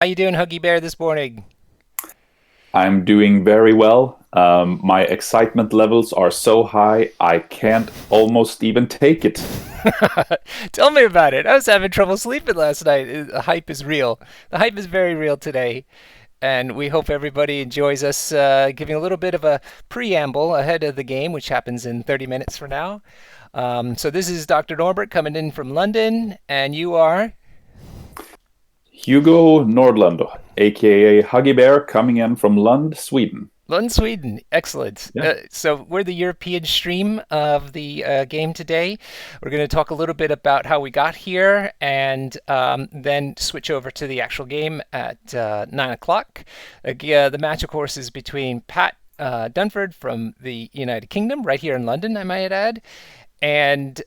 How you doing, Huggy Bear, this morning? I'm doing very well. My excitement levels are so high, I can't almost even take it. Tell me about it. I was having trouble sleeping last night. The hype is real. The hype is very real today, and we hope everybody enjoys us giving a little bit of a preamble ahead of the game, which happens in 30 minutes from now. So this is Dr. Norbert coming in from London, and you are Hugo Nordlund, aka Huggy Bear, coming in from Lund, Sweden. Lund, Sweden. Excellent. Yeah. So we're the European stream of the game today. We're going to talk a little bit about how we got here and then switch over to the actual game at 9 o'clock. The match, of course, is between Pat Dunford from the United Kingdom, right here in London, I might add. And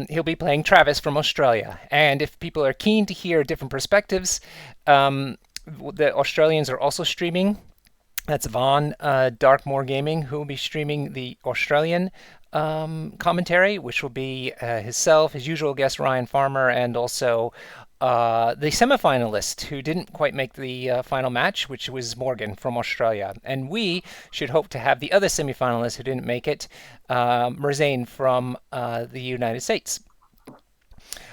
he'll be playing Travis from Australia. And if people are keen to hear different perspectives, the Australians are also streaming. That's Vaughn Darkmoor Gaming, who will be streaming the Australian commentary, which will be himself, his usual guest Ryan Farmer, and also the semifinalist who didn't quite make the final match, which was Morgan from Australia. And we should hope to have the other semifinalist who didn't make it, Merzane from the United States.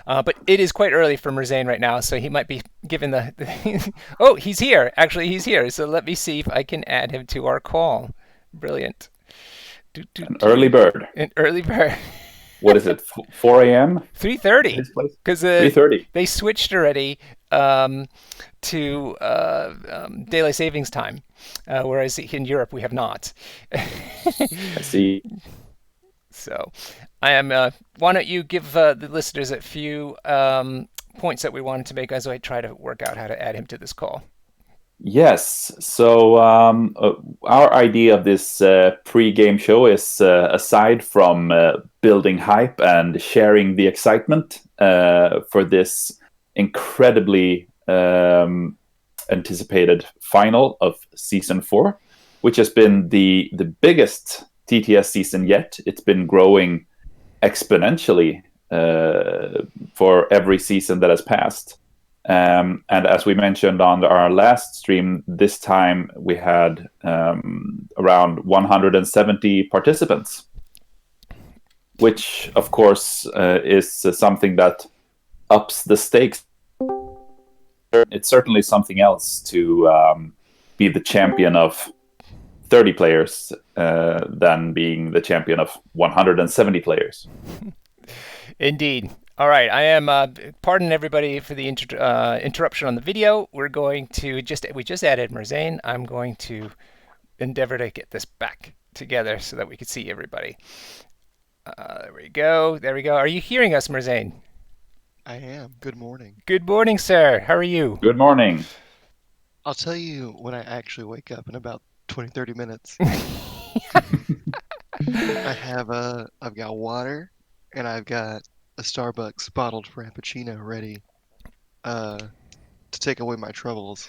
But it is quite early for Merzane right now, so he might be given the. Oh, he's here. Actually, he's here. So let me see if I can add him to our call. Brilliant. Do, do, An early do. bird. An early bird. What is it? 4 a.m. 3:30, this place? because 3:30. they switched already um, to daylight savings time, whereas in Europe we have not. I see. So, I am. Why don't you give the listeners a few points that we wanted to make as I try to work out how to add him to this call? Yes. So our idea of this pre-game show is, aside from building hype and sharing the excitement for this incredibly anticipated final of season four, which has been the biggest TTS season yet. It's been growing exponentially for every season that has passed. And as we mentioned on our last stream, this time we had around 170 participants, which of course is something that ups the stakes. It's certainly something else to be the champion of 30 players than being the champion of 170 players. Indeed. All right, I am. Pardon everybody for the interruption on the video. We just added Merzane. I'm going to endeavor to get this back together so that we can see everybody. There we go. There we go. Are you hearing us, Merzane? I am. Good morning. Good morning, sir. How are you? Good morning. I'll tell you when I actually wake up in about 20, 30 minutes. I've got water and I've got a Starbucks bottled Frappuccino ready to take away my troubles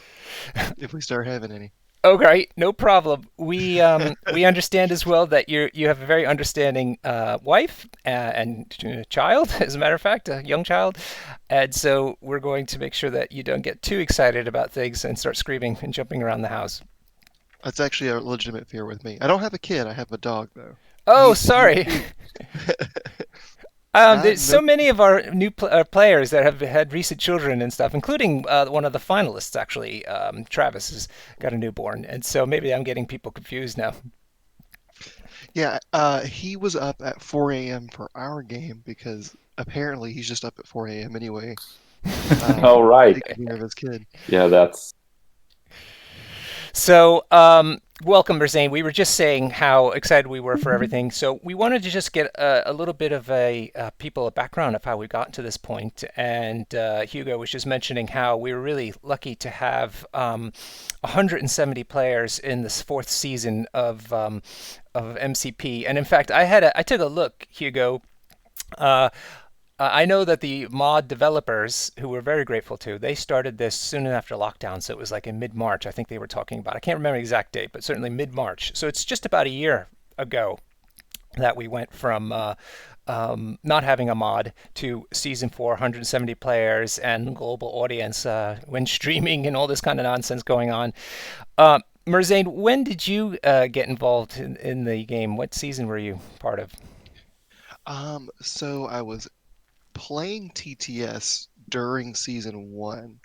if we start having any. Okay, no problem. We understand as well that you have a very understanding wife and child, as a matter of fact, a young child, and so we're going to make sure that you don't get too excited about things and start screaming and jumping around the house. That's actually a legitimate fear with me. I don't have a kid. I have a dog though. Oh, He sorry. I There's so no. many of our new players that have had recent children and stuff, including one of the finalists, actually. Travis has got a newborn, and so maybe I'm getting people confused now. Yeah, he was up at 4 a.m. for our game because apparently he's just up at 4 a.m. anyway, All right. taking care of his kid. Yeah, that's So, welcome, Merzane. We were just saying how excited we were for everything. So, we wanted to just get a little bit of a background of how we got to this point. And Hugo was just mentioning how we were really lucky to have 170 players in this fourth season of MCP. And in fact, I took a look, Hugo. Uh, I know that the mod developers, who we're very grateful to, they started this soon after lockdown. So it was like in mid-March, I think they were talking about. I can't remember the exact date, but certainly mid-March. So it's just about a year ago that we went from not having a mod to season 4, 170 players and global audience when streaming and all this kind of nonsense going on. Merzane, when did you get involved in the game? What season were you part of? So I was playing TTS during season one,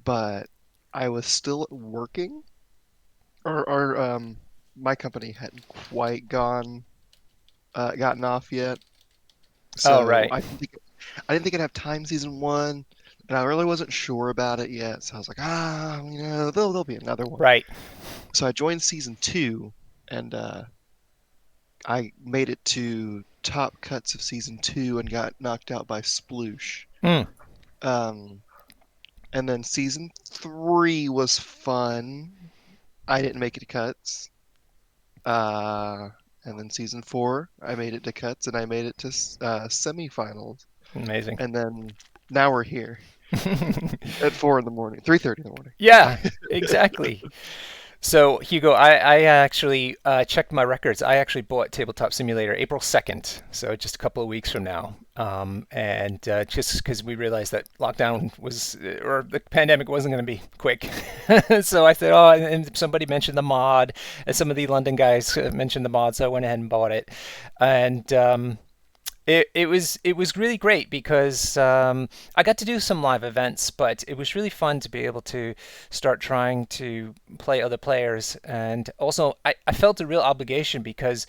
but I was still working, or my company hadn't quite gotten off yet. Oh, So right, I didn't think I'd have time season one, and I really wasn't sure about it yet. So I was like, there'll be another one. right. So I joined season two, and I made it to top cuts of season two and got knocked out by Sploosh. Hmm, Um, and then season three was fun. I didn't make it to cuts. Uh, and then season four, I made it to cuts and I made it to semifinals. amazing. And then now we're here at 4 in the morning, 3:30 in the morning. Yeah, exactly. So, Hugo, I actually checked my records. I actually bought Tabletop Simulator April 2nd, so just a couple of weeks from now. And just because we realized that lockdown was, or the pandemic wasn't going to be quick. So I said, oh, and somebody mentioned the mod, and some of the London guys mentioned the mod, so I went ahead and bought it. And it was really great because I got to do some live events, but it was really fun to be able to start trying to play other players. And also, I felt a real obligation because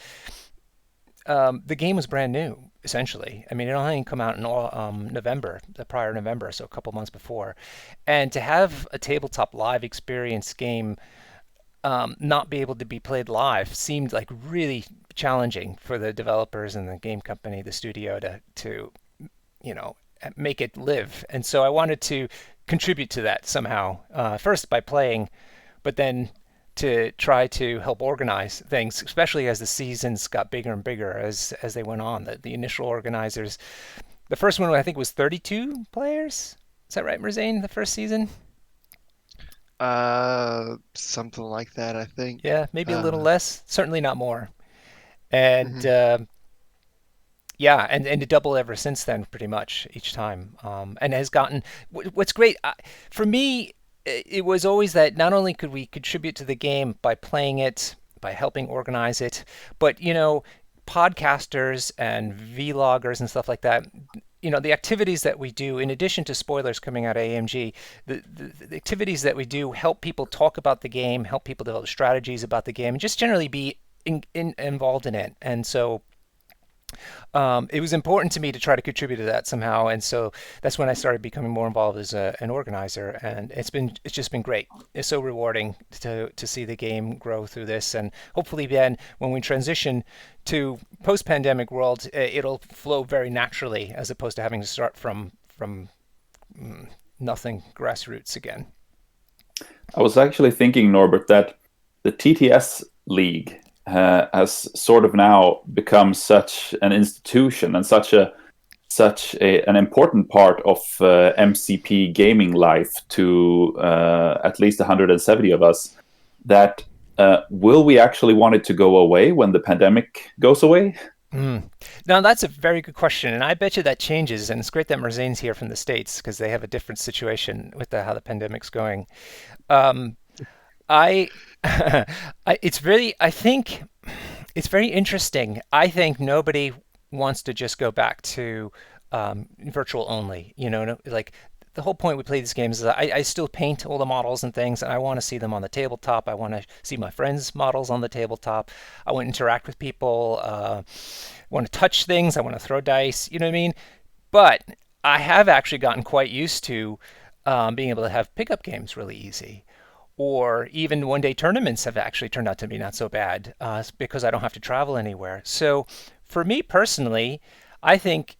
the game was brand new, essentially. I mean, it only come out in November, the prior November, so a couple months before. And to have a tabletop live experience game not be able to be played live seemed like really challenging for the developers and the game company, the studio, to you know make it live. And so I wanted to contribute to that somehow. First by playing, but then to try to help organize things, especially as the seasons got bigger and bigger as they went on. The initial organizers, the first one I think was 32 players. Is that right, Merzane? The first season? Something like that, I think. Yeah, maybe a little less. Certainly not more. And Mhm. yeah, and to double ever since then, pretty much each time, and has gotten. What's great for me, it was always that not only could we contribute to the game by playing it, by helping organize it, but podcasters and vloggers and stuff like that. The activities that we do, in addition to spoilers coming out of AMG, the activities that we do help people talk about the game, help people develop strategies about the game, and just generally be involved in it. And so it was important to me to try to contribute to that somehow, and so that's when I started becoming more involved as an organizer, and it's just been great. It's so rewarding to see the game grow through this, and hopefully then when we transition to post-pandemic world, it'll flow very naturally as opposed to having to start from nothing grassroots again. I was actually thinking, Norbert, that the TTS League has sort of now become such an institution and an important part of MCP gaming life to at least 170 of us that will we actually want it to go away when the pandemic goes away? Mm. Now that's a very good question, and I bet you that changes. And it's great that Merzane's here from the States because they have a different situation with how the pandemic's going. Um, I, it's really, I think it's very interesting. I think nobody wants to just go back to virtual only. Like the whole point we play these games is I still paint all the models and things, and I want to see them on the tabletop. I want to see my friends' models on the tabletop. I want to interact with people. Want to touch things. I want to throw dice. You know what I mean? But I have actually gotten quite used to being able to have pickup games really easy, or even one day tournaments have actually turned out to be not so bad because I don't have to travel anywhere. So for me personally, I think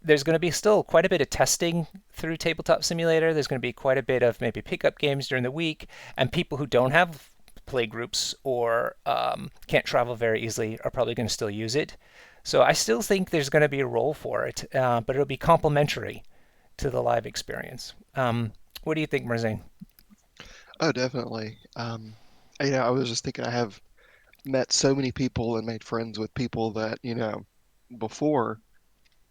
there's going to be still quite a bit of testing through Tabletop Simulator. There's going to be quite a bit of maybe pickup games during the week, and people who don't have play groups or can't travel very easily are probably going to still use it. So I still think there's going to be a role for it, but it'll be complementary to the live experience. What do you think, Merzane? Oh, definitely. I was just thinking I have met so many people and made friends with people that, before.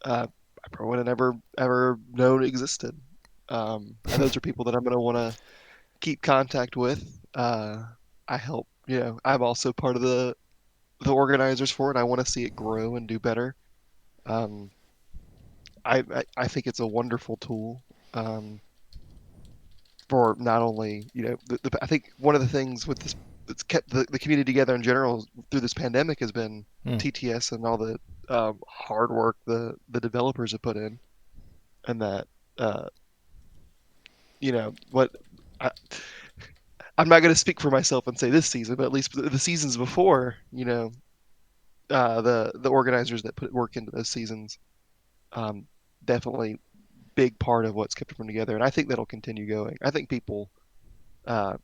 I probably would have never ever known existed. And those are people that I'm going to want to keep contact with. I help, I'm also part of the organizers for it. I want to see it grow and do better. Um, I think it's a wonderful tool. For not only, I think one of the things with this that's kept the community together in general through this pandemic has been Mm. TTS and all the hard work the developers have put in, and that uh, what I, I'm not going to speak for myself and say this season, but at least the seasons before, the organizers that put work into those seasons, um, definitely big part of what's kept them together, and I think that'll continue going. I think uh,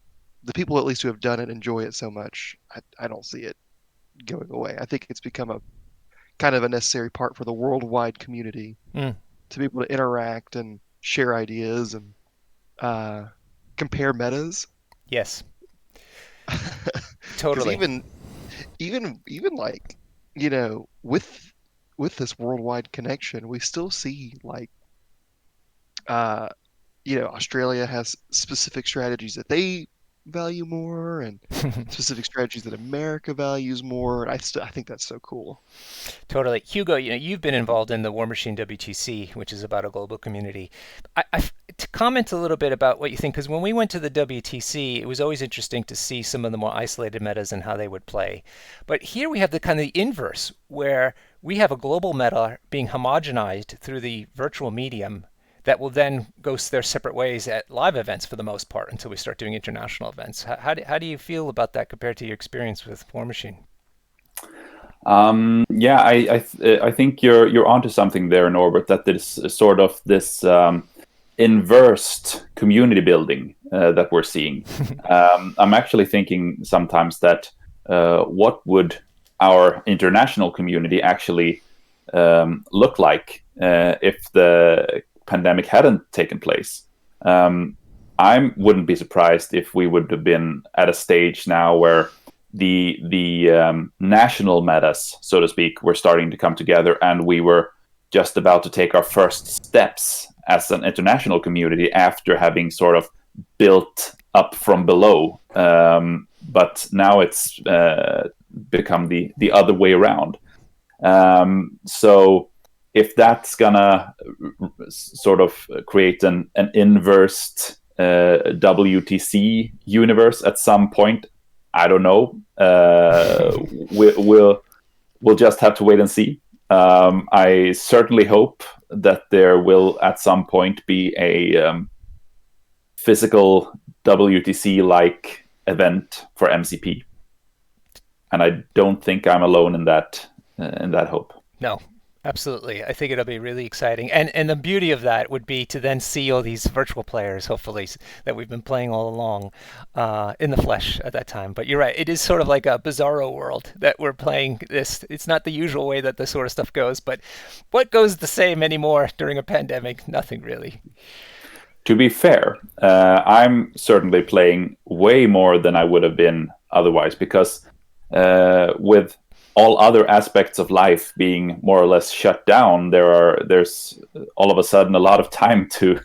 the people at least who have done it enjoy it so much. I don't see it going away. I think it's become a kind of a necessary part for the worldwide community Mm. to be able to interact and share ideas and uh, compare metas. Yes, Because totally. even like with this worldwide connection, we still see like uh, Australia has specific strategies that they value more and specific strategies that America values more. I think that's so cool. Totally. Hugo, you've been involved in the War Machine WTC, which is about a global community. To comment a little bit about what you think, because when we went to the WTC, it was always interesting to see some of the more isolated metas and how they would play. But here we have the kind of the inverse, where we have a global meta being homogenized through the virtual medium that will then go their separate ways at live events for the most part until we start doing international events. How do you feel about that compared to your experience with War Machine? Yeah, I think you're onto something there, Norbert. That there's sort of this inversed community building that we're seeing. I'm actually thinking sometimes that what would our international community actually look like if the pandemic hadn't taken place? I wouldn't be surprised if we would have been at a stage now where the national metas, so to speak, were starting to come together, and we were just about to take our first steps as an international community after having sort of built up from below. But now it's become the other way around. So if that's gonna sort of create an inversed WTC universe at some point, I don't know. We'll just have to wait and see. I certainly hope that there will at some point be a physical WTC-like event for MCP, and I don't think I'm alone in that hope. No, absolutely. I think it'll be really exciting. And the beauty of that would be to then see all these virtual players, hopefully, that we've been playing all along in the flesh at that time. But you're right. It is sort of like a bizarro world that we're playing this. It's not the usual way that this sort of stuff goes, but what goes the same anymore during a pandemic? Nothing really. To be fair, I'm certainly playing way more than I would have been otherwise, because with all other aspects of life being more or less shut down, there's all of a sudden a lot of time to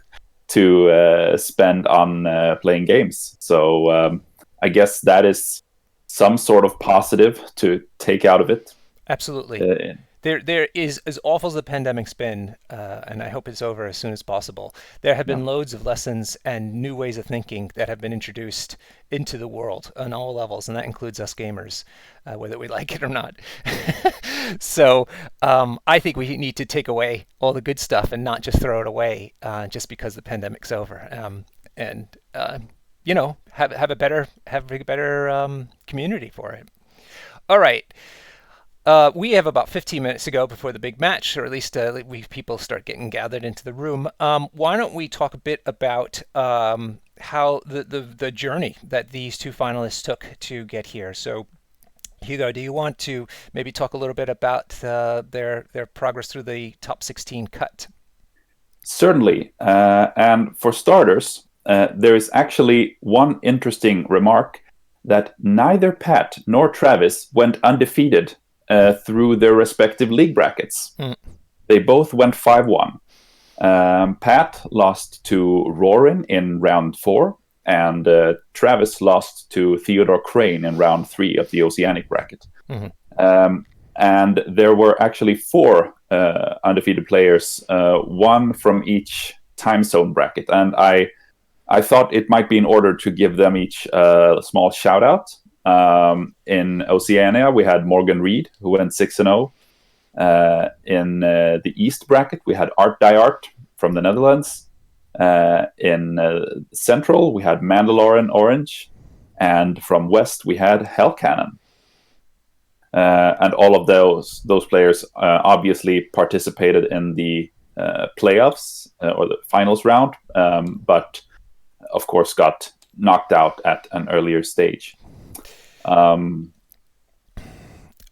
spend on playing games. So I guess that is some sort of positive to take out of it. Absolutely. There is, as awful as the pandemic's been, and I hope it's over as soon as possible, there have been loads of lessons and new ways of thinking that have been introduced into the world on all levels, and that includes us gamers, whether we like it or not. So I think we need to take away all the good stuff and not just throw it away just because the pandemic's over, and have a better community for it. All right. We have about 15 minutes to go before the big match, or at least people start getting gathered into the room. Why don't we talk a bit about how the journey that these two finalists took to get here? So, Hugo, do you want to maybe talk a little bit about their progress through the top 16 cut? Certainly. And for starters, there is actually one interesting remark that neither Pat nor Travis went undefeated through their respective league brackets. They both went 5-1. Pat lost to Rorin in round 4, and Travis lost to Theodore Crane in round 3 of the Oceanic bracket. Hmm. And there were actually 4 undefeated players, one from each time zone bracket. And I thought it might be in order to give them each a small shout out. In Oceania, we had Morgan Reed, who went 6-0. In the East bracket, we had Art Art from the Netherlands. In Central, we had Mandalorian Orange. And from West, we had Hell Cannon. And all of those players obviously participated in the playoffs or the finals round, but of course got knocked out at an earlier stage.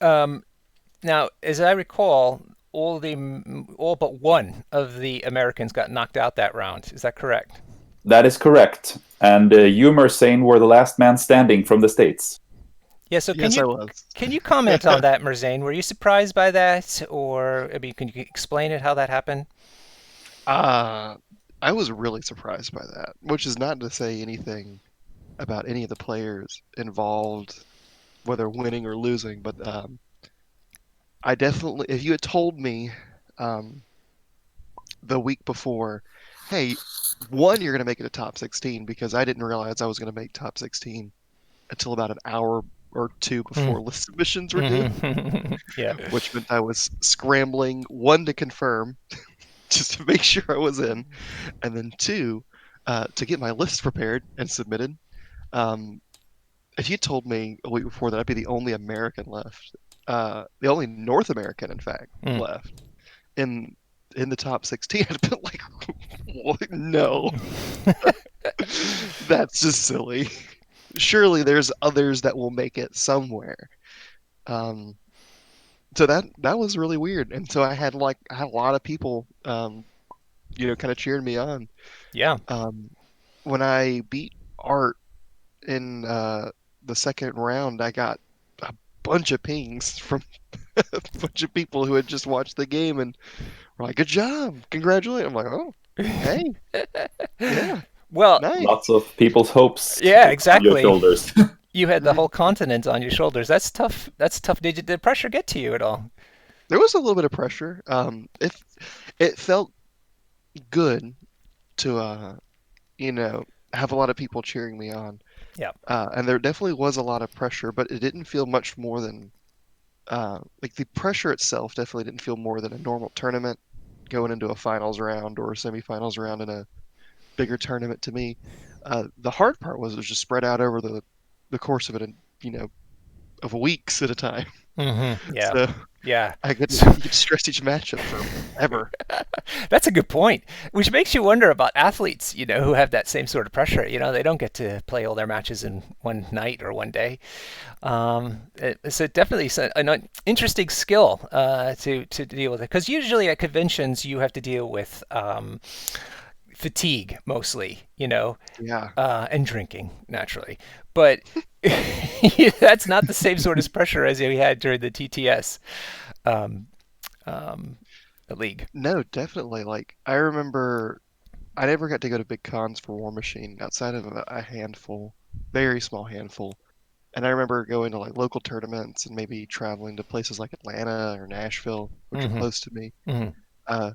Now, as I recall, all but one of the Americans got knocked out that round. Is that correct? That is correct. And you, Mersane, were the last man standing from the States. Yeah. So Yes, I was. can you comment on that, Merzane? Were you surprised by that, or I mean, can you explain it how that happened? Uh, I was really surprised by that, which is not to say anything about any of the players involved, whether winning or losing, but I definitely, if you had told me um, the week before, hey, one, you're going to make it a top 16, because I didn't realize I was going to make top 16 until about an hour or two Mm. before list submissions were due, Hmm. Yeah. which meant I was scrambling, one, to confirm, just to make sure I was in, and then two, to get my list prepared and submitted. Um, if you told me a week before that I'd be the only American left, the only North American, in fact, Mm. left in in the top 16, I'd been like, what? No, that's just silly. Surely there's others that will make it somewhere. Um, so that was really weird, and so I had a lot of people, kind of cheering me on. Yeah. Um, when I beat Art in the second round, I got a bunch of pings from a bunch of people who had just watched the game and were like, "Good job, congratulations!" I'm like, "Oh, hey, yeah, Well, nice." Lots of people's hopes yeah, on your exactly. shoulders. You had the Mhm. whole continent on your shoulders. That's tough. That's tough. Did the pressure get to you at all? There was a little bit of pressure. It felt good to you know have a lot of people cheering me on, Yeah. and there definitely was a lot of pressure, but it didn't feel much more than like the pressure itself definitely didn't feel more than a normal tournament going into a finals round or a semifinals round in a bigger tournament to me. The hard part was it was just spread out over the course of it, and of weeks at a time. Hmm. Yeah. So Yeah. I could So you could stress each matchup forever. that's a good point, which makes you wonder about athletes, who have that same sort of pressure. They don't get to play all their matches in one night or one day. It's definitely an interesting skill to deal with it, because usually at conventions you have to deal with fatigue mostly, Yeah. and drinking naturally, but that's not the same sort of pressure as we had during the TTS um, um, league. No, definitely. Like I remember I never got to go to big cons for War Machine outside of a handful, very small handful. And I remember going to like local tournaments and maybe traveling to places like Atlanta or Nashville, which were Hmm. close to me. Hmm. Uh,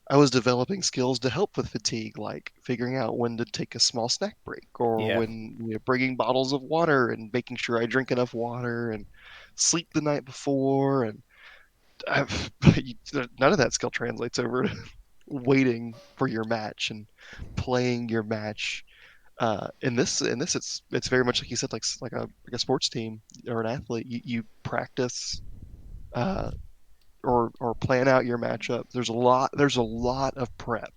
I was developing skills to help with fatigue, like figuring out when to take a small snack break or Yeah. when bringing bottles of water and making sure I drink enough water and sleep the night before. And I've, none of that skill translates over to waiting for your match and playing your match. In this, it's very much like you said, like a sports team or an athlete. You practice uh, or plan out your matchup. There's a lot of prep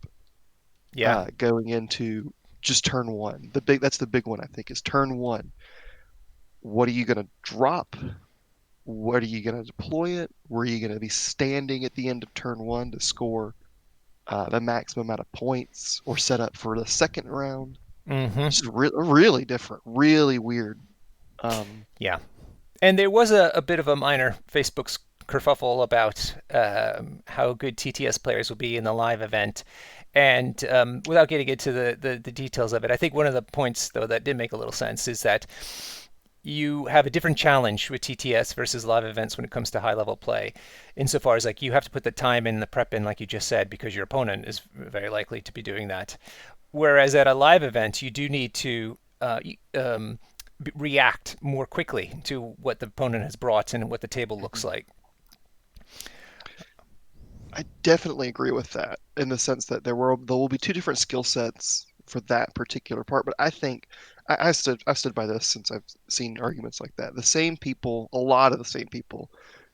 Yeah. going into just turn one. That's the big one, I think, is turn one. What are you gonna drop? What are you gonna deploy it? Where are you gonna be standing at the end of turn one to score the maximum amount of points or set up for the second round? Hmm. It's just really different, really weird. Yeah. And there was a bit of a minor Facebook kerfuffle about how good TTS players will be in the live event. And without getting into the details of it, I think one of the points, though, that did make a little sense is that you have a different challenge with TTS versus live events when it comes to high level play, insofar as like you have to put the time in, the prep in, like you just said, because your opponent is very likely to be doing that. Whereas at a live event, you do need to react more quickly to what the opponent has brought and what the table looks like. I definitely agree with that in the sense that there will be two different skill sets for that particular part. But I think I've stood by this since I've seen arguments like that. The same people, a lot of the same people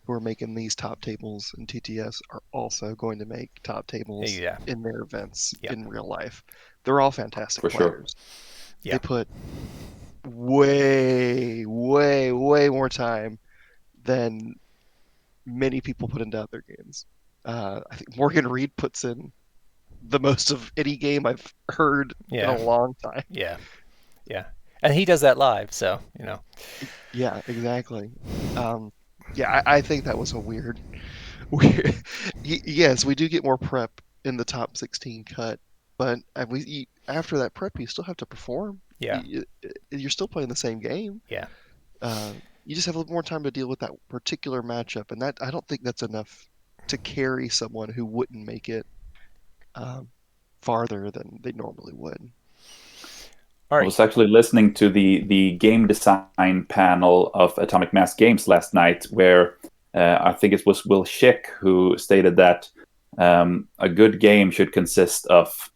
who are making these top tables in TTS are also going to make top tables Yeah, in their events yeah, in real life. They're all fantastic For sure. players. yeah, They put way, way, way more time than many people put into other games. I think Morgan Reed puts in the most of any game I've heard in a yeah, long time. yeah, yeah. And he does that live, so you know. Yeah, exactly. Yeah, I think that was a weird. Yes, we do get more prep in the top 16 cut, but after that prep, you still have to perform. Yeah, You're still playing the same game. yeah. Uh, you just have a little more time to deal with that particular matchup, and that I don't think that's enough to carry someone who wouldn't make it um, farther than they normally would. All I right. was actually listening to the game design panel of Atomic Mass Games last night, where I think it was Will Schick who stated that a good game should consist of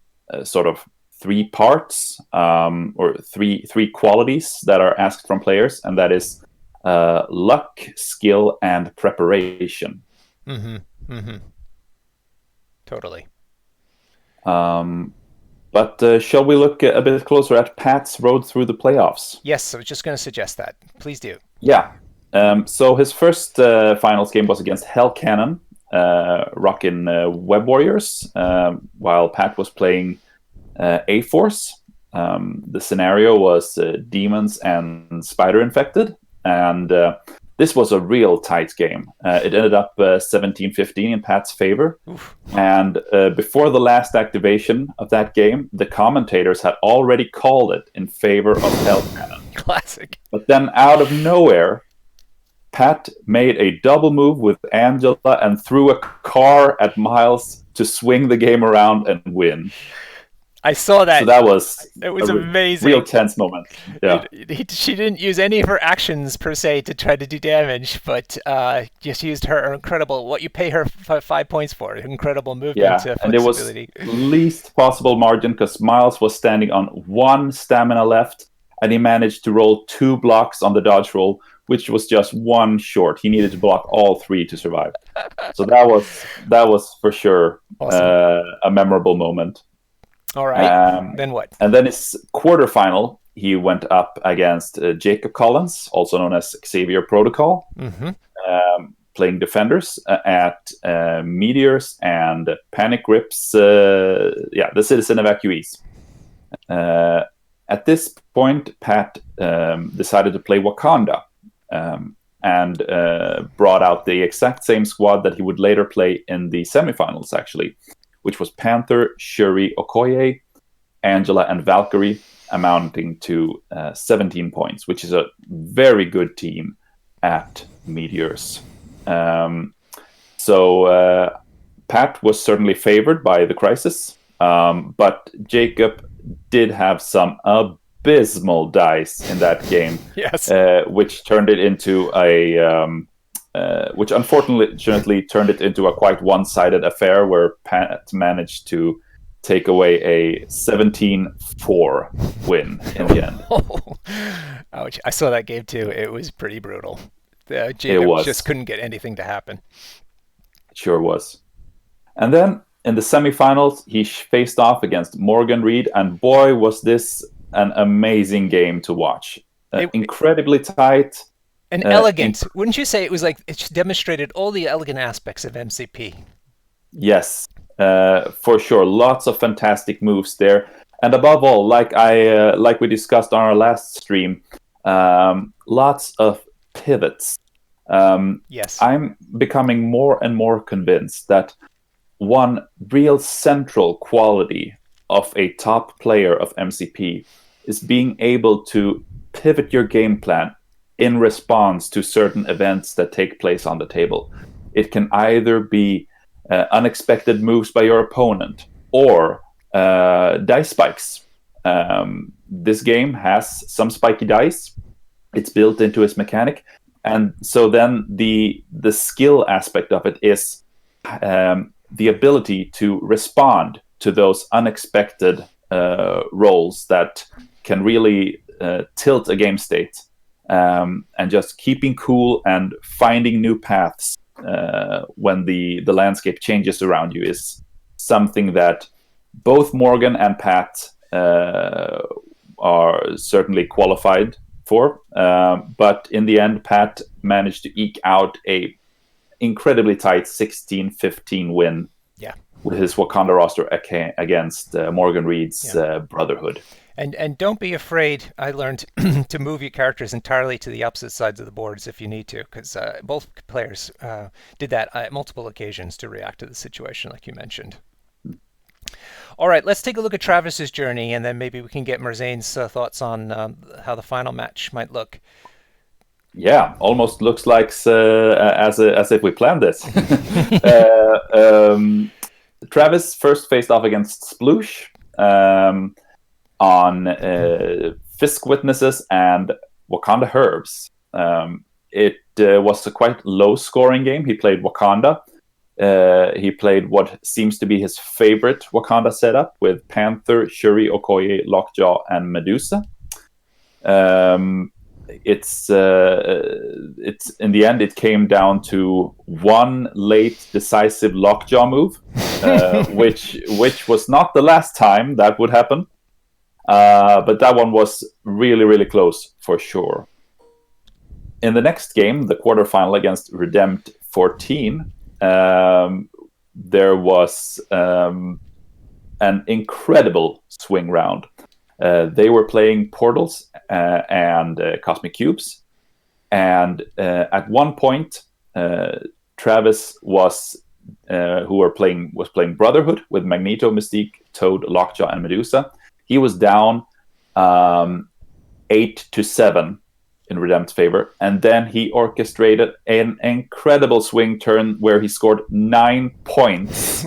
sort of three parts or three qualities that are asked from players, and that is luck, skill, and preparation. Mm-hmm. Mm-hmm. Totally. But shall we look a bit closer at Pat's road through the playoffs? Yes, I was just going to suggest that. Please do. Yeah. So his first finals game was against Hell Cannon, rocking Web Warriors, while Pat was playing A Force. The scenario was Demons and Spider Infected, and this was a real tight game. It ended up 17-15 in Pat's favor. Oof. And before the last activation of that game, the commentators had already called it in favor of Hell Cannon. Classic. But then out of nowhere, Pat made a double move with Angela and threw a car at Miles to swing the game around and win. I saw that. So that was It was a amazing. real tense moment. Yeah. She didn't use any of her actions per se to try to do damage, but just used her incredible, what you pay her 5 points for, incredible movement, Yeah, and it was flexibility. least possible margin because Miles was standing on 1 stamina left, and he managed to roll 2 blocks on the dodge roll, which was just 1 short. He needed to block all 3 to survive. So that was for sure Awesome. a memorable moment. All right. Then what? And then his quarterfinal, he went up against Jacob Collins, also known as Xavier Protocol, playing defenders at Meteors and Panic Grips, the Citizen Evacuees. At this point, Pat decided to play Wakanda and brought out the exact same squad that he would later play in the semifinals, actually, which was Panther, Shuri, Okoye, Angela, and Valkyrie, amounting to 17 points, which is a very good team at Meteors. So Pat was certainly favored by the Crisis, but Jacob did have some abysmal dice in that game, Yes. which turned it into which unfortunately turned it into a quite one-sided affair where Pat managed to take away a 17-4 win in the end. Ouch. I saw that game too. It was pretty brutal. Jacob just couldn't get anything to happen. It sure was. And then in the semifinals, he faced off against Morgan Reed, and boy, was this an amazing game to watch. Incredibly tight. And elegant. Wouldn't you say it was like it demonstrated all the elegant aspects of MCP? Yes, for sure. Lots of fantastic moves there. And above all, like we discussed on our last stream, lots of pivots. Yes. I'm becoming more and more convinced that one real central quality of a top player of MCP is being able to pivot your game plan in response to certain events that take place on the table. It can either be unexpected moves by your opponent or dice spikes. This game has some spiky dice. It's built into its mechanic, and so then the skill aspect of it is the ability to respond to those unexpected rolls that can really tilt a game state, and just keeping cool and finding new paths when the landscape changes around you is something that both Morgan and Pat are certainly qualified for. But in the end, Pat managed to eke out a incredibly tight 16-15 win Yeah. with his Wakanda roster against Morgan Reed's Yeah. Brotherhood. And don't be afraid. I learned to move your characters entirely to the opposite sides of the boards if you need to, because both players did that at multiple occasions to react to the situation, like you mentioned. All right, let's take a look at Travis's journey, and then maybe we can get Merzane's thoughts on how the final match might look. Yeah, almost looks like as if we planned this. Travis first faced off against Sploosh on Fisk Witnesses and Wakanda Herbs. It was a quite low-scoring game. He played Wakanda. He played what seems to be his favorite Wakanda setup with Panther, Shuri, Okoye, Lockjaw, and Medusa. It's in the end it came down to one late decisive Lockjaw move, which was not the last time that would happen, but that one was really really close for sure. In the next game, the quarterfinal against Redempt 14, there was an incredible swing round. They were playing Portals and Cosmic Cubes, and at one point, Travis was playing Brotherhood with Magneto, Mystique, Toad, Lockjaw, and Medusa. He was down 8-7 in Redempt's favor, and then he orchestrated an incredible swing turn where he scored 9 points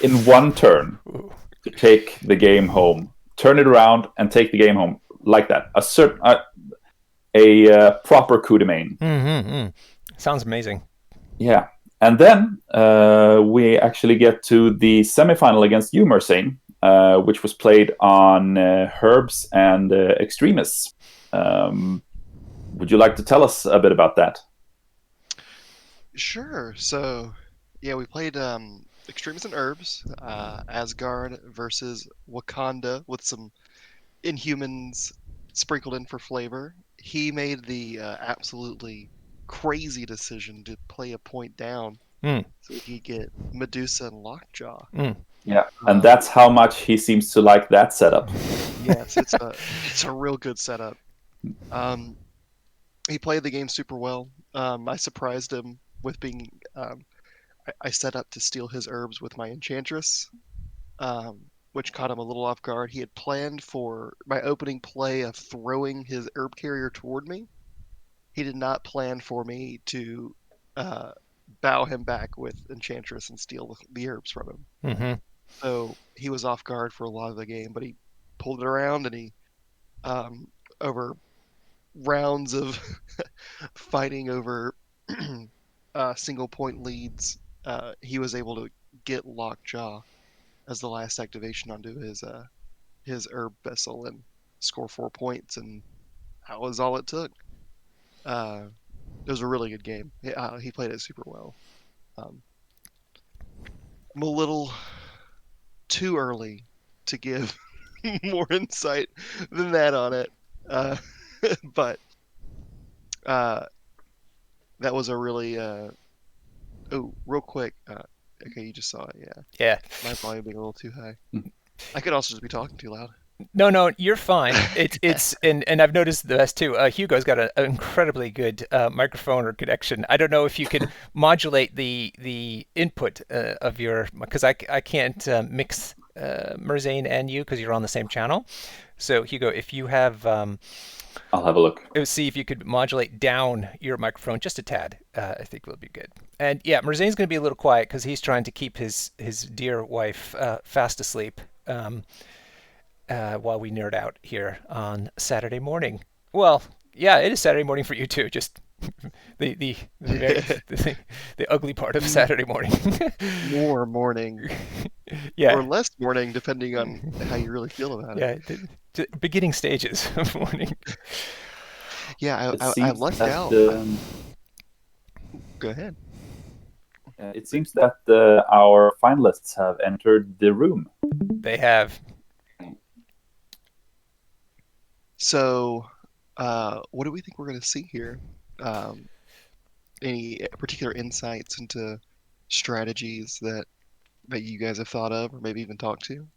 in one turn to take the game home. Turn it around and take the game home like that. A proper coup de main. Mm-hmm. Sounds amazing. Yeah. And then we actually get to the semifinal against you, Mersane, which was played on Herbs and Extremis. Would you like to tell us a bit about that? Sure. So, yeah, we played Extremis and Herbs, Asgard versus Wakanda with some Inhumans sprinkled in for flavor. He made the absolutely crazy decision to play a point down Mm. so he could get Medusa and Lockjaw. Mm. Yeah, and that's how much he seems to like that setup. Yes, it's a real good setup. He played the game super well. I surprised him with being. I set up to steal his herbs with my Enchantress, which caught him a little off guard. He had planned for my opening play of throwing his herb carrier toward me. He did not plan for me to bow him back with Enchantress and steal the herbs from him. Mm-hmm. So he was off guard for a lot of the game, but he pulled it around and he, over rounds of fighting over single point leads, he was able to get Lockjaw as the last activation onto his herb vessel and score 4 points, and that was all it took. It was a really good game. He played it super well. I'm a little too early to give more insight than that on it, but that was a really oh, real quick. Okay, you just saw it. Yeah, Yeah. my volume being a little too high. I could also just be talking too loud. No, no, you're fine. It's and I've noticed the best too. Hugo's got an incredibly good microphone or connection. I don't know if you could modulate the input of your because I can't mix Merzane and you because you're on the same channel. So Hugo, if you have I'll have a look. see if you could modulate down your microphone just a tad, I think will be good. And yeah, Merzane's going to be a little quiet because he's trying to keep his dear wife fast asleep. While we nerd out here on Saturday morning. Well, yeah, it is Saturday morning for you too. Just the very the ugly part of Saturday morning. More morning or Yeah, less morning, depending on how you really feel about it. yeah, the beginning stages of morning. Yeah, It I seems lucked that out. Go ahead. our finalists have entered the room. They have. So, what do we think we're going to see here? Um, any particular insights into strategies that you guys have thought of, or maybe even talk to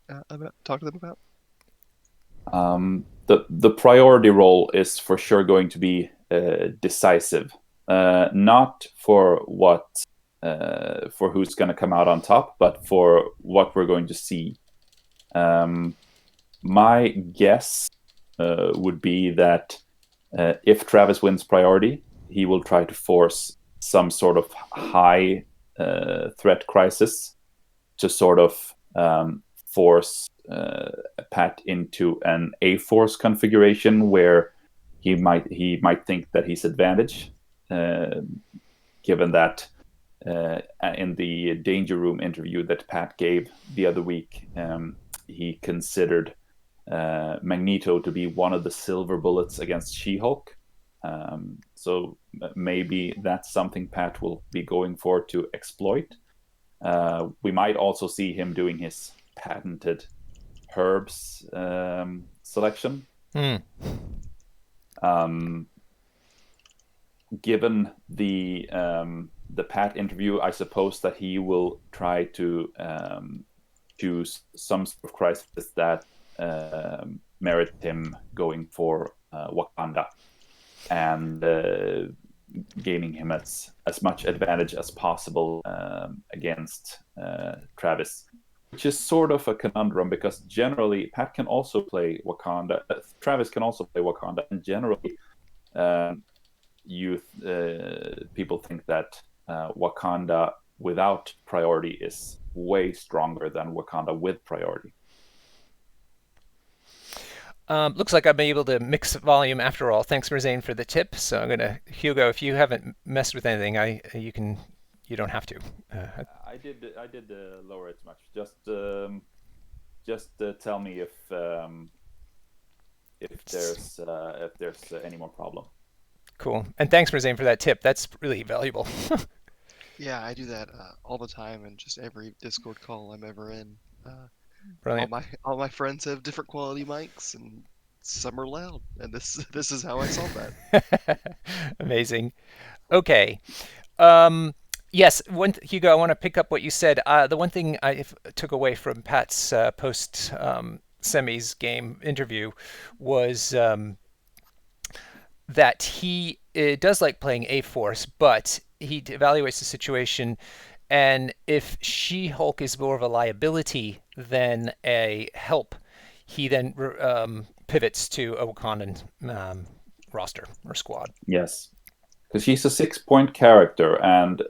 them about? The priority role is for sure going to be decisive, not for who's going to come out on top, but for what we're going to see. Um, my guess would be that if Travis wins priority, he will try to force some sort of high threat crisis to sort of force Pat into an A force configuration where he might think that he's advantage, uh, given that in the danger room interview that Pat gave the other week, he considered Magneto to be one of the silver bullets against She-Hulk. So maybe that's something Pat will be going for to exploit. We might also see him doing his patented herbs selection. Hmm. Um, Given the Pat interview, I suppose that he will try to choose some sort of crisis that merit him going for Wakanda and gaining him as much advantage as possible against Travis, which is sort of a conundrum because generally Pat can also play Wakanda, Travis can also play Wakanda, and generally um, youth people think that Wakanda without priority is way stronger than Wakanda with priority. Looks like I've been able to mix volume after all. Thanks, Merzane, for the tip. So I'm gonna Hugo. If you haven't messed with anything, you don't have to. I did lower it much. Just tell me if there's any more problem. Cool. And thanks, Merzane, for that tip. That's really valuable. Yeah, I do that all the time in just every Discord call I'm ever in. Uh, all Brilliant. my friends have different quality mics, and some are loud, and this this is how I solve that. Amazing. Okay. Um, yes, Hugo, I want to pick up what you said. The one thing took away from Pat's post semis game interview was that he does like playing A Force, but he evaluates the situation, and if She-Hulk is more of a liability than a help, he then pivots to a Wakandan roster or squad. Yes, because she's a 6 point character, and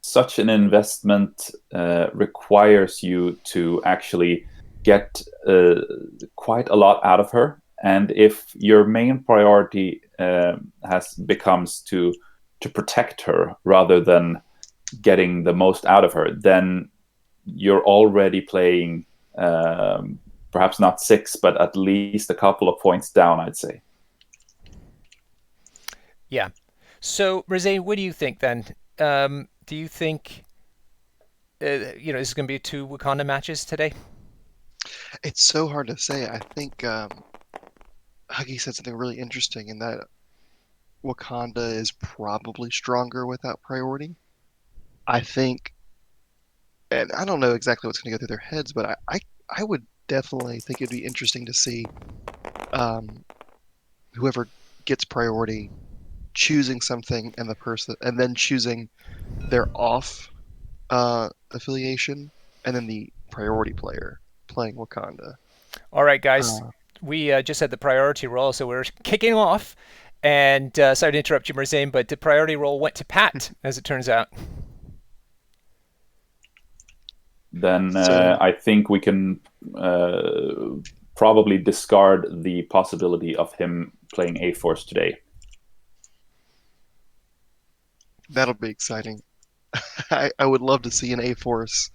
such an investment requires you to actually get quite a lot out of her. And if your main priority has becomes to protect her rather than getting the most out of her, then you're already playing perhaps not six, but at least a couple of points down, I'd say. Yeah. So, Rosé, what do you think then? Do you think this is going to be two Wakanda matches today? It's so hard to say. I think Huggy said something really interesting in that Wakanda is probably stronger without priority. I think, and I don't know exactly what's going to go through their heads, but I would definitely think it'd be interesting to see um, whoever gets priority choosing something and the person, and then choosing their off affiliation, and then the priority player playing Wakanda. All right, guys, Uh, we just had the priority roll, so we're kicking off. And sorry to interrupt you, Merzane, but the priority roll went to Pat, as it turns out. Then so I think we can probably discard the possibility of him playing A Force today. that'll be exciting. I would love to see an A Force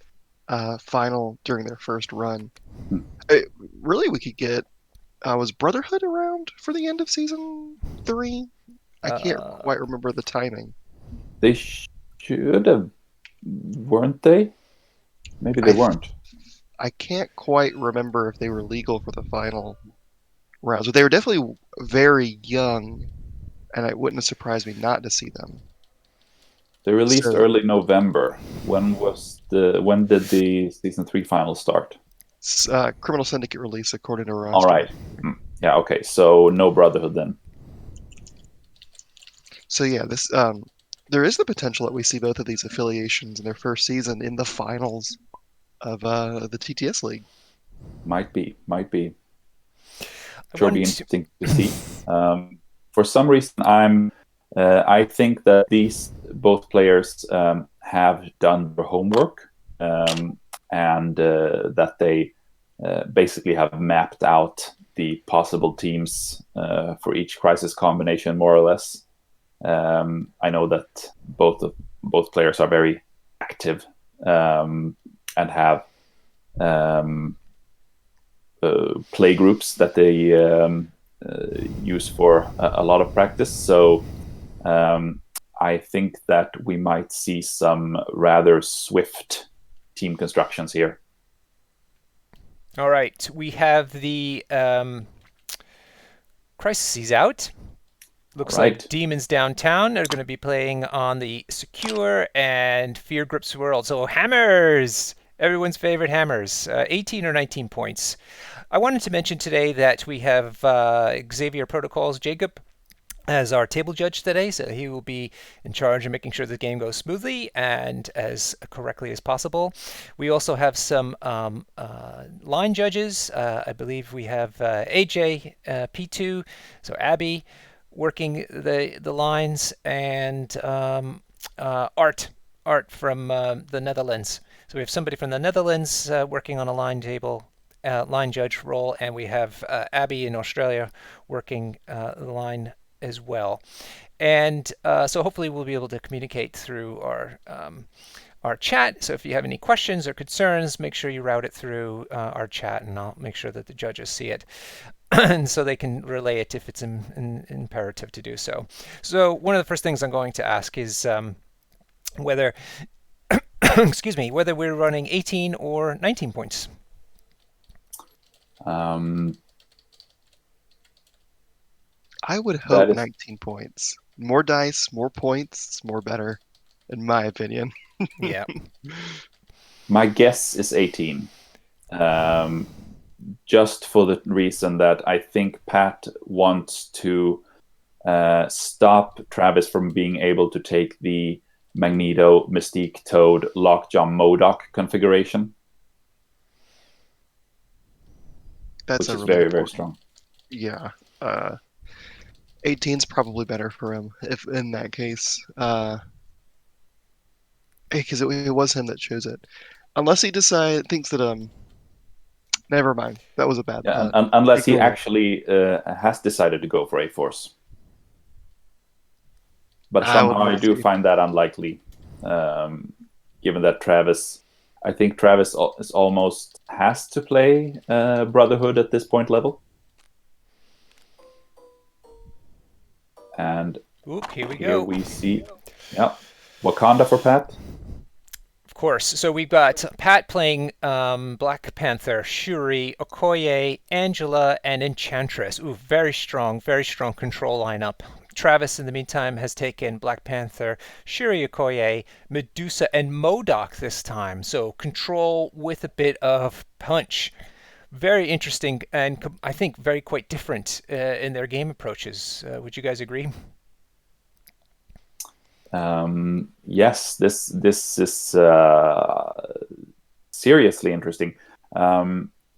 final during their first run. Hmm. I, really, we could get was Brotherhood around for the end of season 3? I can't Uh, quite remember the timing. They should have, weren't they? Maybe they I weren't. I can't quite remember if they were legal for the final rounds, but they were definitely very young, and it wouldn't have surprised me not to see them. They released So, early November. When did the season 3 final start? Criminal Syndicate release according to All roster. right. Yeah, okay. So no Brotherhood then. So yeah, this there is the potential that we see both of these affiliations in their first season in the finals of the TTS League. Might be, might be. I Sure, be wanted to. interesting to see. For some reason, I think that these both players have done their homework, and that they basically have mapped out the possible teams for each crisis combination, more or less. I know that both players are very active, and have um, play groups that they use for a lot of practice. So um, I think that we might see some rather swift team constructions here. All right, we have the crises out. All Looks like right. Demons Downtown are going to be playing on the Secure and Fear Grips World. So Hammers, everyone's favorite Hammers, 18 or 19 points. I wanted to mention today that we have Xavier Protocols Jacob as our table judge today, so he will be in charge of making sure the game goes smoothly and as correctly as possible. We also have some line judges. I believe we have AJ P2, so Abby working the lines, and Art from the Netherlands. So we have somebody from the Netherlands working on a line table. Line judge role, and we have Abby in Australia working the line as well. And so hopefully we'll be able to communicate through our chat. So if you have any questions or concerns, make sure you route it through our chat, and I'll make sure that the judges see it. And so they can relay it if it's imperative to do so. So one of the first things I'm going to ask is whether, excuse me, whether we're running 18 or 19 points. Um, I would that hope is 19 points. More dice, more points, more better, in my opinion. Yeah. my guess is 18. Um, just for the reason that I think Pat wants to stop Travis from being able to take the Magneto, Mystique, Toad, Lockjaw, MODOK configuration, That's which a is really very, very important. strong. Yeah. 18's probably better for him if in that case. Because it was him that chose it. Unless he thinks that never mind. That was a bad Yeah, punt. unless he Ignore it. actually has decided to go for A Force. But I would somehow love I to do see. find that unlikely, given that I think Travis is almost has to play Brotherhood at this point level. And Oop, here we here go. we see, yeah, Wakanda for Pat. Of course. So we've got Pat playing Black Panther, Shuri, Okoye, Angela, and Enchantress. Ooh, very strong control lineup. Travis, in the meantime, has taken Black Panther, Shuri Okoye, Medusa, and MODOK this time. So control with a bit of punch. Very interesting, and I think very quite different in their game approaches. Would you guys agree? Yes, this is seriously interesting.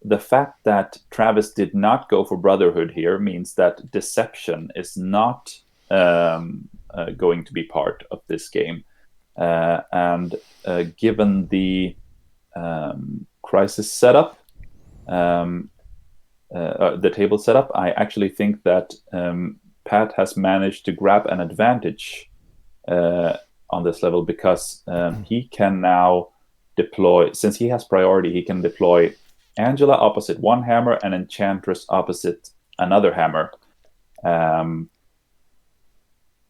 The fact that Travis did not go for Brotherhood here means that deception is not going to be part of this game. And given the crisis setup, the table setup, I actually think that Pat has managed to grab an advantage on this level because he can now deploy, since he has priority, he can deploy Angela opposite one hammer and Enchantress opposite another hammer.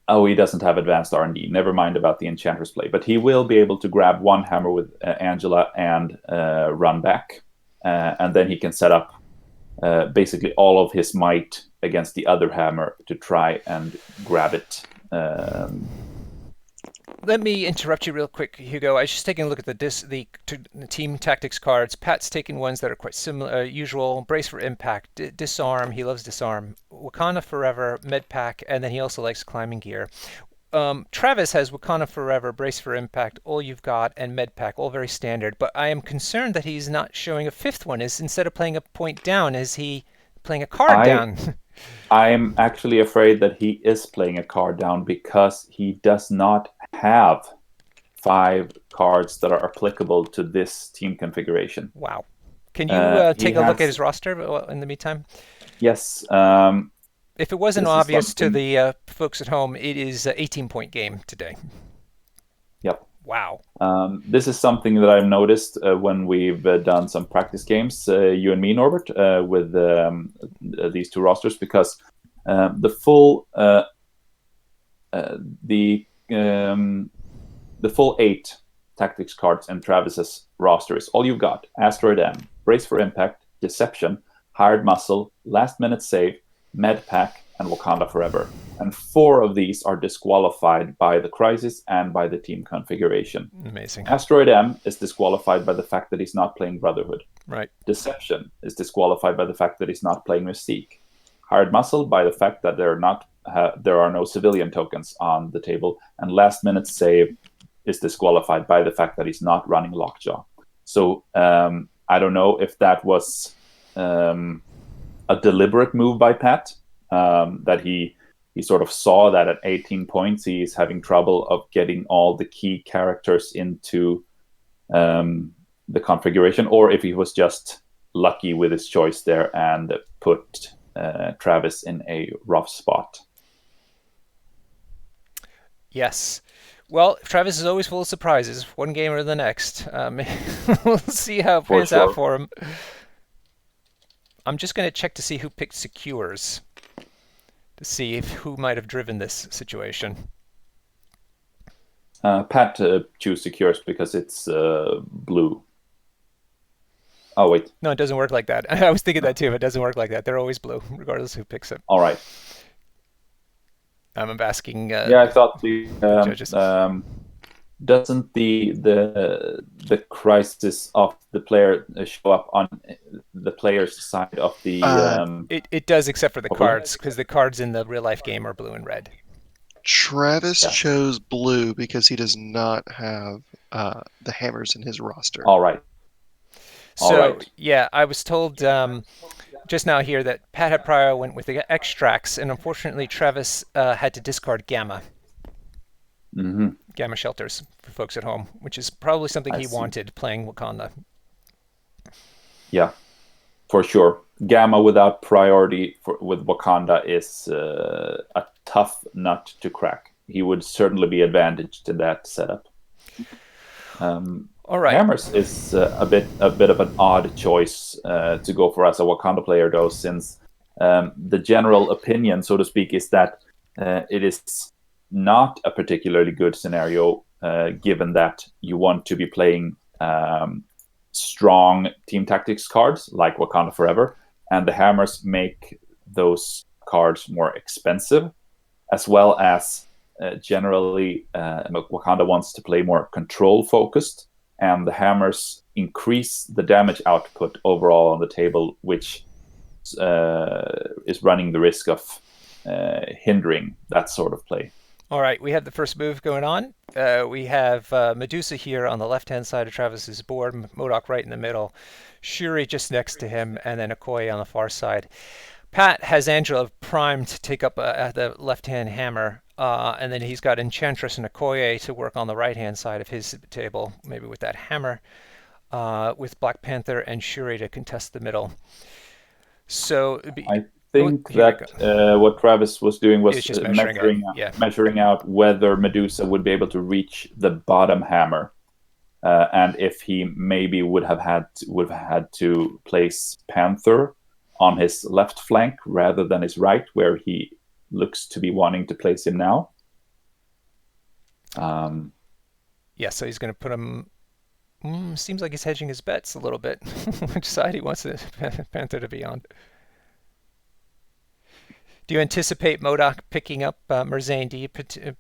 Oh, he doesn't have advanced R&D. Never mind about the Enchantress play, but he will be able to grab one hammer with Angela and run back, and then he can set up basically all of his might against the other hammer to try and grab it. Let me interrupt you real quick, Hugo. I was just taking a look at the team tactics cards. Pat's taking ones that are quite similar. Usual: Brace for Impact, Disarm. He loves Disarm. Wakanda Forever, Med Pack, and then he also likes Climbing Gear. Travis has Wakanda Forever, Brace for Impact, All You've Got, and Med Pack, all very standard. But I am concerned that he's not showing a fifth one. Is instead of playing a point down, is he playing a card down? I'm actually afraid that he is playing a card down because he does not have 5 cards that are applicable to this team configuration. Wow. Can you take a look at his has, roster in the meantime? yes. If it wasn't This is obvious to something. the folks at home, it is an 18-point game today. Yep. Wow. This is something that I've noticed when we've done some practice games, you and me, Norbert, with these two rosters, because the full the full 8 tactics cards in Travis's roster is All You've Got, Asteroid M, Brace for Impact, Deception, Hired Muscle, Last Minute Save, Med Pack, and Wakanda Forever. And 4 of these are disqualified by the crisis and by the team configuration. Amazing. Asteroid M is disqualified by the fact that he's not playing Brotherhood. Right. Deception is disqualified by the fact that he's not playing Mystique. Hired Muscle by the fact that there are no civilian tokens on the table. And Last Minute Save is disqualified by the fact that he's not running Lockjaw. So I don't know if that was a deliberate move by Pat, that he sort of saw that at 18 points he's having trouble of getting all the key characters into the configuration, or if he was just lucky with his choice there and put Travis in a rough spot. Yes. Well, Travis is always full of surprises, one game or the next. We'll see how it pans out for him. I'm just going to check to see who picked Secures, to see who might have driven this situation. Pat choose Secures because it's blue. Oh, wait. No, it doesn't work like that. I was thinking that too. It doesn't work like that. They're always blue, regardless who picks it. All right. I'm asking. Yeah, I thought the judges. Doesn't the crisis of the player show up on the player's side of the? It does, except for the cards, because the cards in the real life game are blue and red. Travis chose blue because he does not have the hammers in his roster. All right. So yeah, I was told just now here that Pat had prior went with the extracts, and unfortunately Travis had to discard Gamma. Mm-hmm. Gamma shelters for folks at home, which is probably something he wanted playing Wakanda. Yeah, for sure. Gamma without priority with Wakanda is a tough nut to crack. He would certainly be advantaged in that setup. All right. Hammers is a bit of an odd choice to go for as a Wakanda player, though, since the general opinion, so to speak, is that it is not a particularly good scenario, given that you want to be playing strong team tactics cards like Wakanda Forever, and the hammers make those cards more expensive, as well as generally Wakanda wants to play more control focused, and the hammers increase the damage output overall on the table, which is running the risk of hindering that sort of play. All right, we have the first move going on. We have Medusa here on the left-hand side of Travis's board, MODOK right in the middle, Shuri just next to him, and then Okoye on the far side. Pat has Angela primed to take up the left-hand hammer, and then he's got Enchantress and Okoye to work on the right-hand side of his table, maybe with that hammer, with Black Panther and Shuri to contest the middle. So I think that what Travis was doing was just measuring out whether Medusa would be able to reach the bottom hammer, and if he maybe would have had to place Panther on his left flank rather than his right, where he looks to be wanting to place him now. Yeah, so he's going to put him. Seems like he's hedging his bets a little bit. Which side he wants Panther to be on? Do you anticipate MODOK picking up Merzane? Do you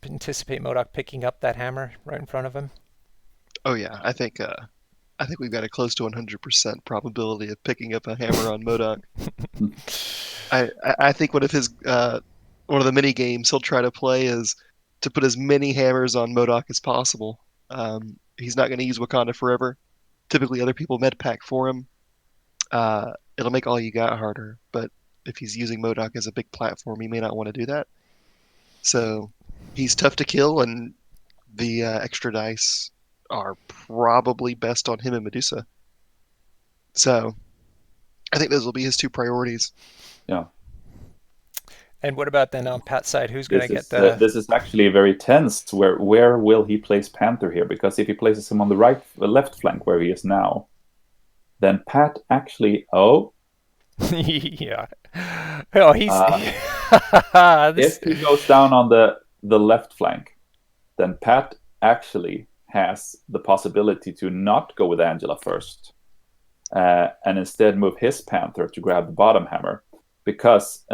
anticipate MODOK picking up that hammer right in front of him? Oh yeah, I think we've got a close to 100% probability of picking up a hammer on MODOK. I think one of the mini games he'll try to play is to put as many hammers on MODOK as possible. He's not going to use Wakanda Forever. Typically, other people med pack for him. It'll make all you got harder, but if he's using MODOK as a big platform, he may not want to do that. So he's tough to kill, and the extra dice are probably best on him and Medusa. So I think those will be his two priorities. Yeah. And what about then on Pat's side? Who's going to get the... This is actually very tense. Where will he place Panther here? Because if he places him on the left flank where he is now, then Pat actually... yeah. Oh, he's... If he goes down on the left flank, then Pat actually has the possibility to not go with Angela first, and instead move his Panther to grab the bottom hammer, because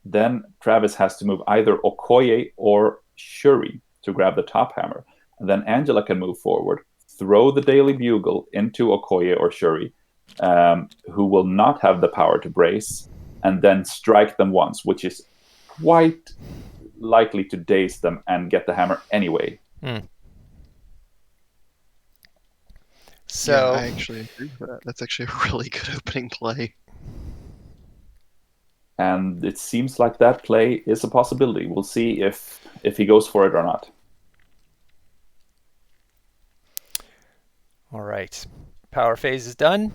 then Travis has to move either Okoye or Shuri to grab the top hammer, and then Angela can move forward, throw the Daily Bugle into Okoye or Shuri, who will not have the power to brace, and then strike them once, which is quite likely to daze them and get the hammer anyway. So yeah, I actually agree with that. That's actually a really good opening play. And it seems like that play is a possibility. We'll see if he goes for it or not. All right. Power phase is done.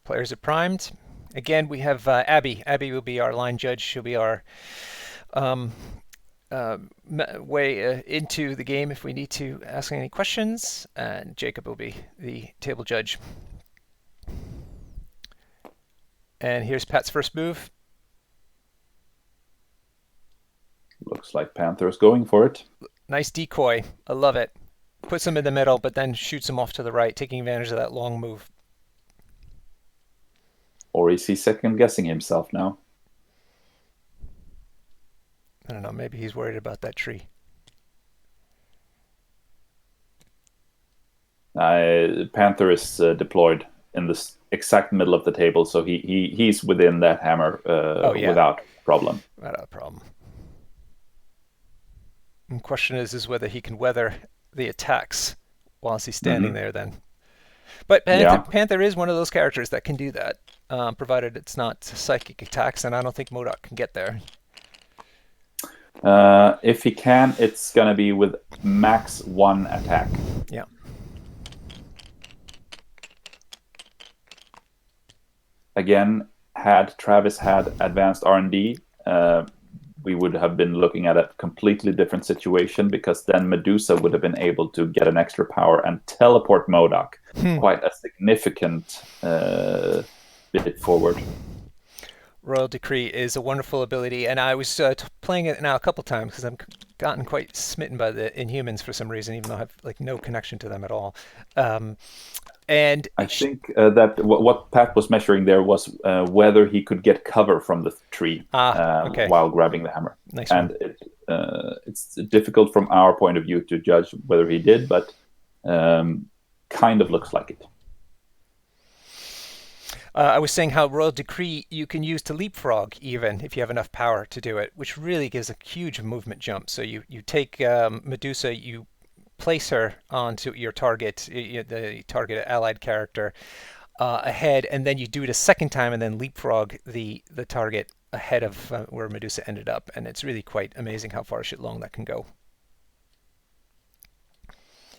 Players are primed. Again, we have Abby. Abby will be our line judge. She'll be our way into the game if we need to ask any questions. And Jacob will be the table judge. And here's Pat's first move. Looks like Panther's going for it. Nice decoy. I love it. Puts him in the middle, but then shoots him off to the right, taking advantage of that long move. Or is he second-guessing himself now? I don't know. Maybe he's worried about that tree. Panther is deployed in the exact middle of the table, so he's within that hammer without problem. Without a problem. The question is whether he can weather the attacks whilst he's standing there then. But Panther is one of those characters that can do that, provided it's not psychic attacks, and I don't think MODOK can get there. If he can, it's going to be with max 1 attack. Yeah. Again, had Travis had advanced R&D, we would have been looking at a completely different situation, because then Medusa would have been able to get an extra power and teleport MODOK quite a significant bit forward. Royal Decree is a wonderful ability, and I was playing it now a couple times because I've gotten quite smitten by the Inhumans for some reason, even though I have like no connection to them at all. And I think that what Pat was measuring there was whether he could get cover from the tree while grabbing the hammer. Nice and it's difficult from our point of view to judge whether he did, but kind of looks like it. I was saying how Royal Decree you can use to leapfrog even if you have enough power to do it, which really gives a huge movement jump. So you take Medusa, you place her onto your target, the target allied character ahead, and then you do it a second time and then leapfrog the target ahead of where Medusa ended up. And it's really quite amazing how far long that can go.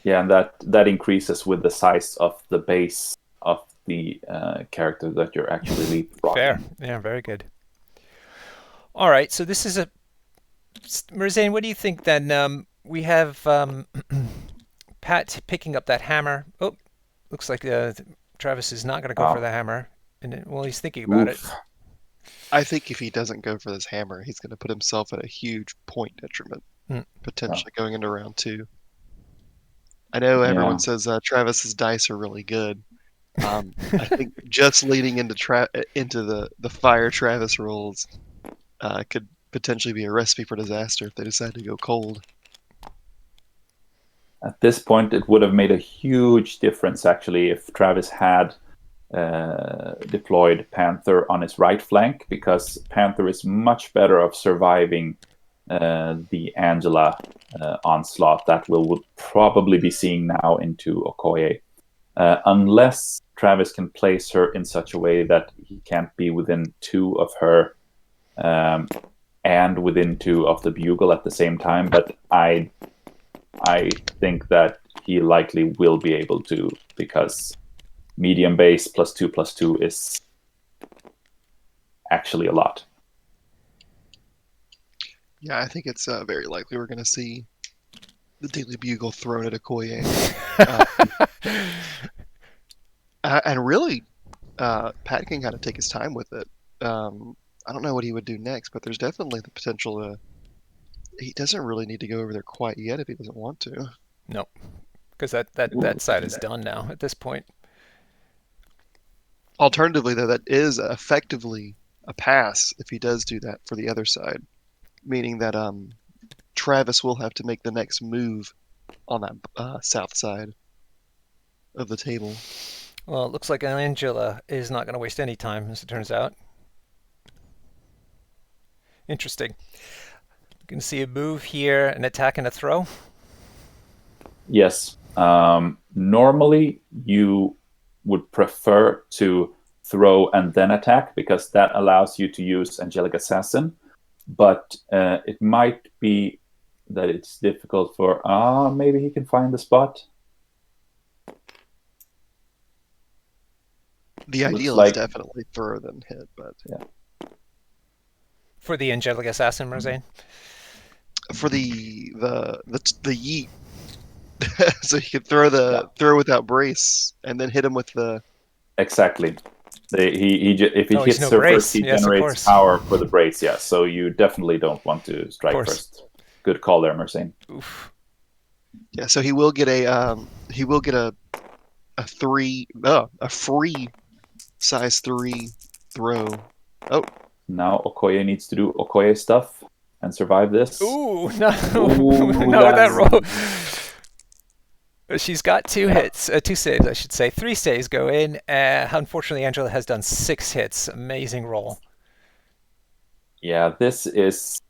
Yeah, and that increases with the size of the base of the character that you're actually leapfrogging. Fair. Yeah, very good. All right, so this is a Merzane, what do you think then? We have Pat picking up that hammer. Oh, looks like Travis is not going to go for Oh, the hammer. And well, he's thinking about it. oof. I think if he doesn't go for this hammer, he's going to put himself at a huge point detriment, Mm. Oh, potentially going into round two. I know yeah. everyone says Travis's dice are really good. I think just leading into the fire Travis rolls could potentially be a recipe for disaster if they decide to go cold. At this point, it would have made a huge difference actually if Travis had deployed Panther on his right flank, because Panther is much better of surviving the Angela onslaught that we'll probably be seeing now into Okoye. Unless Travis can place her in such a way that he can't be within 2 of her and within 2 of the bugle at the same time. But I think that he likely will be able to, because medium base +2/+2 is actually a lot. Yeah, I think it's very likely we're going to see the Daily Bugle thrown at Okoye. And really, Pat can kind of take his time with it. I don't know what he would do next, but there's definitely the potential to. He doesn't really need to go over there quite yet if he doesn't want to. No, because that side is done now at this point. Alternatively, though, that is effectively a pass if he does do that for the other side, meaning that Travis will have to make the next move on that south side of the table. Well, it looks like Angela is not going to waste any time, as it turns out. Interesting. You can see a move here, an attack and a throw. Yes. Normally, you would prefer to throw and then attack, because that allows you to use Angelic Assassin. But it might be that it's difficult for... maybe he can find the spot. The Looks ideal is like... definitely throw then hit, but Yeah. For the Angelic Assassin, Merzane. for the yeet, so you could throw Yeah. throw without brace and then hit him with the. Exactly. If he Oh, he's hits no her first, brace. he Yes, of generates course. power for the brace. Yeah, so you definitely don't want to Of strike course. first. Good call there, Mersane. Oof. Yeah, so he will get a free size 3 throw. Oh, Now Okoye needs to do Okoye stuff and survive this. Ooh, no, Ooh, not with that that's... roll. She's got 2 hits, 2 saves, I should say. 3 saves go in. Unfortunately, Angela has done 6 hits. Amazing roll. Yeah, this is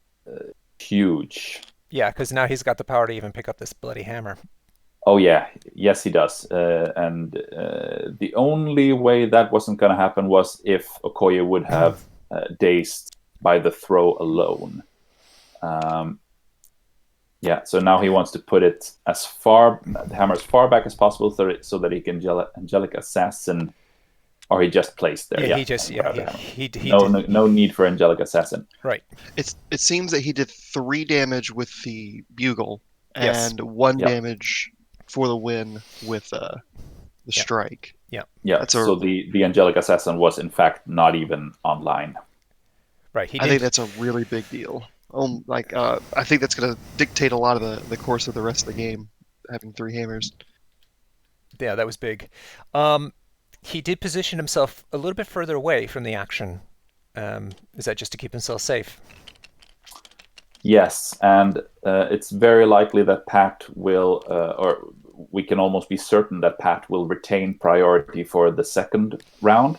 huge. Yeah, because now he's got the power to even pick up this bloody hammer. Oh yeah, yes he does. And the only way that wasn't going to happen was if Okoye would have dazed by the throw alone. Yeah, so now he wants to put it the hammer as far back as possible, so that he can Angelic Assassin, or he just placed there. Yeah, Yeah, he just, and grab the yeah, hammer. he No, did. no need for Angelic Assassin. Right. it seems that he did 3 damage with the bugle Yes. and 1 Yep. damage for the win with the Yep. strike. Yeah. Yeah, That's so the Angelic Assassin was in fact not even online. Right. He I think did. that's a really big deal. I think that's going to dictate a lot of the course of the rest of the game, having 3 hammers. Yeah, that was big. He did position himself a little bit further away from the action. Is that just to keep himself safe? Yes, and it's very likely that Pat will, or we can almost be certain that Pat will retain priority for the second round,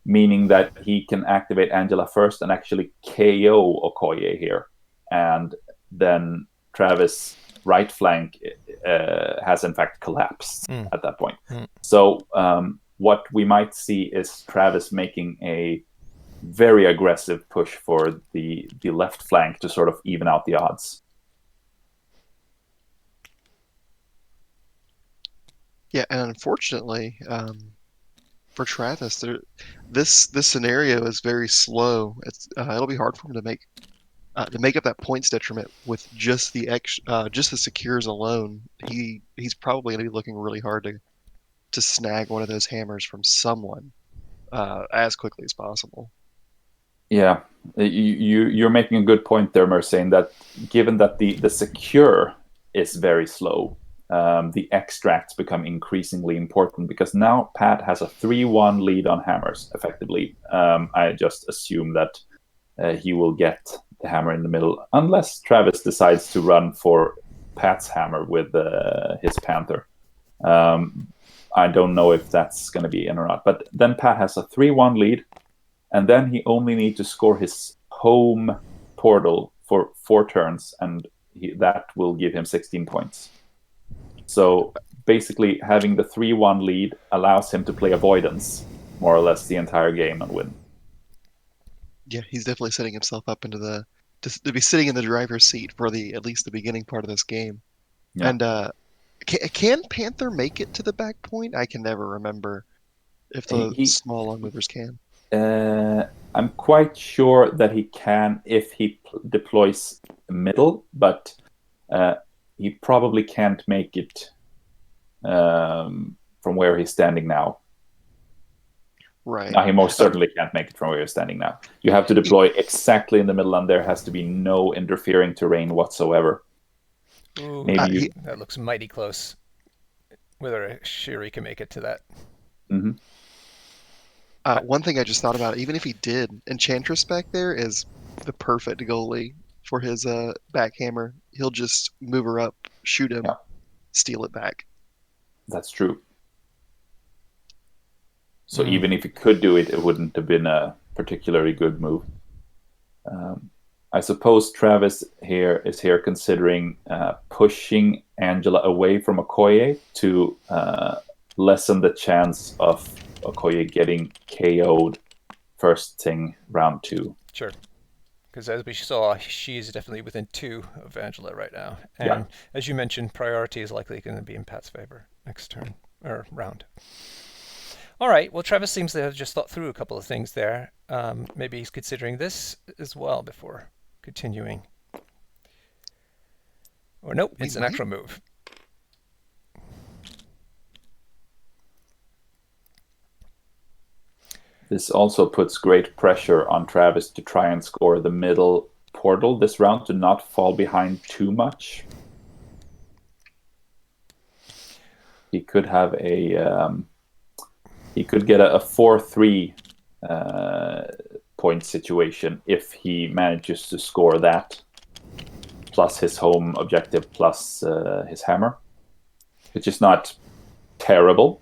meaning that he can activate Angela first and actually KO Okoye here. And then Travis' right flank has in fact collapsed at that point. So what we might see is Travis making a very aggressive push for the left flank to sort of even out the odds. Yeah, and unfortunately, for Travis, this scenario is very slow. It'll be hard for him to make up that points detriment with just just the secures alone. He's probably going to be looking really hard to snag one of those hammers from someone as quickly as possible. Yeah, you're making a good point there, Mersane, that given that the secure is very slow, the extracts become increasingly important because now Pat has a 3-1 lead on hammers, effectively. I just assume that he will get the hammer in the middle, unless Travis decides to run for Pat's hammer with his Panther. I don't know if that's going to be in or not. But then Pat has a 3-1 lead, and then he only needs to score his home portal for 4 turns, and that will give him 16 points. So basically, having the 3-1 lead allows him to play avoidance more or less the entire game and win. Yeah, he's definitely setting himself up to be sitting in the driver's seat for at least the beginning part of this game. Yeah. And can Panther make it to the back point? I can never remember if the small long movers can. I'm quite sure that he can if he deploys middle, but he probably can't make it from where he's standing now. Right. No, he most certainly can't make it from where he's standing now. You have to deploy exactly in the middle, and there has to be no interfering terrain whatsoever. Ooh, Maybe that looks mighty close. Whether Shiri can make it to that. Mm-hmm. One thing I just thought about, even if he did, Enchantress back there is the perfect goalie for his backhammer. He'll just move her up, shoot him, Yeah. steal it back. That's true. So even if he could do it, it wouldn't have been a particularly good move. I suppose Travis is here considering pushing Angela away from Okoye to lessen the chance of Okoye getting KO'd first thing round 2. Sure. Because as we saw, she's definitely within 2 of Angela right now. And Yeah. as you mentioned, priority is likely going to be in Pat's favor next turn or round. All right. Well, Travis seems to have just thought through a couple of things there. Maybe he's considering this as well before continuing. Or nope, it's an extra move. This also puts great pressure on Travis to try and score the middle portal this round to not fall behind too much. He could have he could get a 4-3 point situation if he manages to score that, plus his home objective, plus his hammer, which is not terrible.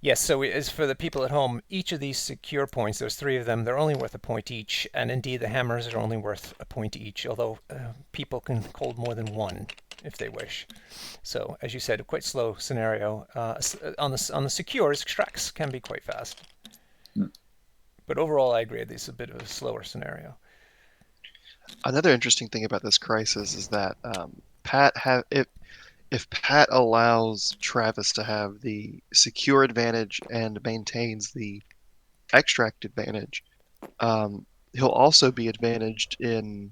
Yes, so as for the people at home, each of these secure points, there's 3 of them, they're only worth a point each, and indeed the hammers are only worth a point each, although people can hold more than 1 if they wish. So, as you said, a quite slow scenario. On the secures, extracts can be quite fast. But overall, I agree, this is a bit of a slower scenario. Another interesting thing about this crisis is that if Pat allows Travis to have the secure advantage and maintains the extract advantage, he'll also be advantaged in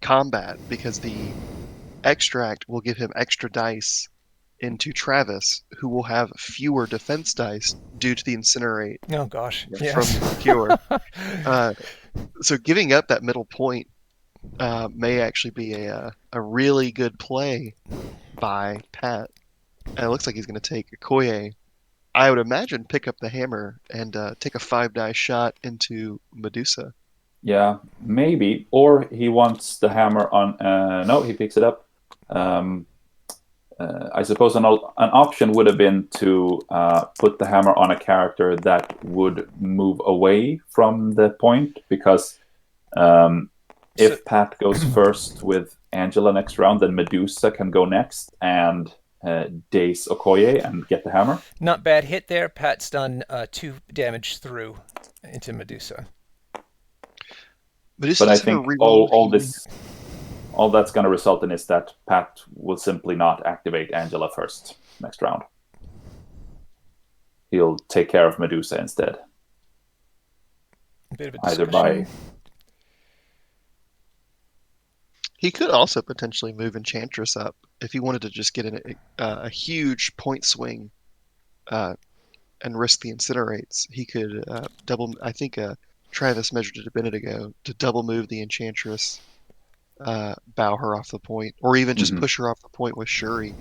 combat because the extract will give him extra dice into Travis, who will have fewer defense dice due to the incinerate Oh gosh, from yes. the secure. So giving up that middle point may actually be a really good play by Pat. And it looks like he's going to take Okoye. I would imagine pick up the hammer and take a 5 die shot into Medusa. Yeah, maybe. Or he wants the hammer on... no, he picks it up. Um, I suppose an option would have been to put the hammer on a character that would move away from the point, because um, So if Pat goes first with Angela next round, then Medusa can go next and daze Okoye and get the hammer. not bad hit there. Pat's done 2 damage through into Medusa. Medusa But I doesn't have a think reroll. all that's going to result in is that Pat will simply not activate Angela first next round. He'll take care of Medusa instead, A bit of a either discussion. by He could also potentially move Enchantress up if he wanted to just get a huge point swing uh, and risk the incinerates. He could double. I think Travis measured it a minute ago to double move the Enchantress, bow her off the point, or even just Mhm. push her off the point with Shuri.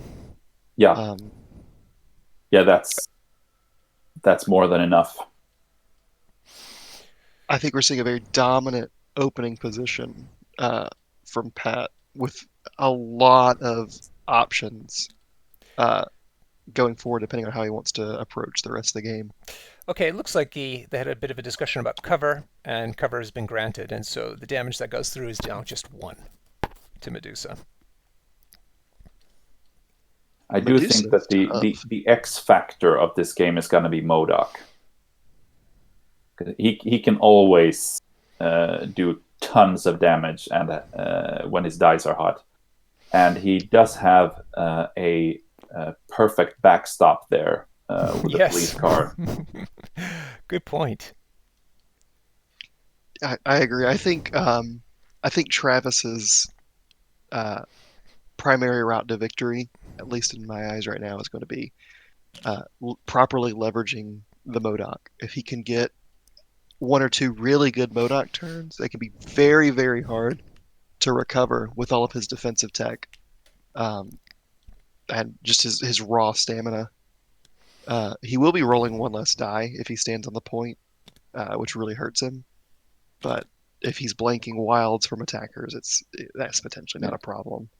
Yeah, Um, yeah, that's more than enough. I think we're seeing a very dominant opening position from Pat with a lot of options uh, going forward, depending on how he wants to approach the rest of the game. Okay, it looks like they had a bit of a discussion about cover, and cover has been granted, and so the damage that goes through is now just 1 to Medusa. I do Medusa think is that tough. the X factor of this game is going to be MODOK. He can always do tons of damage, and when his dice are hot, and he does have a perfect backstop there with the police Yes. car. Good point. I agree. I think Travis's uh, primary route to victory, at least in my eyes right now, is going to be properly leveraging the MODOK. If he can get 1 or 2 really good MODOK turns, they can be very, very hard to recover with all of his defensive tech um, and just his raw stamina. He will be rolling 1 less die if he stands on the point, which really hurts him. But if he's blanking wilds from attackers, that's potentially not Yeah, a problem.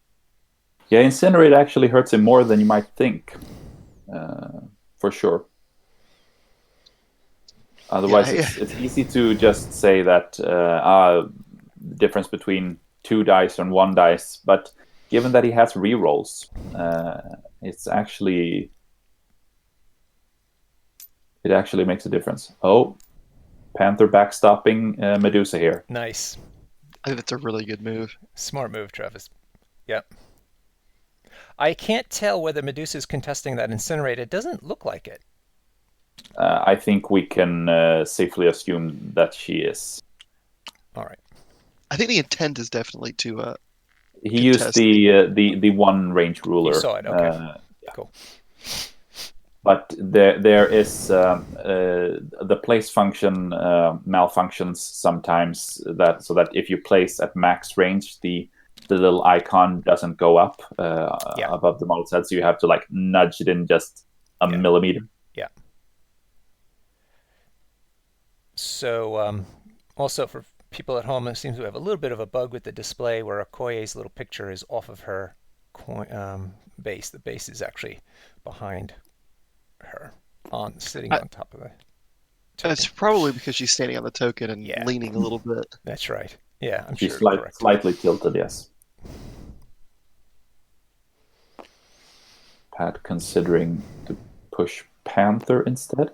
yeah. Incinerate actually hurts him more than you might think, uh, for sure. Otherwise, Yeah, it's easy to just say that the difference between 2 dice and 1 dice. But given that he has rerolls, it's actually it actually makes a difference. Oh, Panther backstopping Medusa here. Nice. I think that's a really good move. Smart move, Travis. Yep. I can't tell whether Medusa's contesting that incinerate. It doesn't look like it. I think we can safely assume that she is. All right. I think the intent is definitely to He used contest the. the one range You ruler. saw it. Okay. Yeah. Cool. But there is the place function malfunctions sometimes, that so that if you place at max range, the little icon doesn't go up Yeah. above the model set, so you have to like nudge it in just a Yeah. millimeter. Yeah. So, also for people at home, it seems we have a little bit of a bug with the display where Okoye's little picture is off of her base. The base is actually behind her, sitting I, on top of the it's token. probably because she's standing on the token and Yeah, leaning a little bit. that's right. Yeah, I'm She's sure. Correct. slightly tilted, yes. Pat considering to push Panther instead.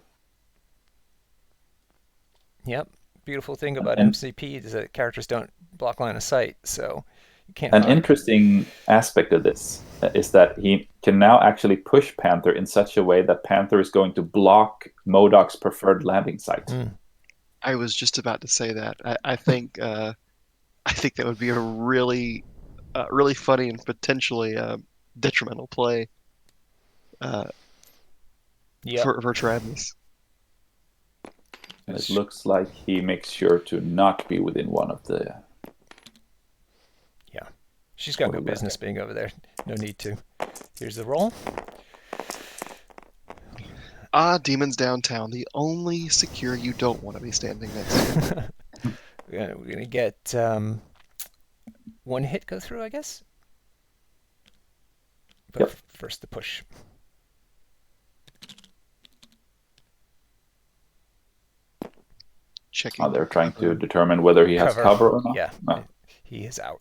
Yep. Beautiful thing about And MCP is that characters don't block line of sight, so you can't an hide. interesting aspect of this is that he can now actually push Panther in such a way that Panther is going to block Modoc's preferred landing site. Mm. I was just about to say that. I think that would be a really funny and potentially detrimental play uh, Yep. for Travis. It looks like he makes sure to not be within one of the. Yeah. She's got no What business being over there. No need to. Here's the roll. Demons Downtown, the only secure you don't want to be standing next to. We're gonna get 1 hit go through, I guess. But Yep. first the push. Checking They're for trying to cover. determine whether he has Cover. cover or not. Yeah, No. he is out.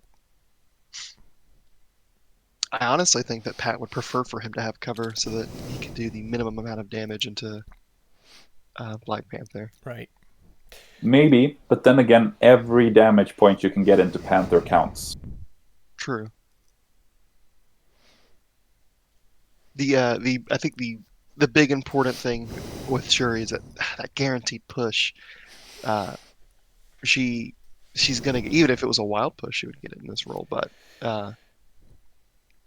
I honestly think that Pat would prefer for him to have cover so that he could do the minimum amount of damage into Black Panther. Right. Maybe, but then again, every damage point you can get into Panther counts. True. I think the big important thing with Shuri is that guaranteed push. Uh, she she's gonna get, even if it was a wild push, she would get it in this role, but uh,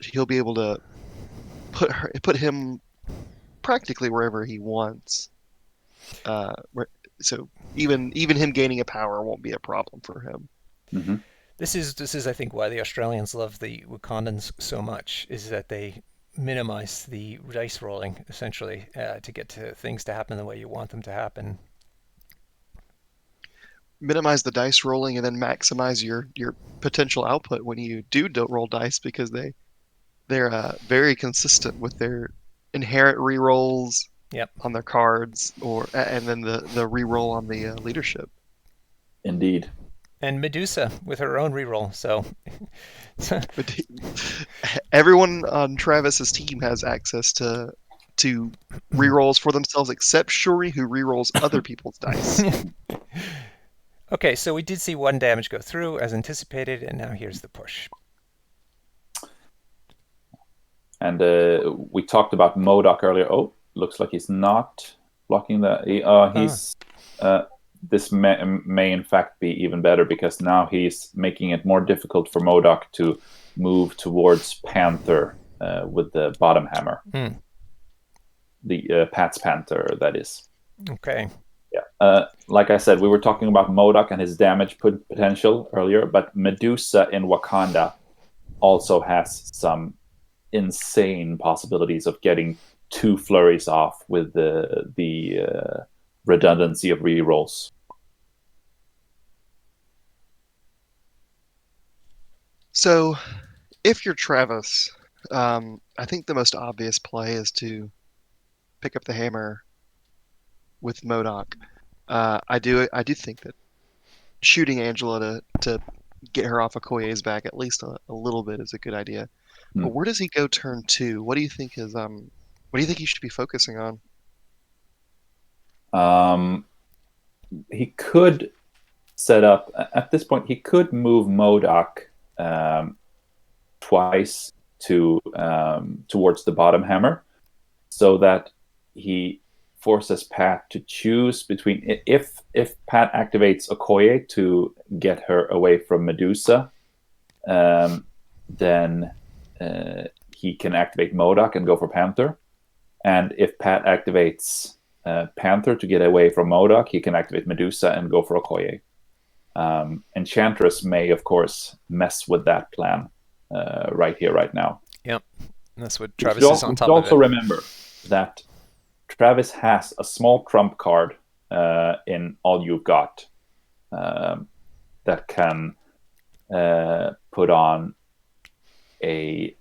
he'll be able to put him practically wherever he wants. So even him gaining a power won't be a problem for him. Hmm. This is I think why the Australians love the Wakandans so much is that they minimize the dice rolling essentially to get to things to happen the way you want them to happen. Minimize the dice rolling and then maximize your potential output when you don't roll dice because they're very consistent with their inherent rerolls Yep. on their cards or and then the reroll on the leadership. Indeed. And Medusa with her own reroll. So But everyone on Travis's team has access to rerolls for themselves except Shuri, who rerolls other people's dice. okay, so we did see one damage go through as anticipated, and now here's the push. And we talked about Modoc earlier. Oh, looks like he's not blocking that. Ah, This may in fact be even better because now he's making it more difficult for Modoc to move towards Panther with the bottom hammer. hmm. The Pat's Panther, that is. Okay. Yeah. Like I said, we were talking about Modoc and his damage potential earlier, but Medusa in Wakanda also has some insane possibilities of getting two flurries off with the redundancy of rerolls. So if you're Travis, I think the most obvious play is to pick up the hammer with Modoc. I do think that shooting Angela to get her off Okoye's back at least a little bit is a good idea. Hmm. But where does he go turn two? What do you think he should be focusing on? Um, he could set up at this point. He could move Modoc twice to towards the bottom hammer, so that he forces Pat to choose between if Pat activates Okoye to get her away from Medusa, um, then he can activate Modoc and go for Panther. And if Pat activates Panther to get away from Modoc, he can activate Medusa and go for Okoye. Enchantress may, of course, mess with that plan right here, right now. Yep. That's what We should, Travis is on we should top of also it. remember that Travis has a small trump card in All You've Got that can put on a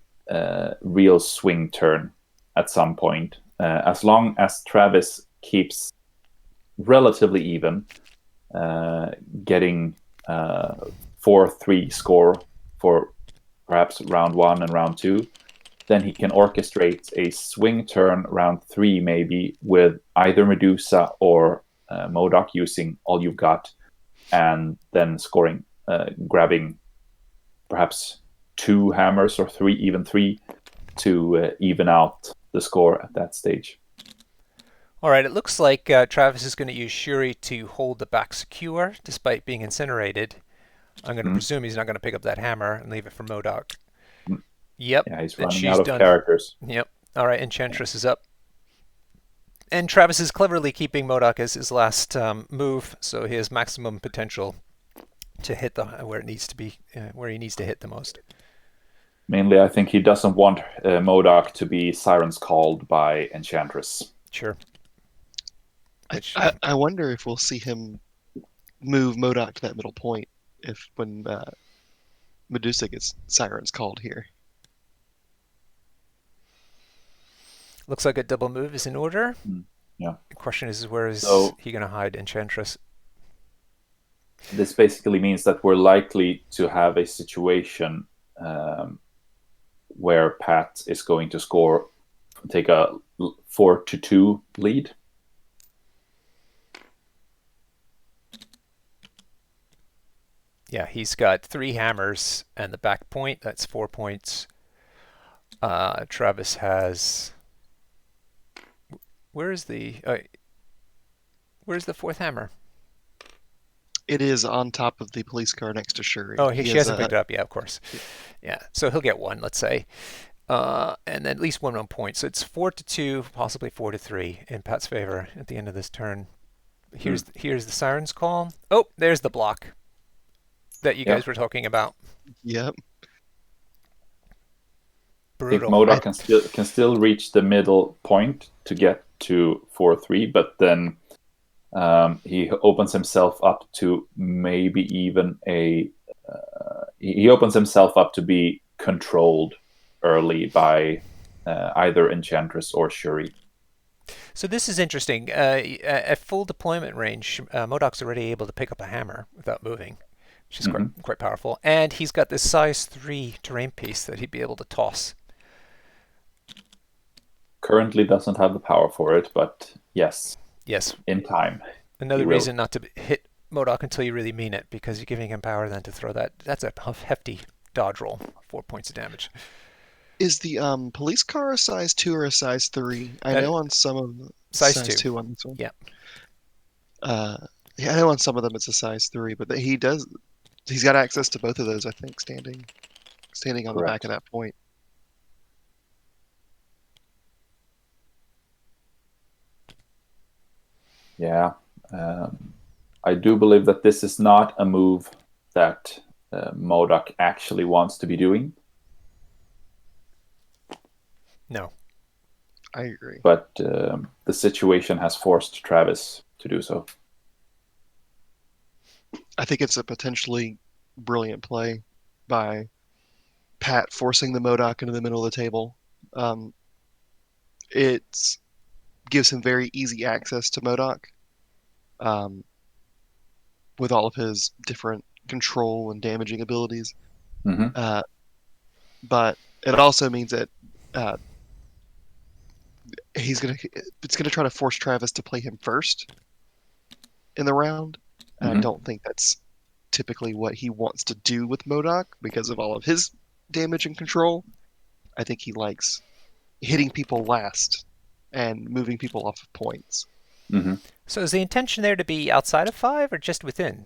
real swing turn at some point. As long as Travis keeps relatively even, getting 4-3 score for perhaps round one and round two, then he can orchestrate a swing turn round three, maybe with either Medusa or Modoc using All You've Got, and then scoring, grabbing perhaps two hammers or three, even three, to even out the score at that stage. All right, it looks like Travis is going to use Shuri to hold the back secure despite being incinerated. I'm going to Mm-hmm. presume he's not going to pick up that hammer and leave it for Modoc. Yep, Yeah, he's then running she's out of done. characters. Yep. All right, Enchantress is up. And Travis is cleverly keeping Modoc as his last move, so he has maximum potential to hit the where it needs to be, where he needs to hit the most. Mainly, I think he doesn't want Modoc to be Sirens called by Enchantress. Sure. I, Which I, I wonder if we'll see him move Modoc to that middle point if when Medusa gets sirens called here. Looks like a double move is in order. Yeah. The question is, where is So he going to hide Enchantress? this basically means that we're likely to have a situation where Pat is going to take a 4-2 lead. Yeah, he's got 3 hammers and the back point. That's 4 points. Travis has. Where's the? Where's the 4th hammer? It is on top of the police car next to Shuri. Oh, He she has hasn't picked it up yet, of course. Yeah, so he'll get 1, let's say, and then at least 1 point. So it's 4-2, possibly 4-3 in Pat's favor at the end of this turn. Here's the siren's call. Oh, there's the block that you guys were talking about. Yep. I think Brutal. MODOK can still reach the middle point to get to 4-3, but then he opens himself up to maybe even he opens himself up to be controlled early by either Enchantress or Shuri. So this is interesting. At full deployment range, MODOK's already able to pick up a hammer without moving, which is quite powerful. And he's got this size 3 terrain piece that he'd be able to toss. Currently doesn't have the power for it, but yes, in time. Another reason not to hit MODOK until you really mean it, because you're giving him power then to throw that. That's a hefty dodge roll, 4 points of damage. Is the police car a size 2 or a size 3? I know on some of them size 2 on this one. Yeah. Yeah, I know on some of them it's a size 3, but he's got access to both of those, I think, standing on the back of that point. Yeah. I do believe that this is not a move that MODOK actually wants to be doing. No. I agree. But the situation has forced Travis to do so. I think it's a potentially brilliant play by Pat forcing the MODOK into the middle of the table. It gives him very easy access to MODOK with all of his different control and damaging abilities. But it also means that it's gonna try to force Travis to play him first in the round. And I don't think that's typically what he wants to do with MODOK because of all of his damage and control. I think he likes hitting people last and moving people off of points. So is the intention there to be outside of 5 or just within?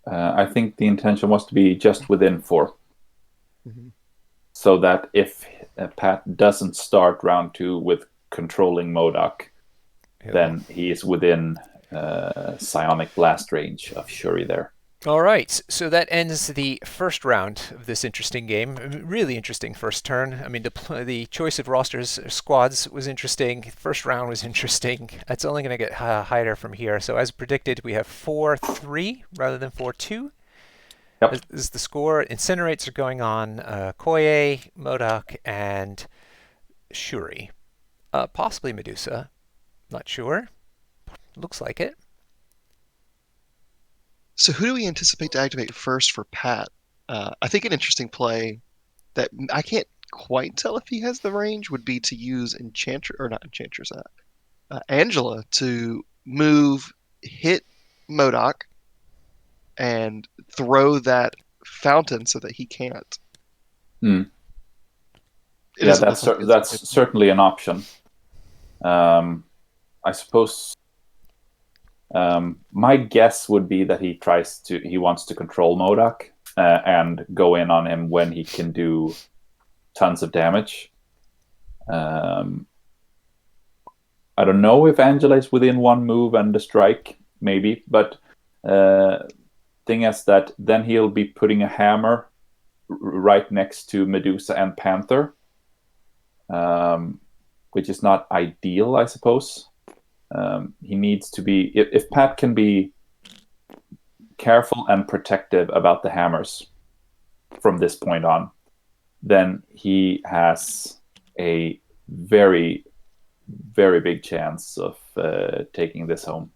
I think the intention was to be just within 4. So that if Pat doesn't start round 2 with controlling MODOK, then he is within psionic blast range of Shuri there. All right, so that ends the first round of this interesting game. Really interesting first turn. I mean, the choice of rosters, squads was interesting. First round was interesting. It's only going to get higher from here. So as predicted, we have 4-3 rather than 4-2. Yep. This is the score. Incinerates are going on Koye, MODOK, and Shuri. Possibly Medusa. Not sure. Looks like it. So who do we anticipate to activate first for Pat? I think an interesting play that I can't quite tell if he has the range would be to use Angela to move, hit MODOK, and throw that fountain so that he can't. Yeah, that's certainly an option. I suppose my guess would be that he wants to control MODOK and go in on him when he can do tons of damage. I don't know if Angela is within 1 move and a strike, maybe, but thing is that then he'll be putting a hammer right next to Medusa and Panther, which is not ideal, I suppose. He needs to be, if Pat can be careful and protective about the hammers from this point on, then he has a very, very big chance of taking this home.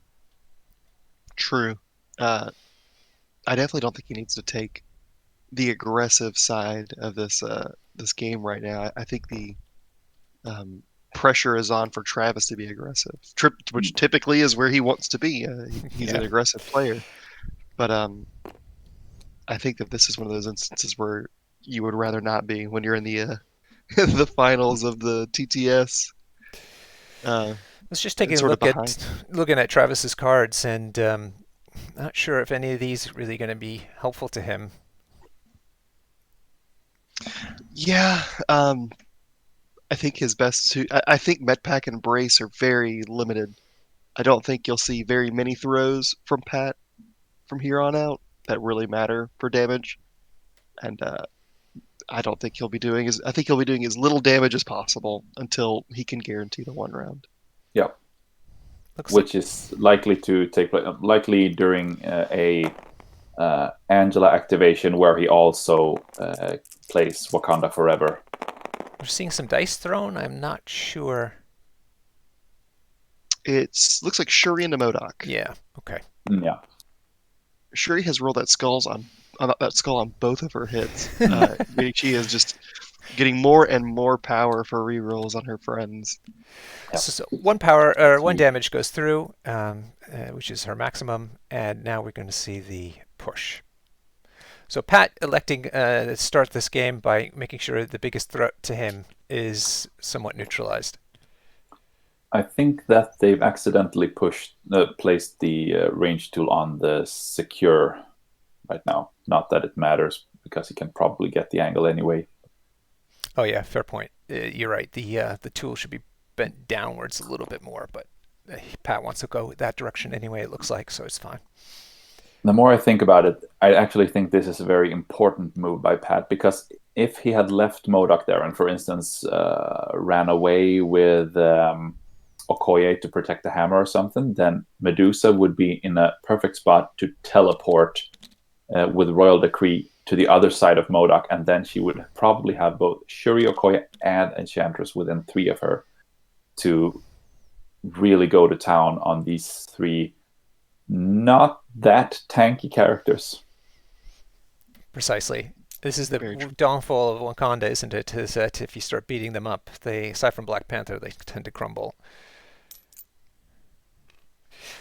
True. I definitely don't think he needs to take the aggressive side of this game right now. I think the pressure is on for Travis to be aggressive, which typically is where he wants to be. He's Yeah. an aggressive player, but I think that this is one of those instances where you would rather not be when you're in the the finals of the TTS. Let's just take And a sort of look behind. at looking at Travis's cards, and not sure if any of these are really going to be helpful to him. Yeah, I think his best suit. I think Metpack and Brace are very limited. I don't think you'll see very many throws from Pat from here on out that really matter for damage, and I don't think he'll be doing as I think he'll be doing as little damage as possible until he can guarantee the one round. Yeah, Looks like which is likely to take place likely during a Angela activation where he also plays Wakanda Forever. we're seeing some dice thrown. I'm not sure. It looks like Shuri into Modoc. Yeah. Okay. Yeah. Shuri has rolled that that skull on both of her hits. She is just getting more and more power for rerolls on her friends. Yep. So one power or one damage goes through, which is her maximum, and now we're going to see the push. So Pat electing to start this game by making sure the biggest threat to him is somewhat neutralized. I think that they've accidentally placed the range tool on the secure right now. Not that it matters because he can probably get the angle anyway. Oh yeah, fair point. You're right. The tool should be bent downwards a little bit more, but Pat wants to go that direction anyway. It looks like, so it's fine. The more I think about it, I actually think this is a very important move by Pat, because if he had left Modoc there and, for instance, ran away with Okoye to protect the hammer or something, then Medusa would be in a perfect spot to teleport with Royal Decree to the other side of Modoc, and then she would probably have both Shuri, Okoye, and Enchantress within 3 of her to really go to town on these 3 not that tanky characters. Precisely. This is the downfall of Wakanda, isn't it? Is that if you start beating them up, aside from Black Panther, they tend to crumble.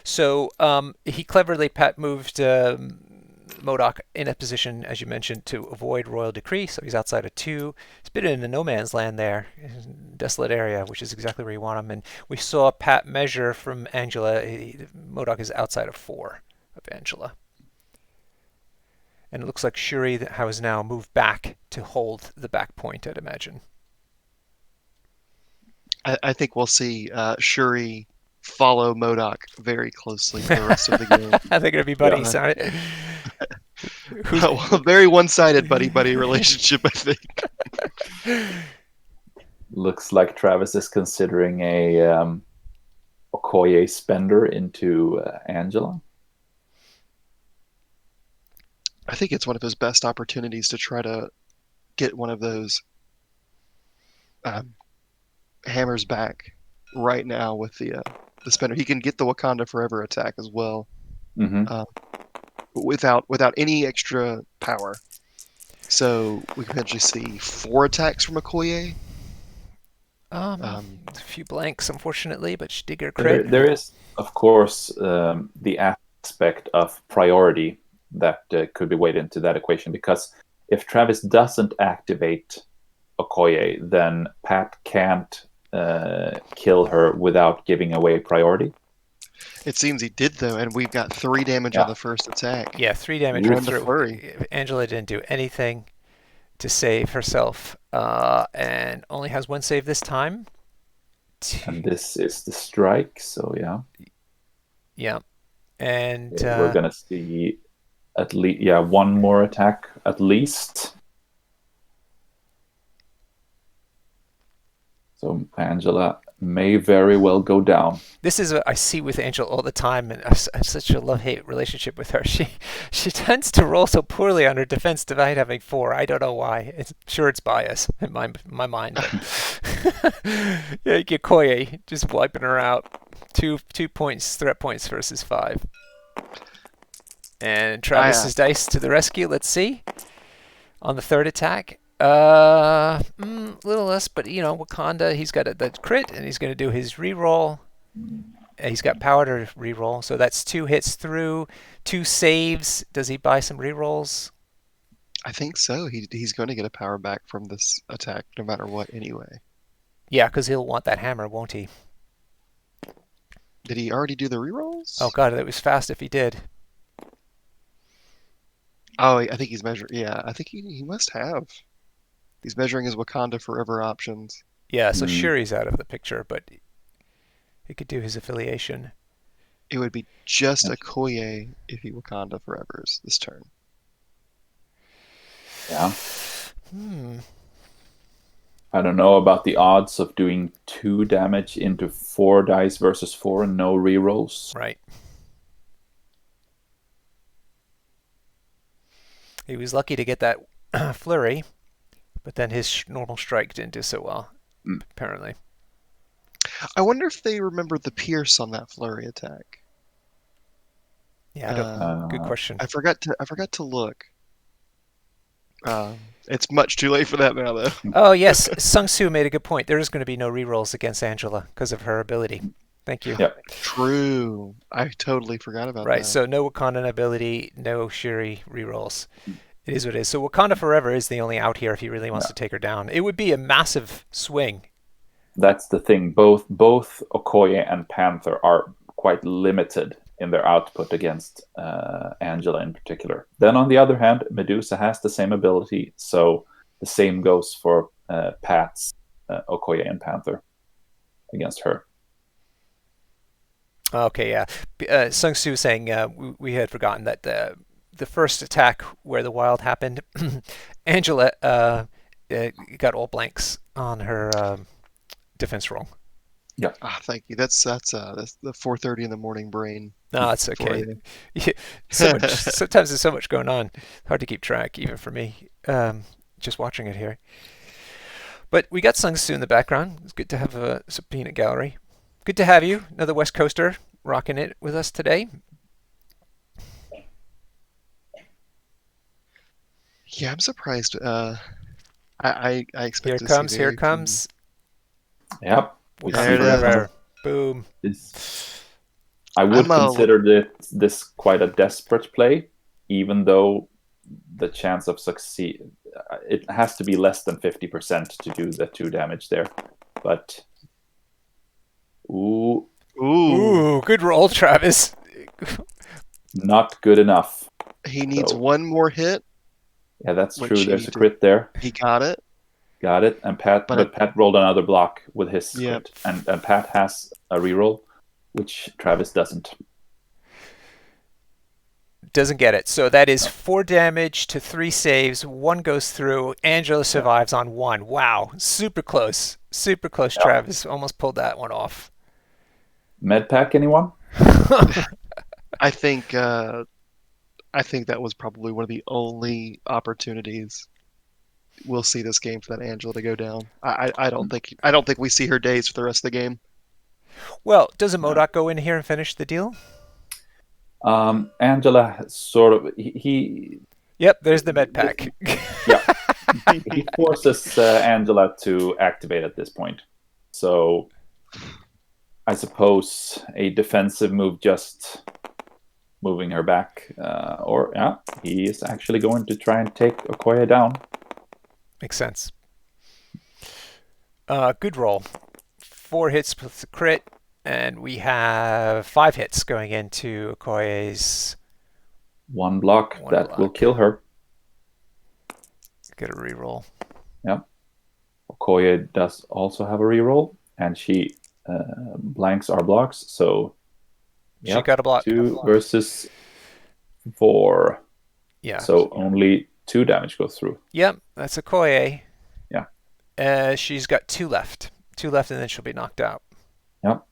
So Pat moved Modoc in a position, as you mentioned, to avoid Royal Decree. So he's outside of 2. He's been in a no man's land there, desolate area, which is exactly where you want him. And we saw Pat measure from Angela. Modoc is outside of 4 of Angela. And it looks like Shuri has now moved back to hold the back point, I'd imagine. I think we'll see Shuri follow Modoc very closely for the rest of the game. They're going to be buddies, aren't they? Well, a very one-sided buddy-buddy relationship, I think. Looks like Travis is considering a Okoye spender into Angela. I think it's one of his best opportunities to try to get one of those hammers back right now with the spender. He can get the Wakanda Forever attack as well, without any extra power. So we can potentially see 4 attacks from Okoye. A few blanks, unfortunately, but she did get a crit. There is, of course, the aspect of priority that could be weighed into that equation, because if Travis doesn't activate Okoye, then Pat can't kill her without giving away priority. It seems he did, though, and we've got 3 damage on the first attack. Yeah, 3 damage right through. Angela didn't do anything to save herself, and only has 1 save this time. And this is the strike, so yeah. Yeah, and we're gonna see at least 1 more attack at least. So Angela may very well go down. This is what I see with Angel all the time, and I have such a love-hate relationship with her. She tends to roll so poorly on her defense despite having 4. I don't know why. Sure it's bias in my mind, but yeah, you get Koye just wiping her out. 2 points, threat points versus 5. And Travis's dice to the rescue. Let's see. On the third attack. A little less, but Wakanda, he's got the crit, and he's going to do his reroll. He's got power to reroll, so that's 2 hits through, 2 saves. Does he buy some rerolls? I think so. He's going to get a power back from this attack no matter what anyway. Yeah, because he'll want that hammer, won't he? Did he already do the rerolls? Oh god, that was fast if he did. Oh, I think he's measuring. Yeah, I think he must have. He's measuring his Wakanda Forever options. Yeah, so Shuri's out of the picture, but he could do his affiliation. It would be just a Koye if he Wakanda Forevers this turn. Yeah. I don't know about the odds of doing 2 damage into 4 dice versus 4 and no rerolls. Right. He was lucky to get that flurry, but then his normal strike didn't do so well, apparently. I wonder if they remember the pierce on that flurry attack. Yeah, I don't. Good question. I forgot to look. It's much too late for that now, though. Oh yes, Sung Soo made a good point. There is going to be no rerolls against Angela because of her ability. Thank you. Yep. True. I totally forgot about that. Right. So no Wakanda ability, no Shuri rerolls. It is what it is. So Wakanda Forever is the only out here if he really wants to take her down. It would be a massive swing. That's the thing. Both Okoye and Panther are quite limited in their output against Angela in particular. Then on the other hand, Medusa has the same ability, so the same goes for Pat's Okoye and Panther against her. Okay, yeah. Sung Soo saying we had forgotten that the first attack where the wild happened, Angela got all blanks on her defense roll. Yeah. Thank you. That's the 4:30 in the morning brain. No, it's okay. Sometimes there's so much going on. Hard to keep track, even for me, just watching it here. But we got Sung Soo in the background. It's good to have a peanut gallery. Good to have you, another West Coaster, rocking it with us today. Yeah, I'm surprised. I expect Here to comes, see here comes. Yep. There. Boom. I would consider this quite a desperate play, even though the chance of succeed, it has to be less than 50% to do the 2 damage there. But ooh, good roll, Travis. Not good enough. He needs one more hit. Yeah, that's true. There's a crit there. He got it. Got it. And Pat rolled another block with his crit. And Pat has a reroll, which Travis doesn't. Doesn't get it. So that is 4 damage to 3 saves. 1 goes through. Angela survives on 1. Wow. Super close. Super close, Travis. Almost pulled that one off. Medpack, anyone? I think that was probably one of the only opportunities we'll see this game for that Angela to go down. I don't think we see her days for the rest of the game. Well, doesn't MODOK go in here and finish the deal? Angela sort of he. Yep, there's the med pack. Yeah, he forces Angela to activate at this point. So I suppose a defensive move, just moving her back, he is actually going to try and take Okoye down. Makes sense. Good roll. 4 hits with the crit, and we have 5 hits going into Okoye's. 1 block will kill her. Get a reroll. Yeah. Okoye does also have a reroll, and she blanks our blocks, so she got a block. 2 versus 4. Yeah. So only 2 damage goes through. Yep, that's Okoye. Yeah. She's got 2 left. 2 left, and then she'll be knocked out. Yep.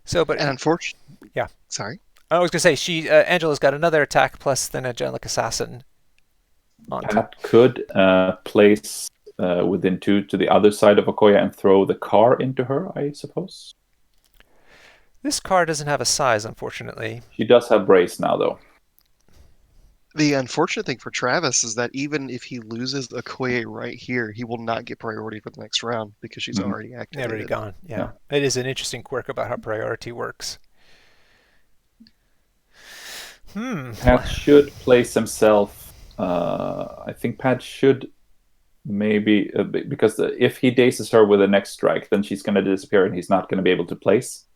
So, but And unfortunately, yeah, sorry. I was gonna say Angela's got another attack plus than Angelic Assassin on top. Pat could place within 2 to the other side of Okoye and throw the car into her, I suppose. This car doesn't have a size, unfortunately. She does have brace now, though. The unfortunate thing for Travis is that even if he loses Okoye right here, he will not get priority for the next round because she's Mhm. already Already activated. gone. Yeah, Yeah. it is an interesting quirk about how priority works. Pat should place himself. I think Pat should maybe because if he dazes her with the next strike, then she's going to disappear and he's not going to be able to place.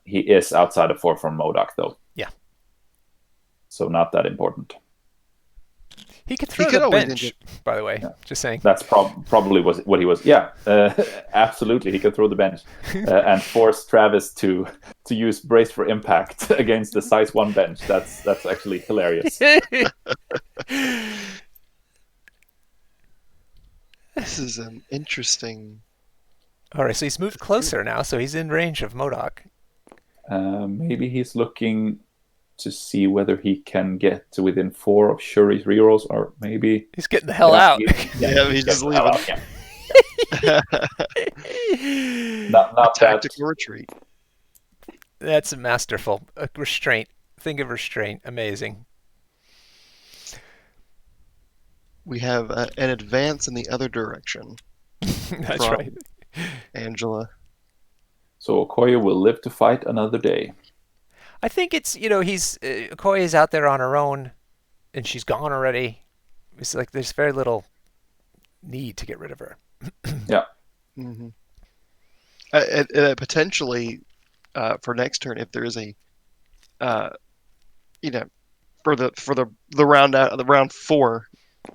He is outside of 4 from Modoc, though. Yeah. So not that important. He could He throw could the always bench, by the way. Just saying. That's probably was what he was. Yeah, absolutely. He can throw the bench and force Travis to use brace for impact against the size 1 bench. That's actually hilarious. This is an interesting. All right, so he's moved closer now, so he's in range of Modoc. Maybe he's looking to see whether he can get to within 4 of Shuri's rerolls, or maybe He's getting the hell out. He's just leaving. Not that. Tactical retreat. That's masterful. Restraint. Think of restraint. Amazing. We have an advance in the other direction That's from right. Angela. So Okoye will live to fight another day. I think it's, Okoye is out there on her own, and she's gone already. It's like there's very little need to get rid of her. Yeah. Mm-hmm. Potentially, for next turn, if there is a, you know, for the round out the round 4,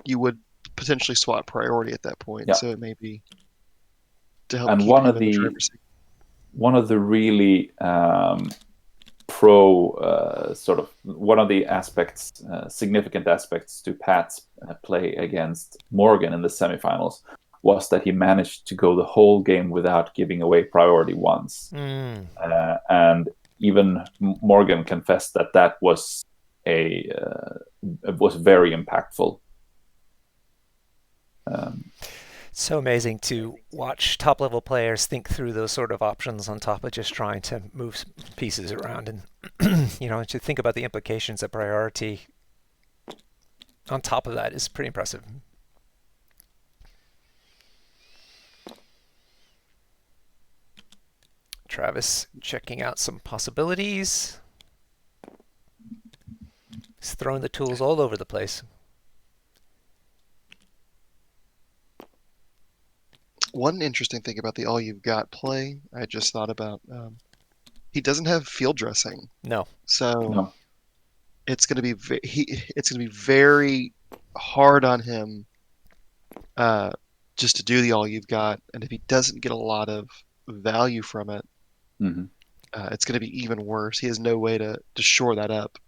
you would potentially swap priority at that point. Yeah. So it may be to help And keep one him of in the the driver's seat. one of the really pro sort of one of the aspects, significant aspects to Pat's play against Morgan in the semifinals was that he managed to go the whole game without giving away priority once. And even Morgan confessed that was was very impactful. So amazing to watch top level players think through those sort of options on top of just trying to move pieces around, and to think about the implications of priority on top of that is pretty impressive. Travis checking out some possibilities. He's throwing the tools all over the place. One interesting thing about the all you've got play, I just thought about, he doesn't have field dressing, No. so No. it's going to be it's going to be very hard on him, just to do the all you've got, and if he doesn't get a lot of value from it, Mm-hmm. it's going to be even worse. He has no way to shore that up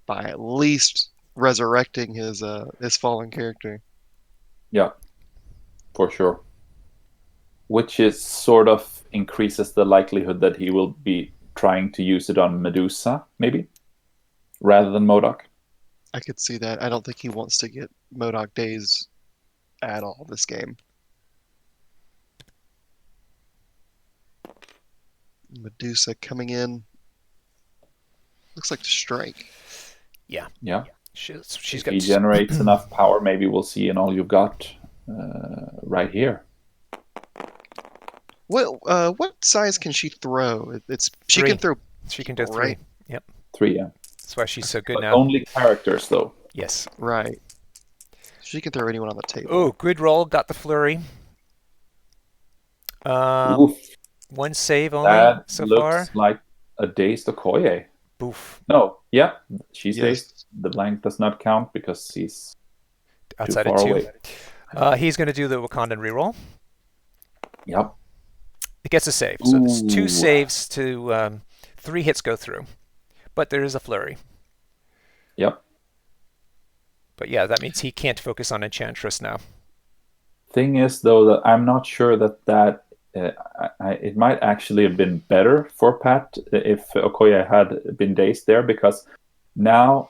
by at least resurrecting his fallen character. Yeah, for sure. Which is sort of increases the likelihood that he will be trying to use it on Medusa, maybe, rather than Modoc. I could see that. I don't think he wants to get Modoc days at all this game. Medusa coming in. Looks like to strike. Yeah. Yeah. She's If got. he generates enough power, maybe we'll see an all you've got right here. Well, what size can she throw? She Three. can throw. She can do people, 3. right? Yep. 3, yeah. That's why she's so good But now. only characters, though. Yes. Right. She can throw anyone on the table. Oh, grid roll, got the flurry. Oof, One save only that so looks far. like a dazed Okoye. Boof. No, yeah, she's Yes. dazed. The blank does not count because he's Outside too of far 2. away. He's going to do the Wakandan reroll. Yep. It gets a save. So it's 2 Ooh. saves to 3 hits go through. But there is a flurry. Yep. But yeah, that means he can't focus on Enchantress now. Thing is, though, that I'm not sure that it might actually have been better for Pat if Okoye had been dazed there, because now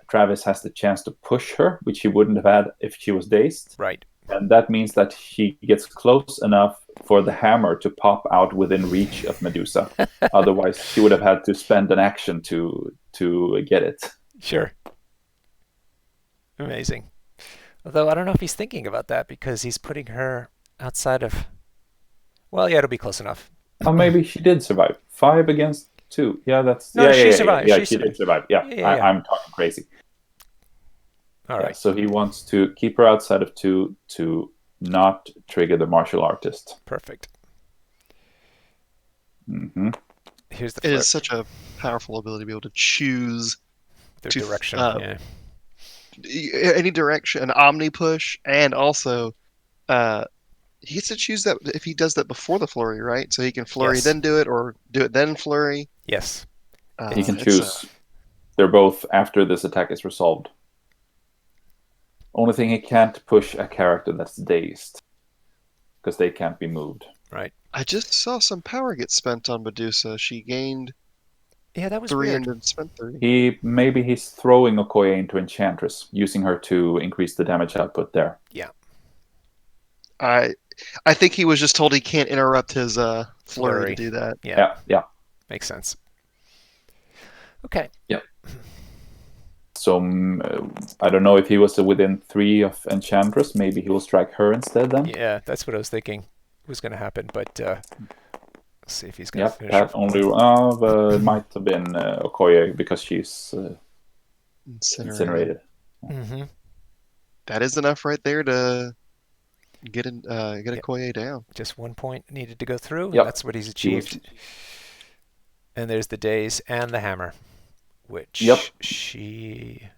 Travis has the chance to push her, which he wouldn't have had if she was dazed. Right. And that means that she gets close enough for the hammer to pop out within reach of Medusa. Otherwise, she would have had to spend an action to get it. Sure. Amazing. Although I don't know if he's thinking about that because he's putting her outside of. Well, yeah, it'll be close enough. Oh, maybe she did survive. 5 against 2. Yeah, that's No, she yeah. survived. Yeah, She she survived. did survive. Yeah, Yeah, yeah, yeah. I'm talking crazy. All Yeah, right. so he wants to keep her outside of 2 to not trigger the martial artist. Perfect. Hmm. Here's the It flip. is such a powerful ability to be able to choose Their to direction. Yeah. any direction, an omni push, and also uh, he gets to choose that if he does that before the flurry, right? So he can flurry Yes. then do it, or do it then flurry. Yes. He can It's choose. They're both after this attack is resolved. Only thing, he can't push a character that's dazed, because they can't be moved. Right. I just saw some power get spent on Medusa. She gained Yeah, that was 3 weird. and then spent 3. He's throwing Okoye into Enchantress, using her to increase the damage output there. Yeah. I I think he was just told he can't interrupt his flurry to Flurry. do that. Yeah. Yeah. Makes sense. Okay. So I don't know if he was within 3 of Enchantress. Maybe he will strike her instead then. Yeah, that's what I was thinking was going to happen, but let's see if he's going to Yep, finish her that from only it might have been Okoye because she's incinerated. Mm-hmm. That is enough right there to get a Yep. Koye down. Just 1 point needed to go through, Yep. and that's what he's achieved. And there's the daze and the hammer, which Yep. she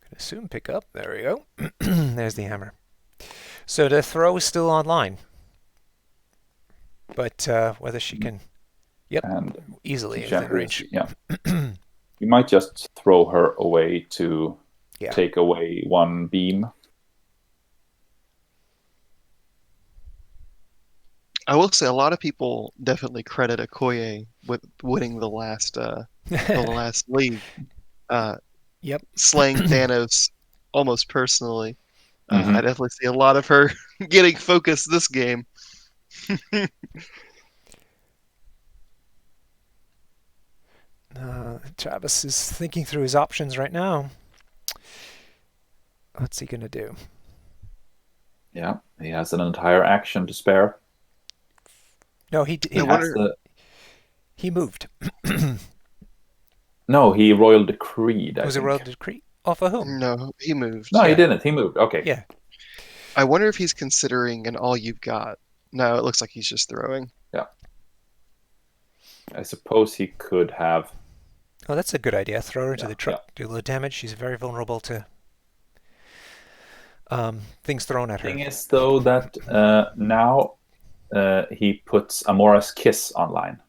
can assume pick up. There we go. There's the hammer. So the throw is still online, but whether she can, And easily within range. yeah. You might just throw her away to Yeah. take away 1 beam. I will say a lot of people definitely credit Okoye with winning the last league, Yep. slaying Thanos almost personally. Mhm. I definitely see a lot of her getting focused this game. Travis is thinking through his options right now. What's he gonna do? Yeah, he has an entire action to spare. No, he He I has wonder- the he moved. No, he royal decreed. I Was it think. royal decree? Off of whom? No, he moved. No, Yeah. he didn't. He moved. Okay. Yeah. I wonder if he's considering an all you've got. No, it looks like he's just throwing. I suppose he could have. Oh, that's a good idea. Throw her into Yeah, the truck. Do a little damage. She's very vulnerable to things thrown at her. Thing is, though, that now he puts Amora's Kiss online.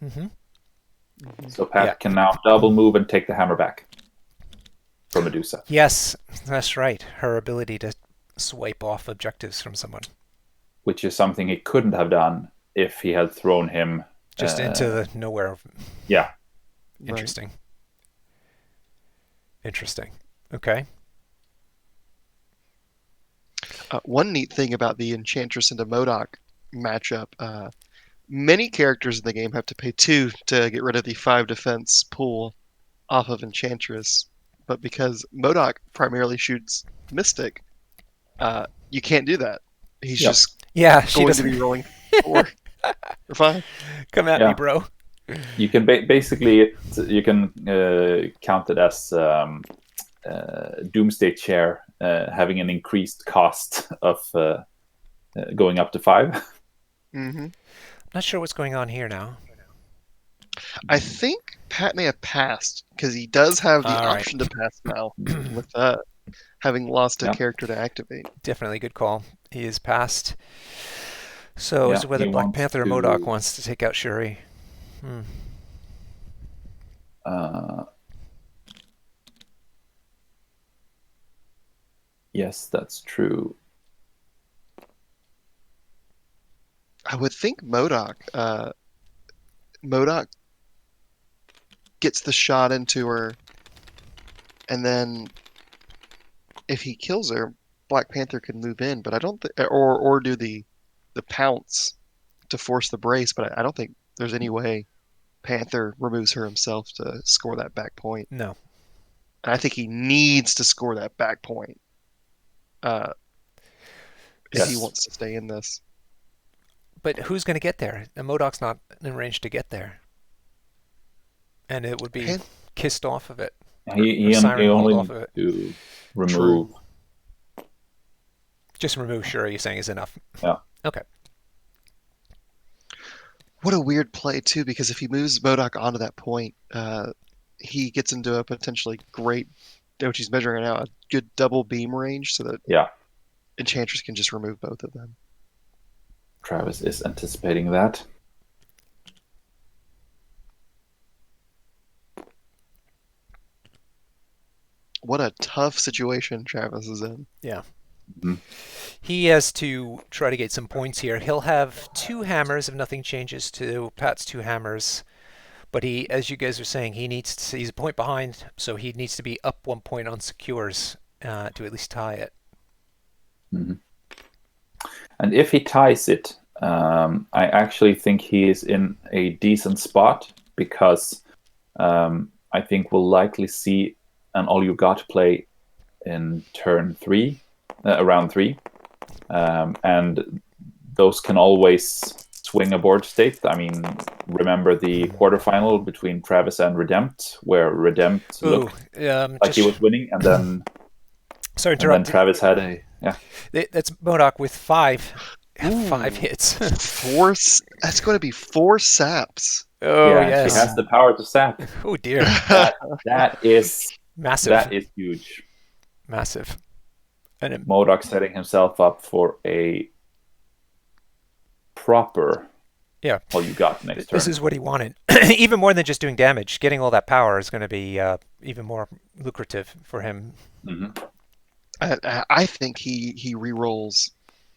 Mm-hmm. So Pat Yeah. can now double move and take the hammer back for Medusa. Yes, that's right. Her ability to swipe off objectives from someone. Which is something he couldn't have done if he had thrown him Just into the nowhere. Yeah. Interesting. Interesting. Okay. One neat thing about the Enchantress into MODOK matchup, many characters in the game have to pay 2 to get rid of the 5 defense pool off of Enchantress. But because MODOK primarily shoots Mystic, you can't do that. He's Yep. just Yeah, she going to doesn't be rolling 4 or 5. come at Yeah. me, bro. You can basically you can count it as Doomsday Chair having an increased cost of going up to 5. Hmm. Not sure what's going on here now. I think Pat may have passed because he does have the All right. option to pass now with having lost a Yeah. character to activate. Definitely good call. He is past. So Yeah, is whether he Black wants Panther or to- MODOK wants to take out Shuri. Yes, that's true. I would think Modoc gets the shot into her, and then if he kills her, Black Panther can move in. But I don't think, or do the pounce to force the brace. But I don't think there's any way Panther removes her himself to score that back point. No. And I think he needs to score that back point uh, if he Yes. wants to stay in this. But who's going to get there? The Modoc's not in range to get there. And it would be And kissed off of it, or He siren hauled only off needs of it. to true. remove. Just remove Shuri, you're saying, is enough. Yeah. Okay. What a weird play too, because if he moves Modoc onto that point, he gets into a potentially great, which he's measuring out, a good double beam range, so that Yeah. Enchantress can just remove both of them. Travis is anticipating that. What a tough situation Travis is in. Yeah. Mhm. He has to try to get some points here. He'll have two hammers if nothing changes to Pat's two hammers. But he, as you guys are saying, he's a point behind, so he needs to be up 1 point on secures to at least tie it. Mhm. And if he ties it, I actually think he is in a decent spot because I think we'll likely see an all you got play in turn three, round three, and those can always swing a board state. I mean, remember the quarterfinal between Travis and Redemt, where Redemt Ooh, looked like he just was winning, sorry to and then interrupt. Travis had a yeah. That's Modoc with five Ooh, hits. that's going to be four saps. Oh Yeah, and she yes. has the power to sap. Oh dear. That that is Massive, that is huge. massive. And Modoc setting himself up for a proper yeah, all you got next this turn. is what he wanted. Even more than just doing damage, getting all that power is going to be even more lucrative for him. Hmm. I think he re-rolls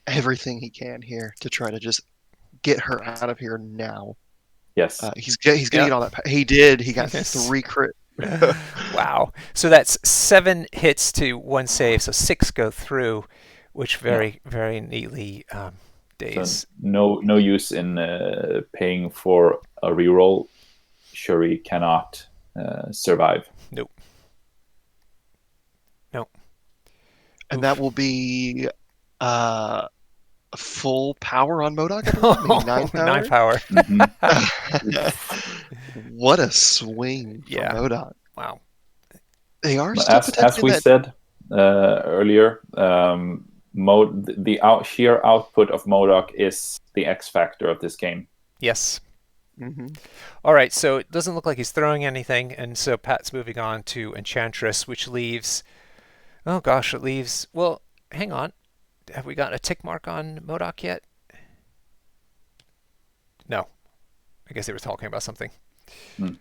everything he can here to try to just get her out of here now. Yes. He's gonna Yeah. get all that. He did. He got Yes. three crit. Wow. So that's 7 hits to one save. So 6 go through, which Yeah. very neatly So days. no use in paying for a reroll. Shuri cannot survive. Nope. Nope. And that Oof. will be uh full power on Modoc, I believe. Maybe nine Nine power. power. Hmm. What a swing for Yeah. Modoc. Wow. They are still As potentially in we that. said earlier, sheer output of Modoc is the X factor of this game. Yes. Mhm. All right. So it doesn't look like he's throwing anything, and so Pat's moving on to Enchantress, which leaves. Oh gosh, it leaves. Well, hang on. Have we got a tick mark on Modoc yet? No. I guess they were talking about something. Hmm.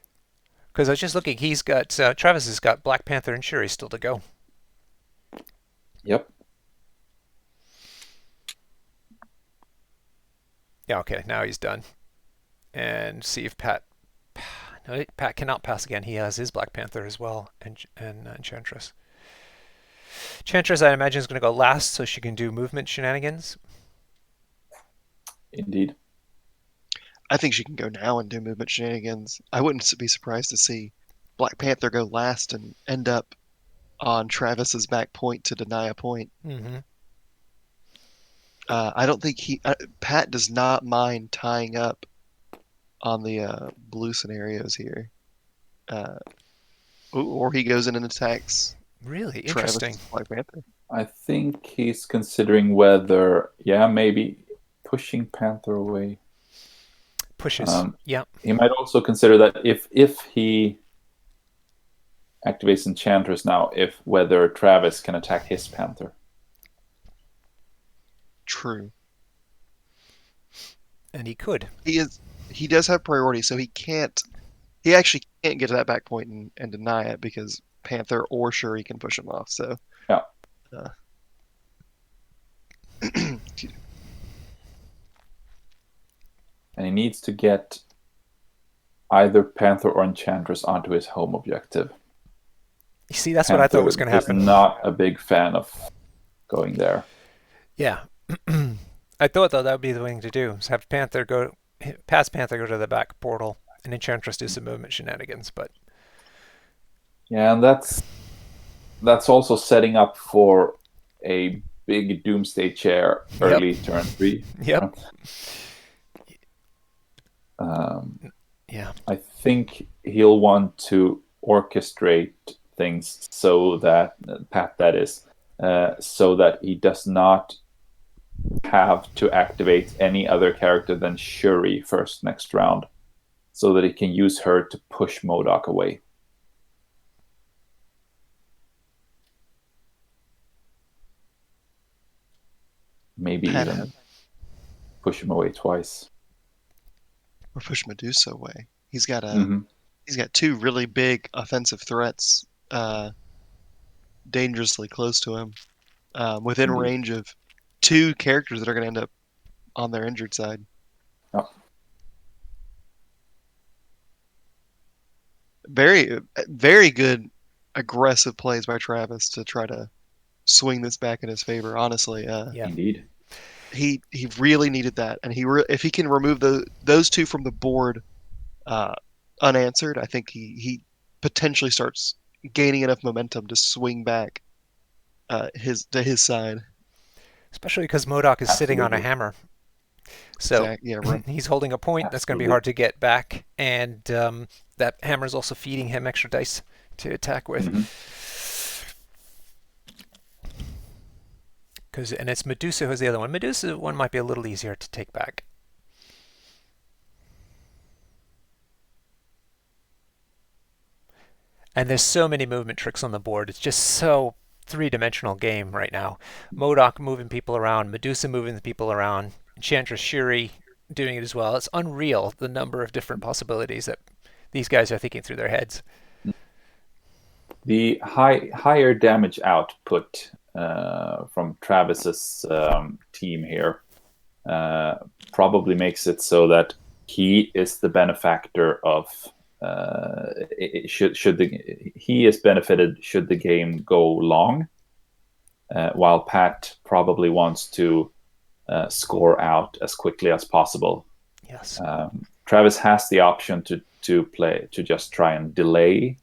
Because I was just looking, he's got Travis has got Black Panther and Shuri still to go. Yep. Yeah, okay, now he's done. And see if Pat. No, Pat cannot pass again. He has his Black Panther as well, and Enchantress. Enchantress, I imagine, is going to go last, so she can do movement shenanigans. Indeed. I think she can go now and do movement shenanigans. I wouldn't be surprised to see Black Panther go last and end up on Travis's back point to deny a point. Mm-hmm. I don't think Pat does not mind tying up on the blue scenarios here. Uh, or he goes in and attacks Really Travis interesting. Black Panther. I think he's considering whether, maybe pushing Panther away. Pushes. Yeah. He might also consider that if he activates Enchantress now, if whether Travis can attack his Panther. True. And he could. He does have priority, so he actually can't get to that back point and deny it because Panther or Shuri can push him off. So Yeah. uh, he needs to get either Panther or Enchantress onto his home objective. You see, that's what I thought Panther was going to is happen. not a big fan of going there. Yeah. I thought, though, that would be the thing to do, is have Panther go, past Panther go to the back portal, and Enchantress do some movement shenanigans, but... Yeah, and that's also setting up for a big Doomsday Chair Yep. early turn 3. Yep. Um, Yeah. I think he'll want to orchestrate things so that Pat, that is, so that he does not have to activate any other character than Shuri first next round, so that he can use her to push MODOK away. Maybe Pat even push him away twice. or push Medusa away. He's got Mm-hmm. he's got two really big offensive threats dangerously close to him, within Indeed. range of two characters that are going to end up on their injured side. Oh. Very, very good aggressive plays by Travis to try to swing this back in his favor. Honestly, Yeah. Indeed. he really needed that, and if he can remove those two from the board unanswered, I think he potentially starts gaining enough momentum to swing back to his side. Especially because MODOK is sitting on a Absolutely. hammer. So Yeah, right. he's holding a point that's going to be Absolutely. hard to get back, and that hammer is also feeding him extra dice to attack with. Mhm. And it's Medusa who's the other one. Medusa one might be a little easier to take back. And there's so many movement tricks on the board. It's just so three-dimensional game right now. MODOK moving people around, Medusa moving the people around, Enchantress Shuri doing it as well. It's unreal the number of different possibilities that these guys are thinking through their heads. The higher damage output from Travis's team here probably makes it so that he is the benefactor of he is benefited should the game go long, while Pat probably wants to score out as quickly as possible. Yes. Travis has the option to just try and delay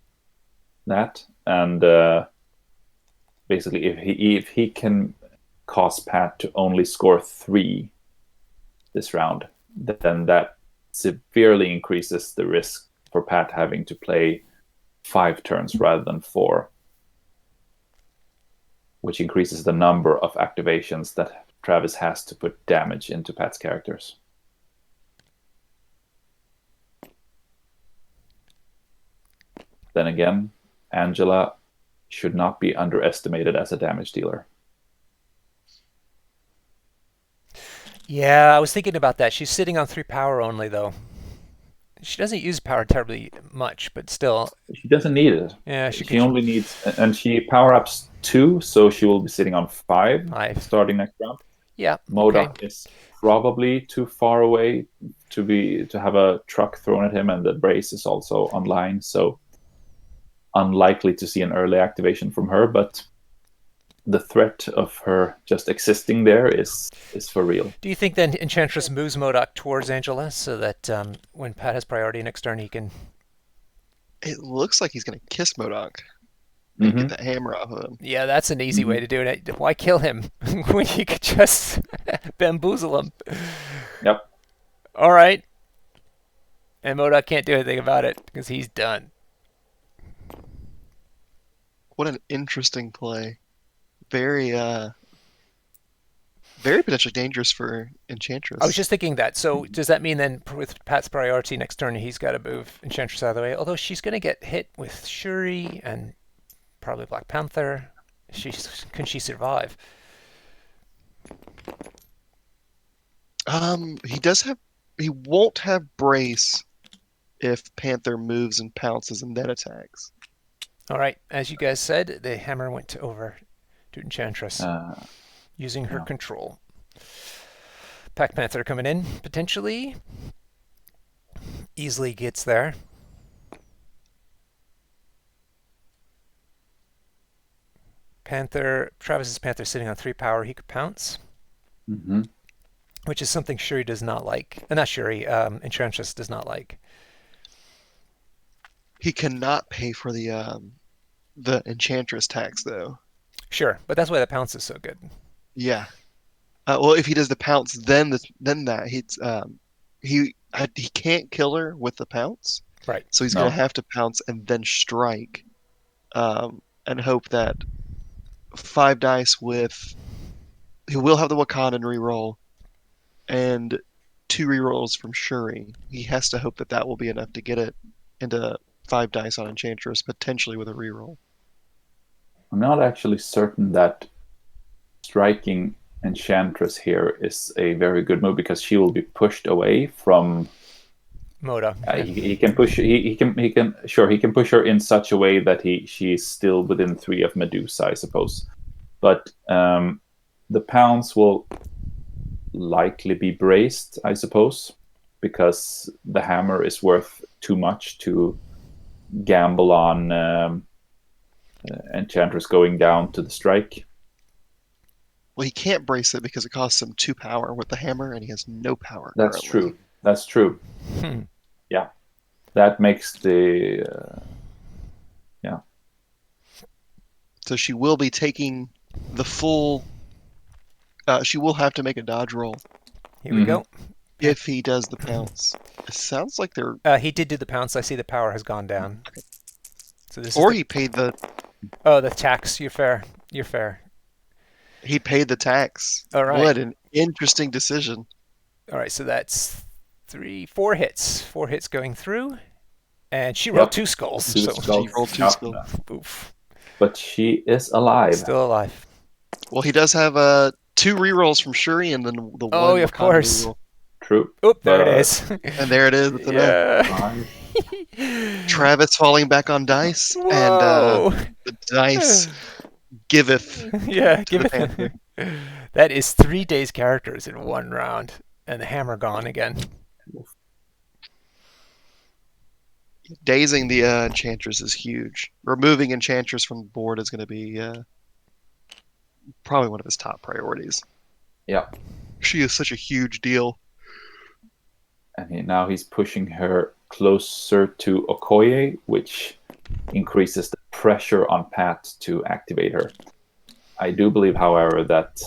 that, and basically if he can cause Pat to only score 3 this round, then that severely increases the risk for Pat having to play 5 turns rather than 4, which increases the number of activations that Travis has to put damage into Pat's characters. Then again, Angela should not be underestimated as a damage dealer. Yeah, I was thinking about that. She's sitting on 3 power only, though. She doesn't use power terribly much, but still. She doesn't need it. Yeah, she only needs, and she power ups 2, so she will be sitting on 5 starting next round. Yeah. MODOK is probably too far away to have a truck thrown at him, and the brace is also online, so unlikely to see an early activation from her, but the threat of her just existing there is for real. Do you think then Enchantress moves MODOK towards Angela so that when Pat has priority next turn, he can... It looks like he's going to kiss MODOK and get that hammer off of him. Yeah, that's an easy way to do it. Why kill him when you could just bamboozle him? Yep. All right. And MODOK can't do anything about it because he's done. What an interesting play. Very potentially dangerous for Enchantress. I was just thinking that. So does that mean then with Pat's priority next turn, he's got to move Enchantress out of the way? Although she's going to get hit with Shuri and probably Black Panther. Can she survive? He won't have brace if Panther moves and pounces and then attacks. All right. As you guys said, the hammer went over to Enchantress using her control. Black Panther coming in, potentially. Easily gets there. Travis's Panther sitting on 3 power. He could pounce, Hmm. which is something Shuri does not like. Not Shuri, Enchantress does not like. He cannot pay for the Enchantress tax though. Sure, but that's why the pounce is so good. Yeah. Well, if he does the pounce, then that he can't kill her with the pounce, Right. so he's gonna No. have to pounce and then strike, and hope that 5 dice with he will have the Wakandan reroll and 2 rerolls from Shuri. He has to hope that that will be enough to get it into 5 dice on Enchantress, potentially with a reroll. I'm not actually certain that striking Enchantress here is a very good move because she will be pushed away from. Moda. Yeah. He can push. He can push her in such a way that she's still within 3 of Medusa, I suppose. But the pounds will likely be braced, I suppose, because the hammer is worth too much to gamble on Enchantress going down to the strike. Well, he can't brace it because it costs him 2 power with the hammer, and he has no power That's currently. true. That's true. Hmm. Yeah, that makes the yeah. So she will be taking the full. She will have to make a dodge roll Here we go. if he does the pounce. It sounds like they're. He did do the pounce. I see the power has gone down. So this is Or the. he paid the Oh, the tax. You're fair. You're fair. he paid the tax. All right. What an interesting decision. All right. So that's 4 hits. 4 hits going through. And she rolled Yep. 2 skulls. Two So, She skulls. rolled two Yeah. skill. oof. But she is alive. Still alive. Well, he does have 2 rerolls from Shuri and then the Oh, one of Wakanda course. reroll. True. Oop, there it But is. And there it is. It's enough. Yeah. Travis falling back on dice, and Whoa. the dice giveth Yeah, to give the it. Panther. That is 3 days characters in 1 round, and the hammer gone again. Dazing the Enchantress is huge. Removing Enchantress from the board is going to be probably one of his top priorities. yeah. She is such a huge deal. And now he's pushing her closer to Okoye, which increases the pressure on Pat to activate her. I do believe, however, that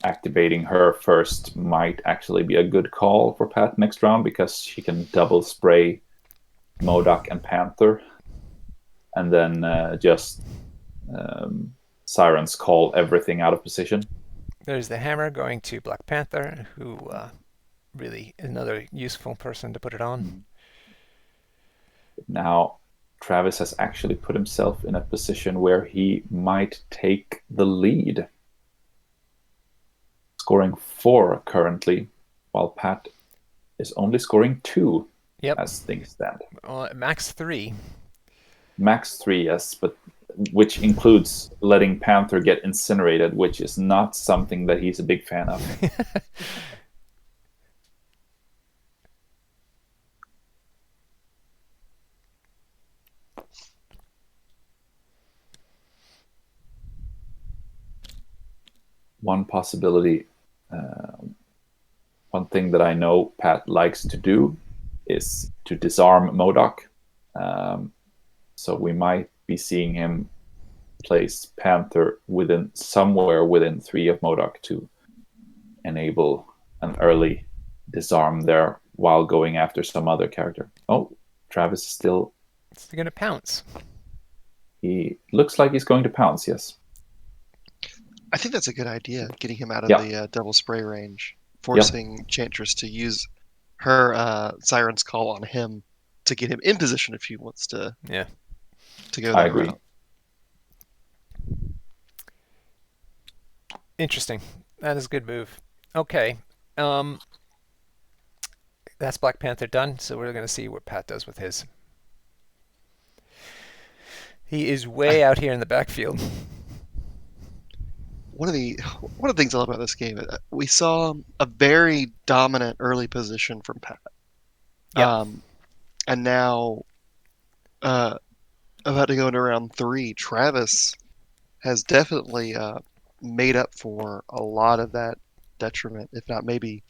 activating her first might actually be a good call for Pat next round because she can double spray MODOK and Panther, and then just Sirens call everything out of position. There's the hammer going to Black Panther, who really another useful person to put it on. Now, Travis has actually put himself in a position where he might take the lead, scoring 4 currently, while Pat is only scoring 2 Yep. as things stand. Max 3. Max 3, yes, but which includes letting Panther get incinerated, which is not something that he's a big fan of. One possibility, one thing that I know Pat likes to do is to disarm MODOK. So we might be seeing him place Panther somewhere within 3 of MODOK to enable an early disarm there while going after some other character. Oh, Travis is still. It's going to pounce. He looks like he's going to pounce, yes. I think that's a good idea, getting him out of Yeah. the double spray range, forcing Enchantress to use her Siren's Call on him to get him in position if he wants to go I that agree. route. Interesting. That is a good move. Okay. That's Black Panther done, so we're going to see what Pat does with his. He is way out here in the backfield. one of the things I love about this game, we saw a very dominant early position from Pat, Yep. and now about to go into round three. Travis has definitely made up for a lot of that detriment, if not maybe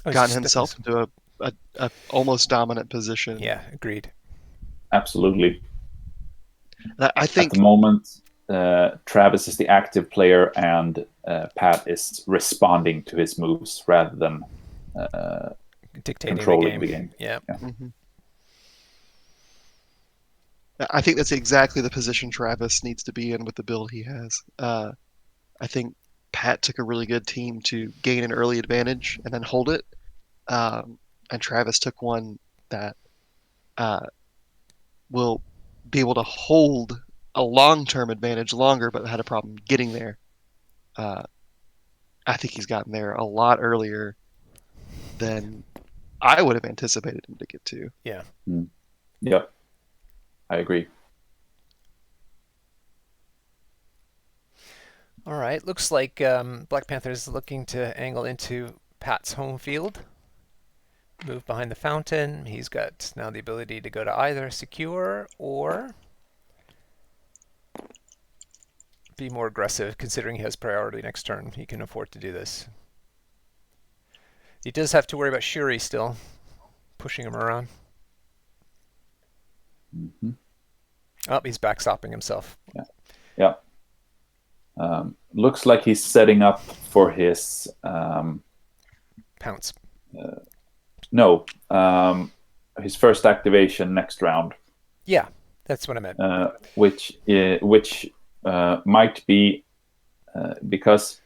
Oh, it's gotten just himself definitely. into a almost dominant position. Yeah, agreed. Absolutely. And I At the think moment, Travis is the active player, and Pat is responding to his moves rather than Dictating the controlling game. the game. Yeah. Yeah. mhm. I think that's exactly the position Travis needs to be in with the build he has. I think Pat took a really good team to gain an early advantage and then hold it, and Travis took one that uh, will be able to hold a long-term advantage longer, but had a problem getting there. Uh, I think he's gotten there a lot earlier than I would have anticipated him to get to. Yeah. Mm. Yep, I agree. All right. Looks like Black Panther is looking to angle into Pat's home field. Move behind the fountain. He's got now the ability to go to either secure or be more aggressive, considering he has priority next turn. He can afford to do this. He does have to worry about Shuri still, pushing him around. Hmm. Oh, he's backstopping himself. Yeah, yeah. Looks like he's setting up for his Pounce. no, his first activation next round, Yeah, that's what I meant. which might be because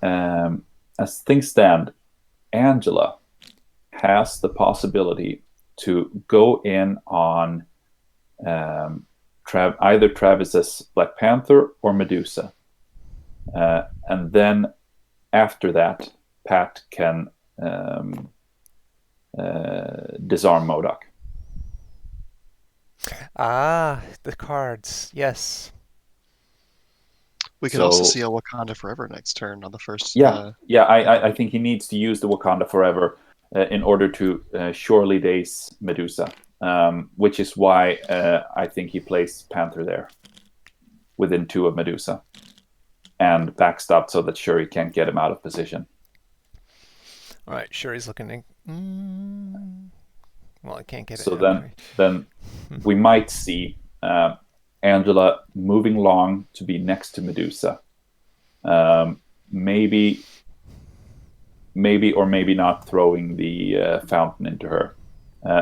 as things stand, Angela has the possibility to go in on either Travis's Black Panther or Medusa, and then after that, Pat can disarm Modoc. Ah, the cards. Yes. We could also So see a Wakanda Forever next turn on the first. yeah, yeah, I think he needs to use the Wakanda Forever in order to surely daze Medusa, which is why I think he plays Panther there within 2 of Medusa and backstop so that Shuri can't get him out of position. All right, Shuri's looking to. Well, I can't get it. So Okay. then we might see Angela moving along to be next to Medusa. Maybe or maybe not throwing the fountain into her,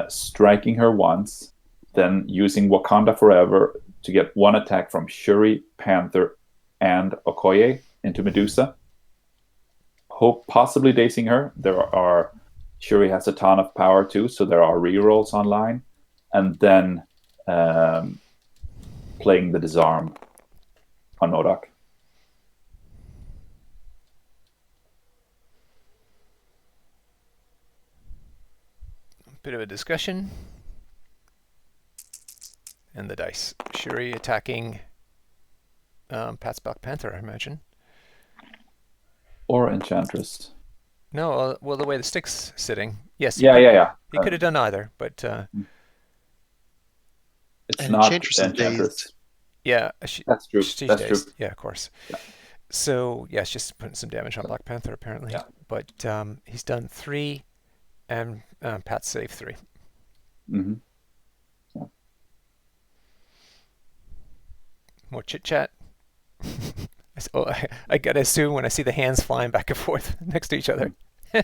striking her once, then using Wakanda Forever to get one attack from Shuri, Panther, and Okoye into Medusa. Hope possibly dazing her. Shuri has a ton of power too, so there are rerolls online, and then playing the disarm on Modoc. Bit of a discussion. And the dice. Shuri attacking Pat's Black Panther, I imagine. Or Enchantress. No, well, the way the stick's sitting. Yes, Yeah, yeah, yeah. he could have done either, but It's And not Enchantress is dazed. Enchantress. yeah, That's true. she's That's true. dazed. Yeah, of course. Yeah. So, yeah, it's just putting some damage on So, Black Panther, apparently. yeah. But he's done 3, and Pat's saved 3. Mm-hmm. More chit-chat. I gotta assume when I see the hands flying back and forth next to each other. Yeah.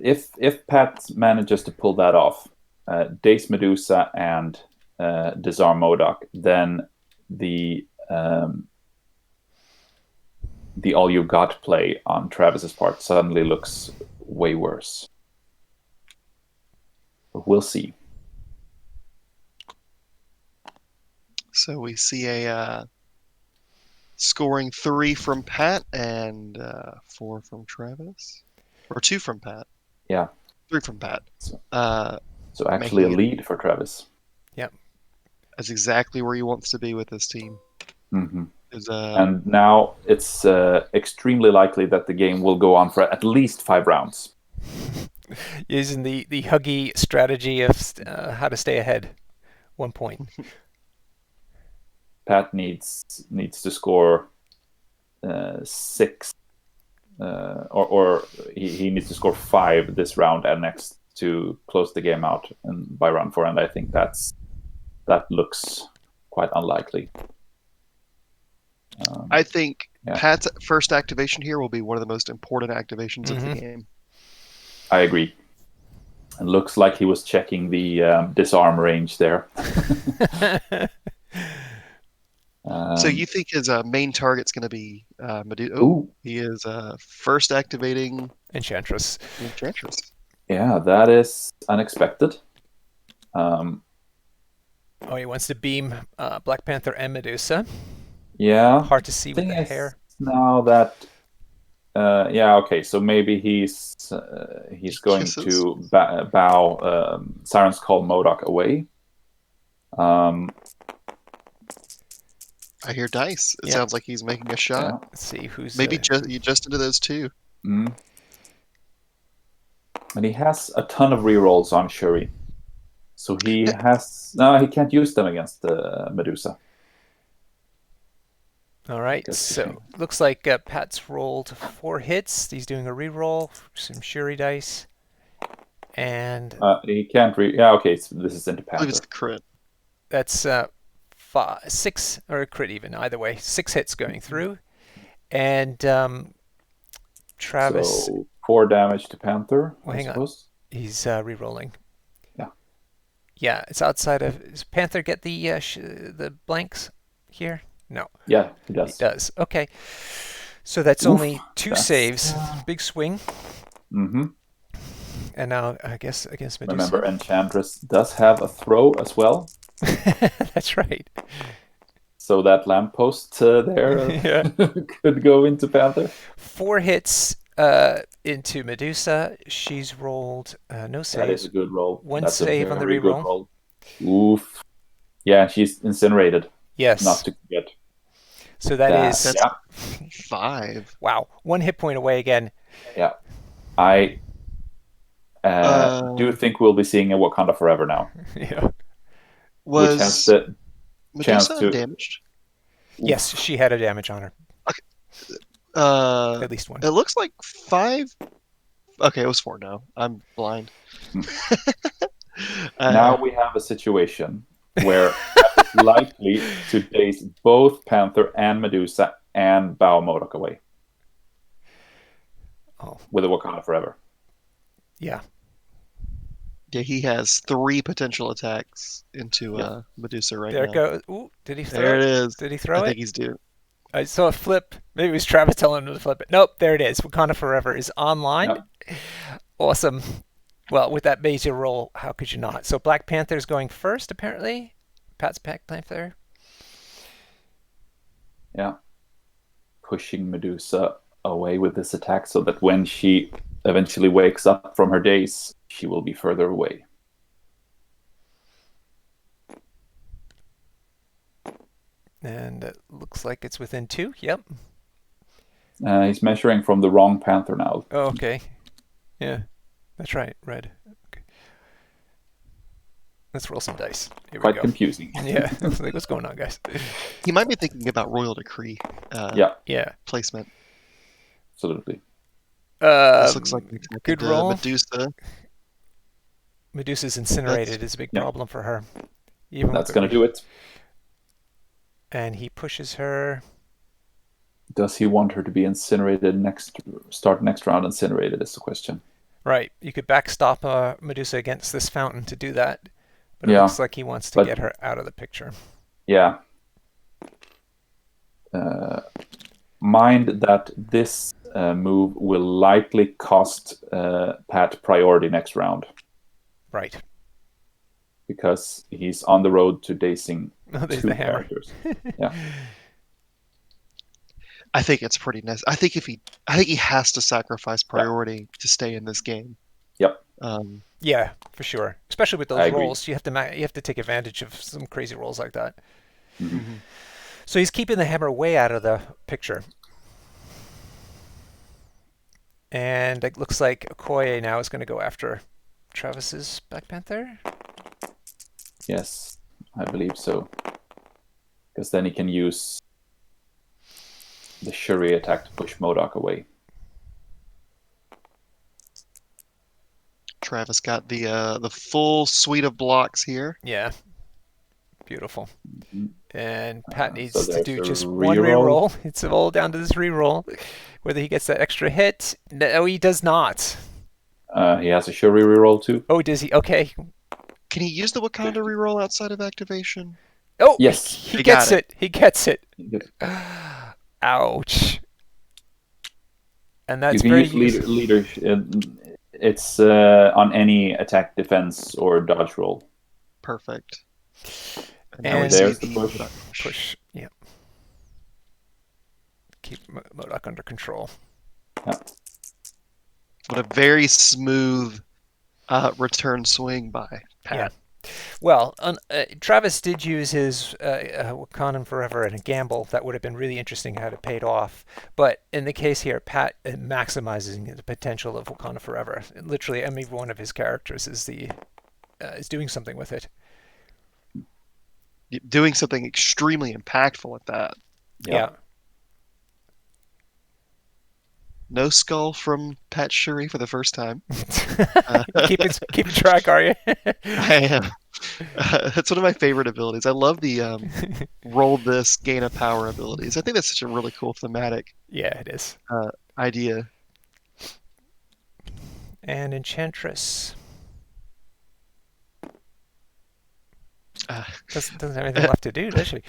If Pat manages to pull that off, Dace Medusa and disarm Modoc, then the all you got play on Travis's part suddenly looks way worse. But we'll see. So we see a scoring 3 from Pat and 4 from Travis, or 2 from Pat. Yeah. 3 from Pat. So, Uh, so actually a making it lead for Travis. Yep. That's exactly where he wants to be with this team. Mm-hmm. Is And now it's extremely likely that the game will go on for at least 5 rounds. Using the Huggy strategy of how to stay ahead. 1 point. Pat needs to score 6, or he needs to score 5 this round and next to close the game out and by round 4. And I think that looks quite unlikely. I think Yeah. Pat's first activation here will be one of the most important activations of the game. I agree. It looks like he was checking the disarm range there. So you think his main target's going to be Medusa? Ooh. He is first activating Enchantress. Enchantress. Yeah, that is unexpected. Oh, he wants to beam Black Panther and Medusa. Yeah. Hard to see with Thing the is, hair. now that yeah, okay, so maybe he's going Kisses. to bow Siren's Call MODOK away. I hear dice. It Yeah. sounds like he's making a shot. Yeah. Let's see who's Maybe you just into those two. And he has a ton of rerolls on Shuri. So he can't use them against Medusa. All right, so looks like Pat's rolled 4 hits. He's doing a reroll, some Shuri dice, and He can't yeah, okay, so this is into I believe Panther. it's the crit. that's 6 or a crit even. Either way, 6 hits going through, and Travis. So 4 damage to Panther, Well, I hang on. suppose. He's rerolling. Yeah. Yeah, it's outside of. Does Panther get the blanks here? No. Yeah, he does. It does. Okay. So that's only 2 saves. Big swing. Mm-hmm. And now I guess against Medusa. Remember, Enchantress does have a throw as well. That's right. So that lamppost there could go into Panther. 4 hits into Medusa. She's rolled no saves. That is a good roll. 1 That's save a on the very good reroll. roll. Oof. Yeah, she's incinerated. Yes. Not to forget. So that's 5. Wow. 1 hit point away again. Yeah. I do think we'll be seeing a Wakanda Forever now. Yeah. Was which has the chance Medusa to damaged? Yes, she had a damage on her. At least 1. It looks like 5. Okay, it was 4 now. I'm blind. Now we have a situation where it's likely to daze both Panther and Medusa and bow MODOK away. Oh. With a Wakanda Forever. Yeah. Yeah, he has 3 potential attacks into Medusa right There now. it goes. Ooh, did he throw There it? it is. Did he throw I it? think he's due. I saw a flip. Maybe it was Travis telling him to flip it. Nope, there it is. Wakanda Forever is online. Yep. Awesome. Well, with that major roll, how could you not? So Black Panther's going first, apparently. Pat's Black Panther. Yeah. Pushing Medusa away with this attack so that when she eventually wakes up from her daze, she will be further away. And it looks like it's within 2. Yep. He's measuring from the wrong Panther now. Oh, okay. Yeah. That's right. Red. Okay. Let's roll some dice. Here we Quite go. confusing. Yeah. Like, what's going on, guys? He might be thinking about Royal Decree Yeah. placement. Absolutely. This looks like good roll. Medusa. Medusa's incinerated is a big problem for her. Even That's going to do it. And he pushes her. Does he want her to be incinerated start next round incinerated is the question. Right. You could backstop Medusa against this fountain to do that. But it looks like he wants to get her out of the picture. Yeah. Mind that this move will likely cost Pat priority next round. Right. Because he's on the road to dazing there's 2 the hammer. characters. Yeah. I think it's pretty nice. I think he has to sacrifice priority to stay in this game. Yep. Yeah, for sure. Especially with I those agree. rolls, you have to take advantage of some crazy rolls like that. Mm-hmm. So he's keeping the hammer way out of the picture. And it looks like Okoye now is going to go after Travis's Black Panther. Yes, I believe so. Because then he can use the Shuri attack to push MODOK away. Travis got the full suite of blocks here. Yeah, beautiful. Mhm. And Pat So needs to there's do a just one reroll. reroll. It's all down to this reroll. Whether he gets that extra hit. No, he does not. He has a Shuri reroll too. Oh, does he? Okay. Can he use the Wakanda reroll outside of activation? Oh, Yes. he He gets got it. it. He gets it. You Ouch. And that's can very use useful. leader. It's on any attack, defense, or dodge roll. Perfect. And now we And see there's the the push. push. Yeah. Keep MODOK under control. Yeah. What a very smooth return swing by Yeah. Pat. Well, Travis did use his Wakandan Forever in a gamble that would have been really interesting had it paid off. But in the case here, Pat maximizing the potential of Wakanda Forever. Literally, every one of his characters is doing something with it. Doing something extremely impactful at that. Yeah. No skull from Pat Shuri for the first time. Keep track, are you? I am. That's one of my favorite abilities. I love the roll this, gain a power abilities. I think that's such a really cool thematic Yeah, it is. idea. And Enchantress Uh, doesn't have anything left to do, does she?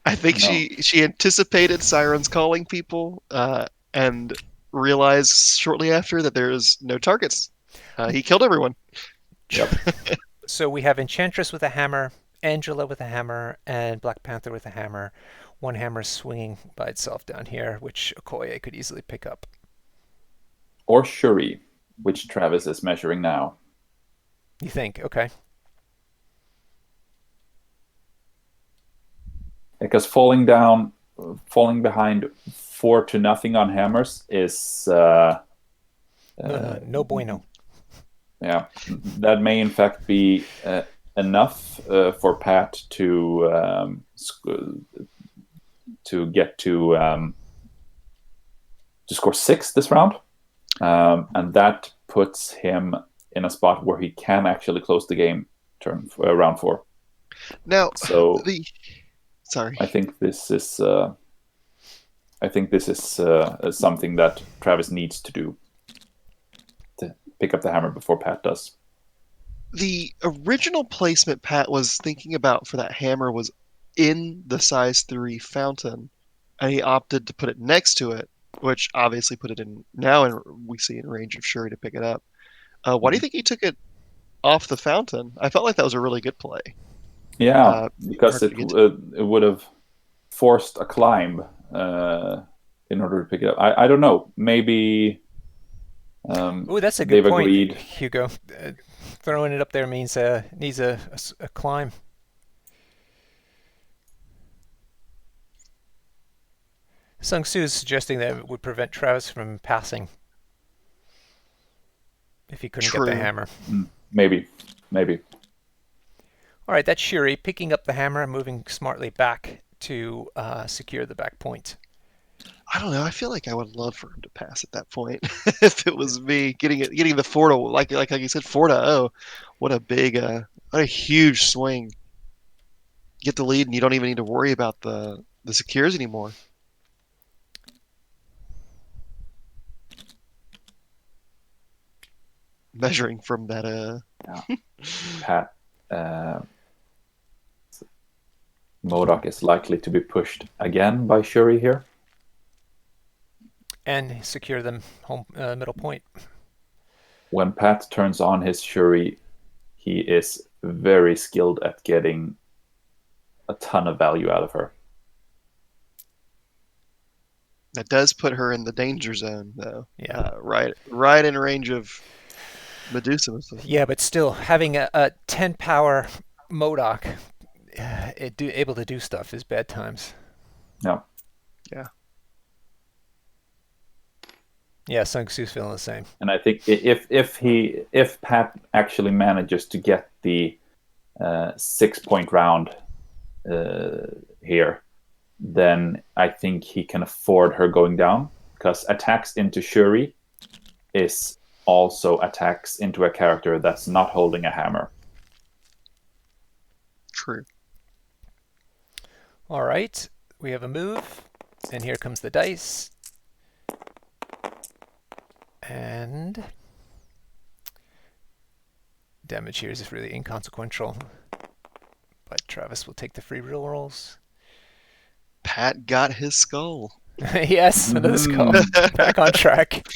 I think No. she anticipated Sirens calling people and realized shortly after that there's no targets. He killed everyone. Yep. So we have Enchantress with a hammer, Angela with a hammer, and Black Panther with a hammer. One hammer swinging by itself down here, which Okoye could easily pick up. Or Shuri, which Travis is measuring now. You think? Okay. Because falling behind 4-0 on hammers is No bueno. yeah, that may in fact be enough for Pat to get to score 6 this round, and that puts him in a spot where he can actually close the game round 4. Now, So sorry. I think this is something that Travis needs to do to pick up the hammer before Pat does. The original placement Pat was thinking about for that hammer was in the size 3 fountain, and he opted to put it next to it, which obviously put it in now, and we see in range of Shuri to pick it up. Why do you think he took it off the fountain? I felt like that was a really good play. Yeah, because hard to get to. it would have forced a climb in order to pick it up. I don't know. Maybe Oh, that's a they've good point, agreed. Hugo. Throwing it up there means needs a climb. Sung Soo is suggesting that it would prevent Travis from passing if he couldn't get the True. hammer. Maybe. All right, that's Shuri picking up the hammer and moving smartly back to secure the back point. I don't know. I feel like I would love for him to pass at that point if it was me getting the 4 to like you said 4-0. What a huge swing. Get the lead and you don't even need to worry about the secures anymore. Measuring from that Pat MODOK is likely to be pushed again by Shuri here. And secure them home middle point. When Pat turns on his Shuri, he is very skilled at getting a ton of value out of her. that does put her in the danger zone though. Yeah. Right in range of Medusa. Yeah, but still having a 10 power MODOK able to do stuff is bad times. Yeah. Yeah. Yeah, Sung Tzu's feeling the same. And I think if Pat actually manages to get the 6-point round here, then I think he can afford her going down, because attacks into Shuri is also attacks into a character that's not holding a hammer. True. All right, we have a move, and here comes the dice. And damage here is really inconsequential, but Travis will take the free real rolls. Pat got his skull. Yes, another skull. Back on track.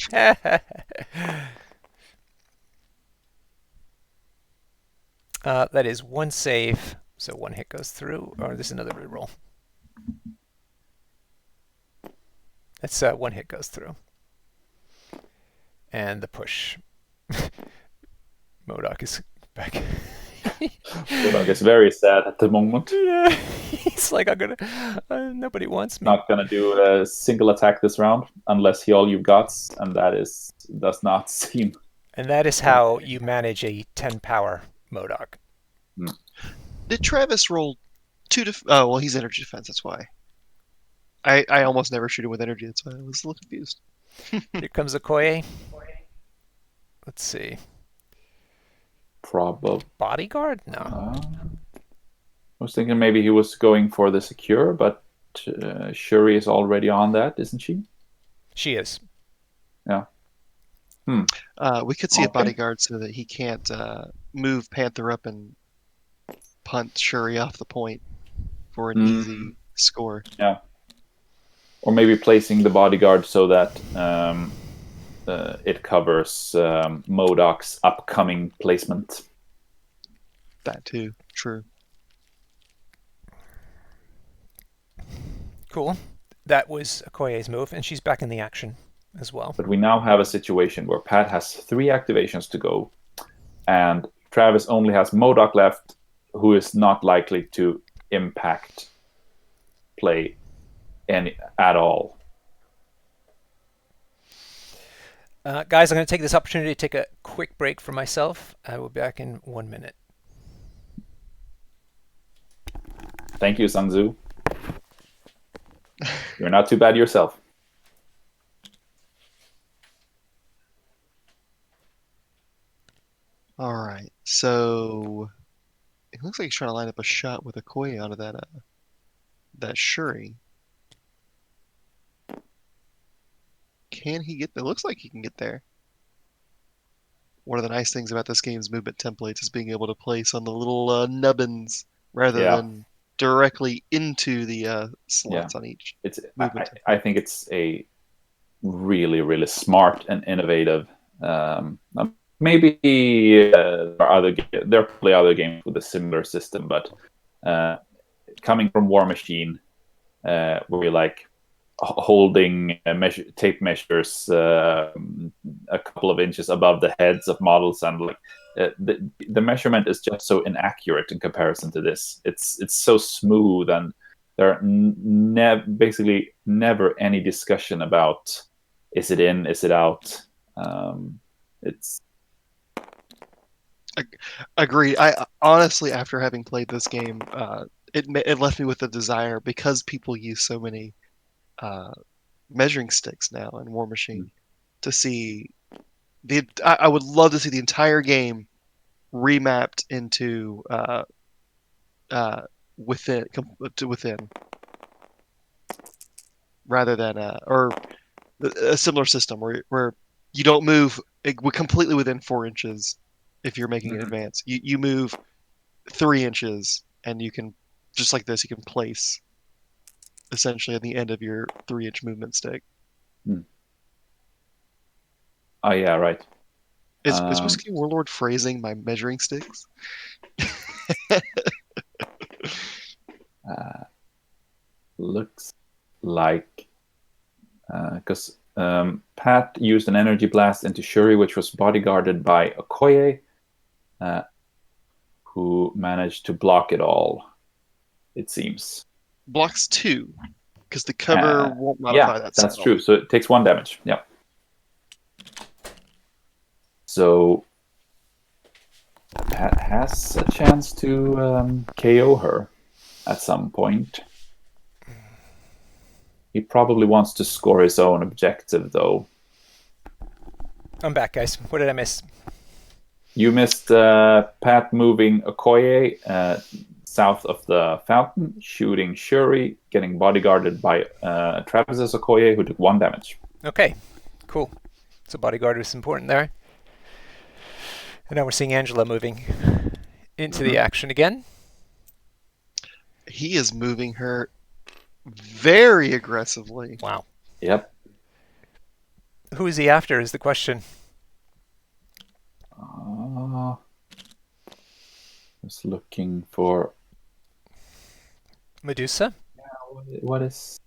That is one save, so one hit goes through. Or there's another reroll. That's one hit goes through. And the push. MODOK is back. MODOK is very sad at the moment. Yeah, he's like, I'm gonna. Nobody wants me. Not gonna do a single attack this round unless he all you've got, and does not seem. And that is how you manage a 10 power MODOK. Did Travis roll oh, well, he's energy defense. That's why. I almost never shoot him with energy. That's why I was a little confused. Here comes Okoye. Let's see. Probably Bodyguard? No. I was thinking maybe he was going for the secure, but Shuri is already on that, isn't she? She is. Yeah. We could see a bodyguard so that he can't move Panther up and punt Shuri off the point for an easy score. Yeah. Or maybe placing the bodyguard so that it covers MODOK's upcoming placement. That too. True. Cool. That was Okoye's move, and she's back in the action as well. But we now have a situation where Pat has 3 activations to go, and Travis only has MODOK left, who is not likely to impact play at all. Guys, I'm going to take this opportunity to take a quick break for myself. I will be back in 1 minute. Thank you, Sung Tzu. You're not too bad yourself. All right. So it looks like he's trying to line up a shot with Okoye onto that Shuri. Can he get there? Looks like he can get there. One of the nice things about this game's movement templates is being able to place on the little nubbins rather than directly into the slots on each. I think it's a really, really smart and innovative. Maybe there are probably other games with a similar system, but coming from War Machine, where you're like holding tape measures a couple of inches above the heads of models, and like the measurement is just so inaccurate in comparison to this. It's so smooth, and there are basically never any discussion about is it in, is it out. It's Agreed. I honestly, after having played this game, it left me with a desire, because people use so many measuring sticks now in War Machine, to see I would love to see the entire game remapped into within, rather than or a similar system where you don't move completely within 4 inches if you're making an advance. You move 3 inches, and you can, just like this, you can place essentially at the end of your 3-inch movement stick. Oh yeah, right. Is Whiskey Warlord phrasing my measuring sticks? Looks like because Pat used an energy blast into Shuri, which was bodyguarded by Okoye, who managed to block it all, it seems. Blocks 2. because the cover won't Yeah, modify that that's spell. true. So it takes 1 damage. Yeah. So Pat has a chance to KO her at some point. He probably wants to score his own objective, though. I'm back, guys. What did I miss? You missed Pat moving Okoye south of the fountain, shooting Shuri, getting bodyguarded by Travis's Okoye, who took 1 damage. Okay, cool. So bodyguard was important there. And now we're seeing Angela moving into the action again. He is moving her very aggressively. Wow. Yep. Who is he after is the question. Just looking for Medusa? what is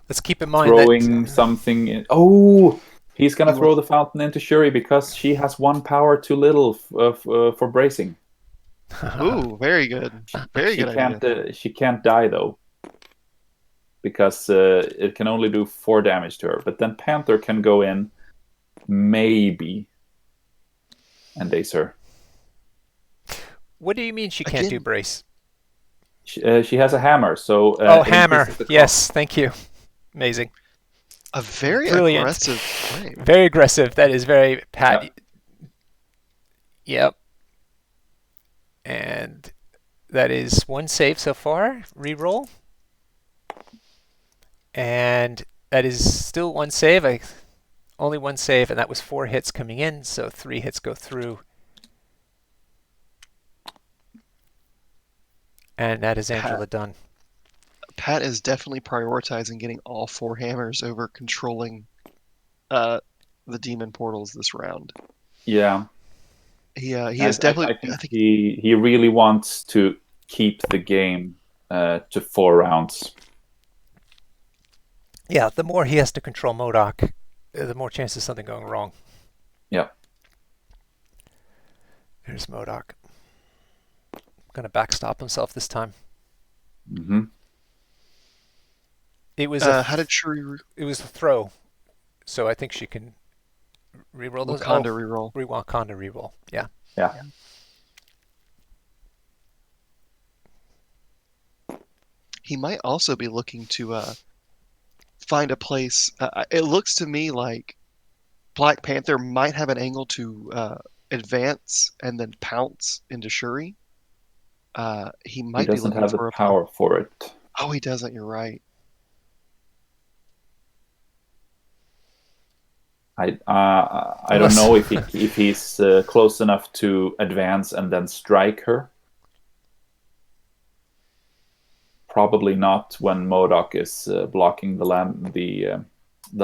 Let's keep in mind throwing that something in. Oh, he's gonna He throw wants- the fountain into Shuri because she has 1 power too little for bracing. Ooh, very good. Very She good can't. idea. She can't die though, because it can only do 4 damage to her. But then Panther can go in, maybe, and daze her. what do you mean she can't do Again. brace? She has a hammer, so Oh, it hammer. increases the cost. Yes, thank you. Amazing. A very Brilliant. aggressive play. Very aggressive. That is very Pat. Yeah. Yep. And that is 1 save so far. Reroll. And that is still 1 save. Only 1 save, and that was 4 hits coming in, so 3 hits go through. And that is Angela done. Pat is definitely prioritizing getting all 4 hammers over controlling the demon portals this round. Yeah. He is definitely. I think he really wants to keep the game to 4 rounds. Yeah, the more he has to control MODOK, the more chances of something going wrong. Yeah. There's MODOK. Going to backstop himself this time. Mm-hmm. It was how did Shuri it was a throw, so I think she can reroll those. Wakanda reroll? Wakanda reroll. Yeah. Yeah. He might also be looking to find a place. It looks to me like Black Panther might have an angle to advance and then pounce into Shuri. He He might be doesn't looking have the for a power for it. Oh, he doesn't. You're right. I don't Unless- know if he's close enough to advance and then strike her. Probably not when MODOK is blocking the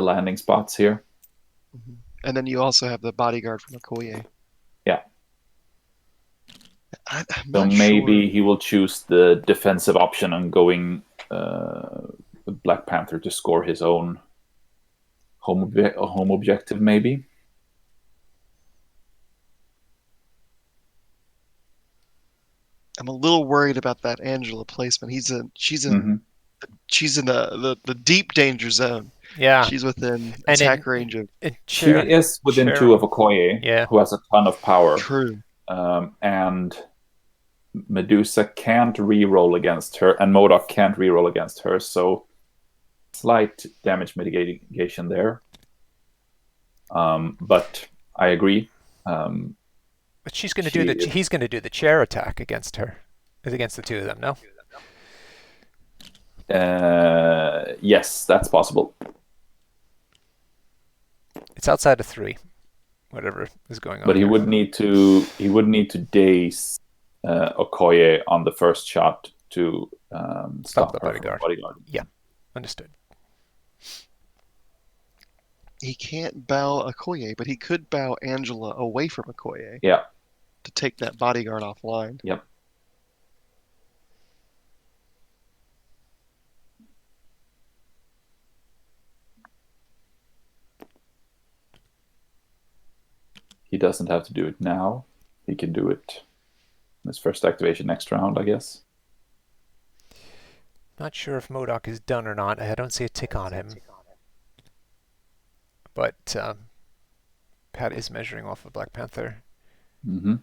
landing spots here. And then you also have the bodyguard from Okoye. Yeah. I'm So not maybe sure. he will choose the defensive option and going Black Panther to score his own home objective, maybe. I'm a little worried about that Angela placement. She's in the deep danger zone. Yeah. She's within And attack range of She is within 2 of Okoye, Yeah. who has a ton of power. True. And Medusa can't reroll against her, and MODOK can't reroll against her, so slight damage mitigation there. But I agree. But he's going to do the chair attack against her, against the 2 of them. No. Yes, that's possible. It's outside of 3. Whatever is going on. But he here. would need to daze Okoye on the first shot to stop the her bodyguard. from the bodyguard. Yeah, understood. He can't bow Okoye, but he could bow Angela away from Okoye Yeah. to take that bodyguard offline. Yep. He doesn't have to do it now. He can do it in his first activation next round, I guess. Not sure if Modoc is done or not. I don't see a tick on him, but Pat is measuring off of Black Panther. Hmm.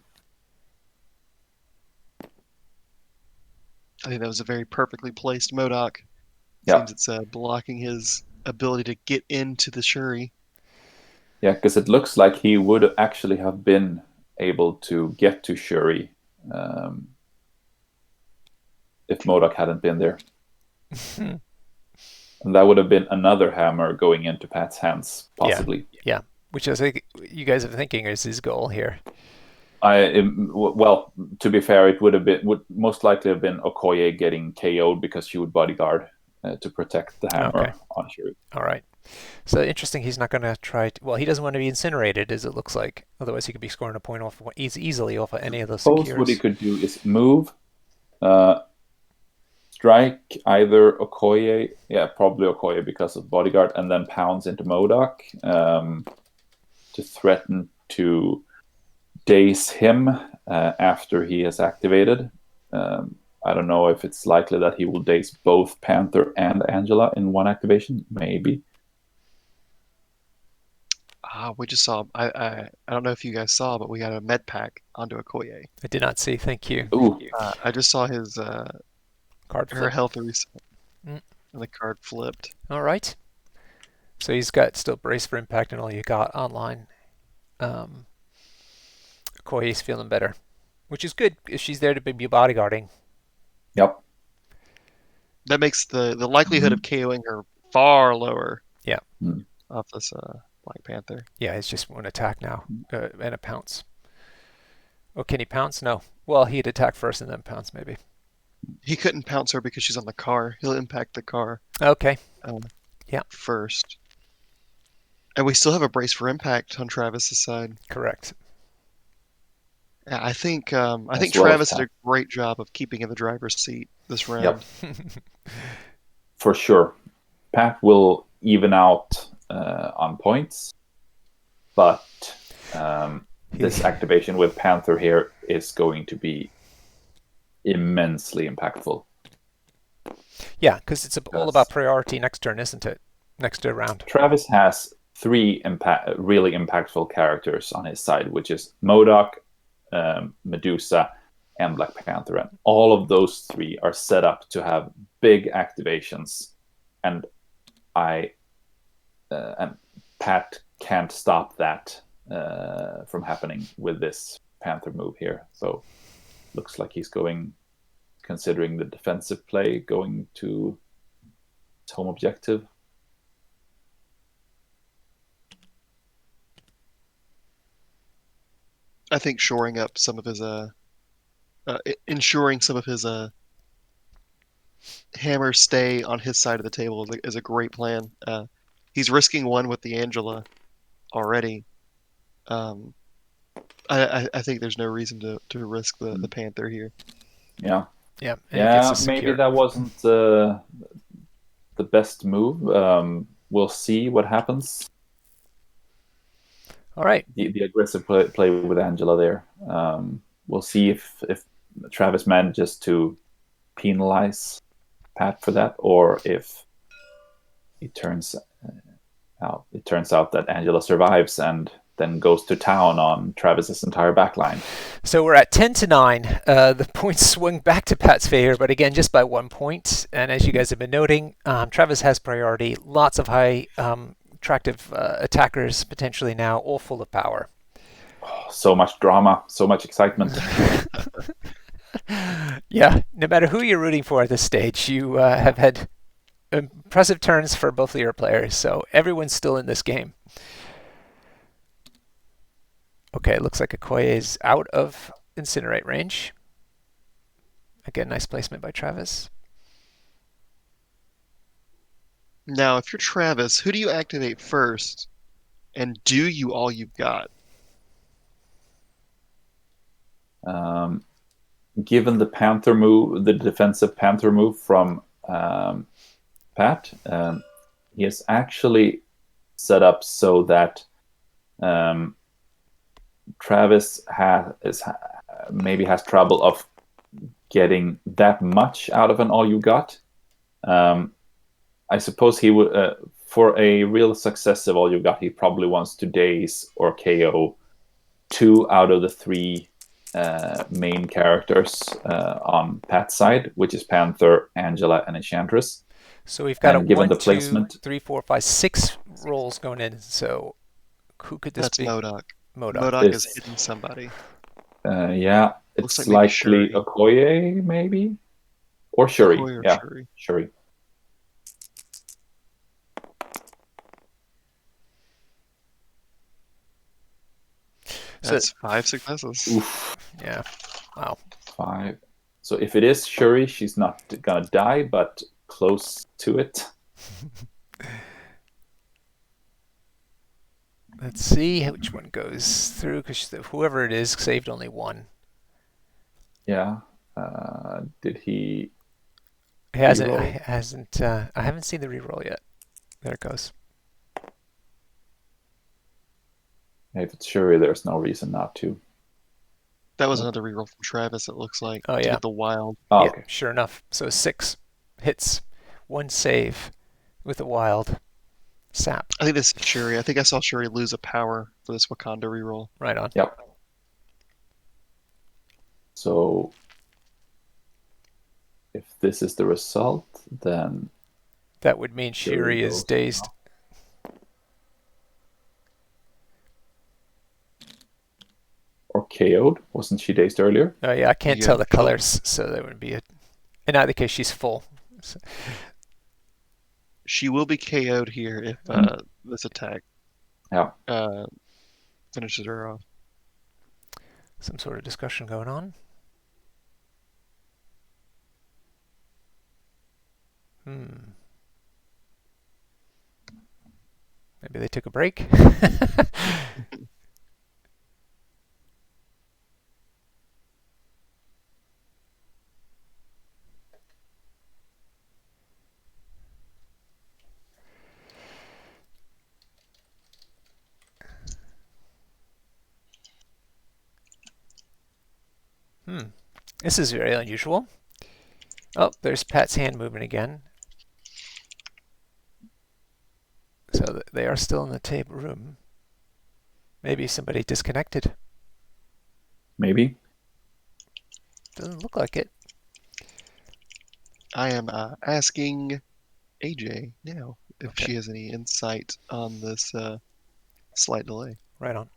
I think that was a very perfectly placed Modoc. Yeah, Seems it's blocking his ability to get into the Shuri. yeah, because it looks like he would actually have been able to get to Shuri um, if Modoc hadn't been there. And that would have been another hammer going into Pat's hands, Yeah, possibly. yeah. Which I think you guys are thinking is his goal here. Well, to be fair, it would most likely have been Okoye getting KO'd because she would bodyguard to protect the Okay, hammer on Shuri. all right. So interesting. He's not going to try. Well, he doesn't want to be incinerated, as it looks like. Otherwise, he could be scoring a point off easily off of any of those Suppose what he secures. could do is move, uh, strike either Okoye, yeah, probably Okoye because of bodyguard, and then pounds into Modoc to threaten to daze him after he is activated. I don't know if it's likely that he will daze both Panther and Angela in one activation. Maybe. We just saw. I don't know if you guys saw, but we got a med pack onto Okoye. I did not see. Thank you. Ooh, I just saw his Card her flip. health reset, Mm. and the card flipped. All right. So he's got still brace for impact and all you got online. Um, Koi's feeling better, which is good if she's there to be bodyguarding. yep. That makes the likelihood Mhm. of KOing her far lower Yeah. Mm. off this Black Panther. Yeah, it's just one attack now and a pounce. Oh, can he pounce? No. Well, he'd attack first and then pounce maybe. He couldn't pounce her because she's on the car. He'll impact the car Okay. um, Yeah. first. And we still have a brace for impact on Travis's side. Correct. Yeah, I think As well as Travis did Pat. a great job of keeping in the driver's seat this Yep, round. for sure. Pat will even out on points, but this activation with Panther here is going to be immensely impactful. Yeah, because it's all Because about priority next turn, isn't it? Next round. Travis has three really impactful characters on his side, which is Modoc, Medusa, and Black Panther. And all of those three are set up to have big activations. And and Pat can't stop that from happening with this Panther move here. So looks like he's going, considering the defensive play, going to his home objective. I think shoring up some of his ensuring some of his hammers stay on his side of the table is a great plan. He's risking one with the Angela already. Um, I think there's no reason to risk the Panther here. Yeah. Yeah, and he gets Yeah, a maybe secure. that wasn't the best move. We'll see what happens. All right. The aggressive play with Angela there. We'll see if Travis manages to penalize Pat for that, or if it turns out that Angela survives and then goes to town on Travis's entire backline. So we're at 10-9. The points swing back to Pat's favor, but again, just by 1 point. And as you guys have been noting, Travis has priority. Lots of high attractive attackers potentially now, all full of power. Oh, so much drama, so much excitement. Yeah, no matter who you're rooting for at this stage, you have had impressive turns for both of your players. So everyone's still in this game. Okay, it looks like Okoye is out of incinerate range. Again, nice placement by Travis. Now, if you're Travis, who do you activate first? And do you all you've got? Given the Panther move, the defensive Panther move from Pat, he is actually set up so that Travis maybe has trouble of getting that much out of an all you got. Um, I suppose he would, for a real success of all you got, he probably wants to daze or KO two out of the three main characters on Pat's side, which is Panther, Angela, and Enchantress. So we've got a And given one, the two, placement, three, four, five, six rolls going in. So who could this That's be? MODOK. MODOK. MODOK is is hitting somebody. yeah, Looks it's like maybe likely Shuri. Okoye, maybe, or Shuri. Okoye or Yeah, Shuri. Shuri. So That's 5 successes. Oof, yeah, wow. 5. So if it is Shuri, she's not gonna die, but close to it. Let's see which one goes through because whoever it is saved only one. Yeah. Did he It hasn't. reroll? I hasn't. I haven't seen the reroll yet. There it goes. If it's Shuri, there's no reason not to. That was another reroll from Travis, it looks like, Oh to yeah, get the wild. Oh, yeah. okay. Sure enough. So 6 hits, 1 save with a wild sap. I think this is Shuri. I think I saw Shuri lose a power for this Wakanda reroll. Right on. Yep. So if this is the result, then That would mean Shuri Shuri is goes dazed. or KO'd. Wasn't she dazed earlier? Oh yeah, I can't Yeah, tell the full. colors, so that would be a. In either case, she's full. So, She will be KO'd here if this attack Yeah. finishes her off. some sort of discussion going on. Maybe they took a break. This is very unusual. Oh, there's Pat's hand moving again. So they are still in the table room. Maybe somebody disconnected. Maybe. Doesn't look like it. I am asking AJ now if Okay. she has any insight on this slight delay. Right on.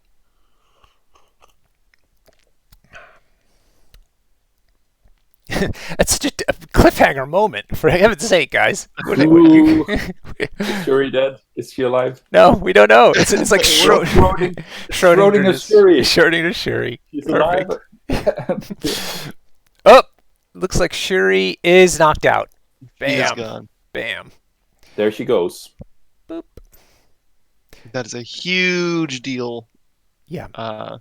That's such a cliffhanger moment, for heaven's sake, guys. Ooh. Is Shuri dead? Is she alive? No, we don't know. It's like Schrodinger's Shuri. Schrodinger's Shuri. She's Perfect. alive. Oh, looks like Shuri is knocked out. He is Bam. gone. Bam. There she goes. Boop. That is a huge deal. Yeah. Uh,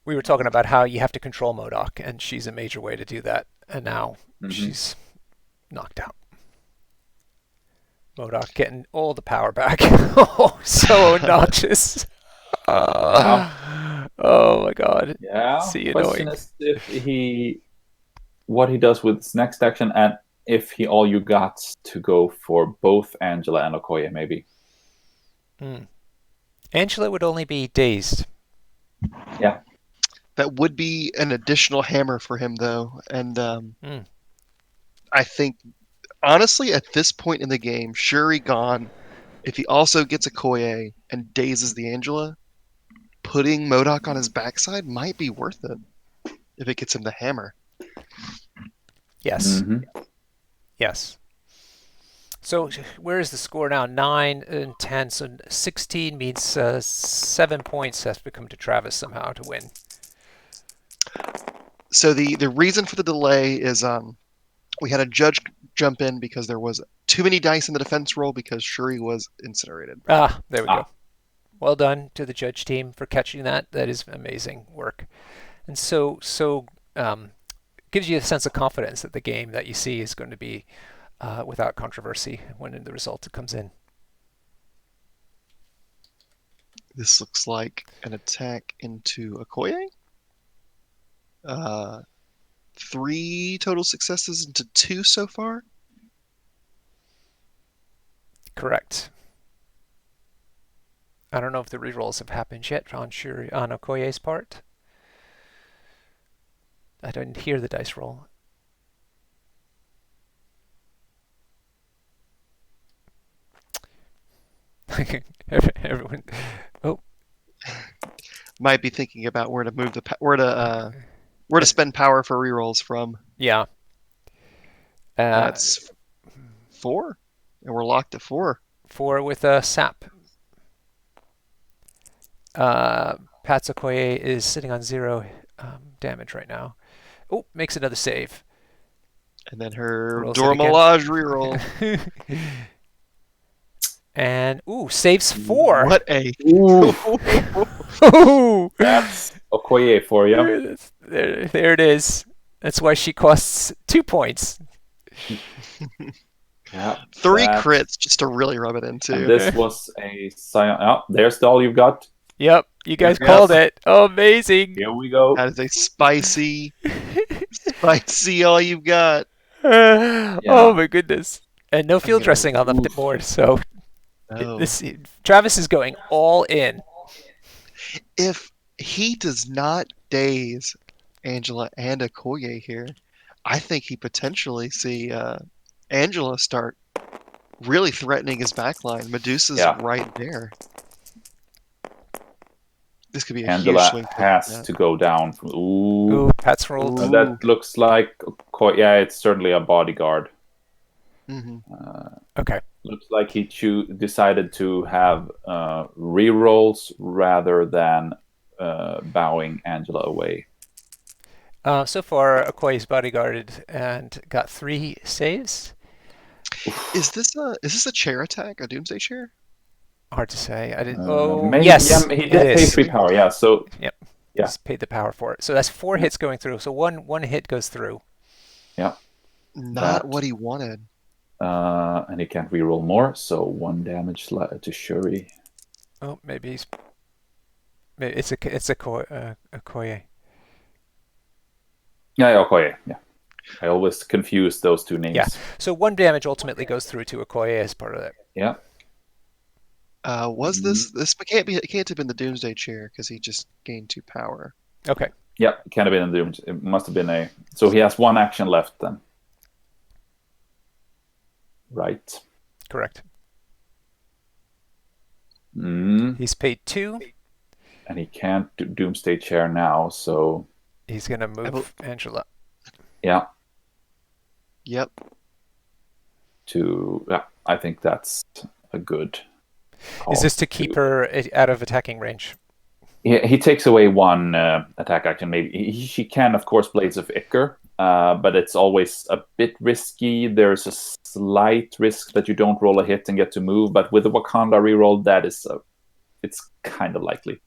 We were talking about how you have to control MODOK, and she's a major way to do that. And now Mhm. she's knocked out. MODOK getting all the power back. Oh, so obnoxious. Oh my god. Yeah. See, Question annoying. is if what he does with his next action, and if he all you got to go for both Angela and Okoye, maybe. Angela would only be dazed. Yeah. that would be an additional hammer for him, though. And I think, honestly, at this point in the game, Shuri gone. If he also gets a Koye and dazes the Angela, putting MODOK on his backside might be worth it if it gets him the hammer. Yes. Mhm. Yes. So where is the score now? 9 and 10. So 16 means 7 points has to come to Travis somehow to win. So the reason for the delay is we had a judge jump in because there was too many dice in the defense roll because Shuri was incinerated. Ah, there we Ah. go. Well done to the judge team for catching that. That is amazing work. And so gives you a sense of confidence that the game that you see is going to be without controversy when the result comes in. This looks like an attack into Okoye. 3 total successes into 2 so far. Correct. I don't know if the rerolls have happened yet on Okoye's part. I didn't hear the dice roll. Everyone. Oh, Might be thinking about where to move where to spend power for rerolls from. yeah. That's 4, and we're locked at 4. 4 with a sap. Pat's Okoye is sitting on 0 damage right now. Oh, makes another save. And then her Rolls it Dora again. Milaje reroll. And saves 4. What a Ooh. That's Okoye for you. There it is. That's why she costs 2 points. Yeah, 3 crits just to really rub it into. And this was a Scion. Oh, there's all you've got. Yep, you guys Yes. called it. Oh, amazing. Here we go. That is a spicy all you've got. Oh my goodness. And no field Okay. dressing on the Oof. board, so Oh. Travis is going all in. If he does not daze Angela and Okoye here, I think he potentially see Angela start really threatening his backline. Medusa's Yeah. right there. This could be a huge Angela swing. has to go down. Ooh. Ooh, Pat's rolled. Ooh. That looks like yeah, it's certainly a bodyguard. Hmm. Okay. Looks like he decided to have rerolls rather than bowing Angela away. So far, Okoye's bodyguarded and got 3 saves. Is this a chair attack? A doomsday chair? Hard to say. I didn't. Maybe, Yes, yeah, he it did pay is. 3 power. Yeah, so Yep. Yeah. He's paid the power for it. So that's 4 hits going through. So one hit goes through. Not That- what he wanted. and he can't reroll more. So 1 damage to Shuri. Oh, maybe it's a Okoye. Yeah, Okoye. Yeah, I always confuse those 2 names. Yeah. So 1 damage ultimately goes through to Okoye as part of that. Yeah. Was this it can't have been the doomsday chair because he just gained 2 power. Okay. Yeah, it can't have been in Doom. It must have been a. So he has 1 action left then. Right. Correct. He's paid 2. And he can't do Doomsday Chair now, so He's gonna move Angela. yeah. Yep. I think that's a good call. Is this to keep her out of attacking range? He takes away 1 attack action. Maybe she can, of course, Blades of Ichor, but it's always a bit risky. There's a slight risk that you don't roll a hit and get to move, but with the Wakanda reroll, it's kind of likely.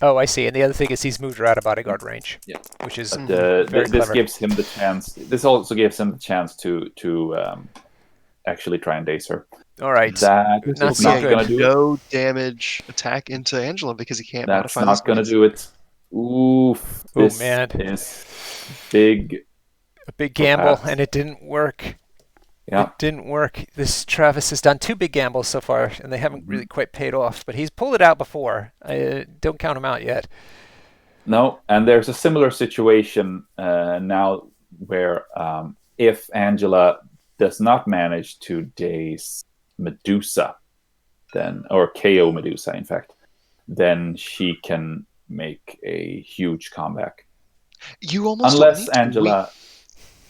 Oh, I see. And the other thing is he's moved her out of bodyguard range. Yeah. Which is But very this clever. gives him the chance. This also gives him the chance to actually try and daze her. All right. That Not is so not good. going to do it. No damage attack into Angela because he can't That's modify not going to do it. Oof. Oh, This man. is big. A big gamble, Pat. and it didn't work. Yeah. It didn't work. This Travis has done 2 big gambles so far, and they haven't really quite paid off. But he's pulled it out before. I don't count him out yet. No, and there's a similar situation now where if Angela does not manage to daze Medusa, then or KO Medusa, in fact, then she can make a huge comeback. You almost Unless don't need to. Angela,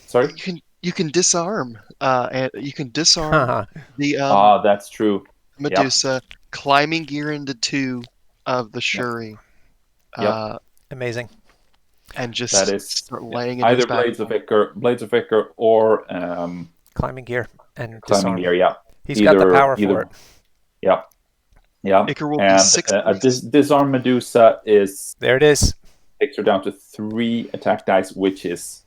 sorry, You can disarm. And you can disarm the that's true. Medusa, climbing gear into 2 of the Shuri. Amazing. And just That is start laying it either Blades of Ichor, or Climbing gear and climbing disarm. gear. Yeah, He's got the power either, for it. Yeah, yeah. Ichor will be And 6 disarm Medusa There it is. takes her down to 3 attack dice, which is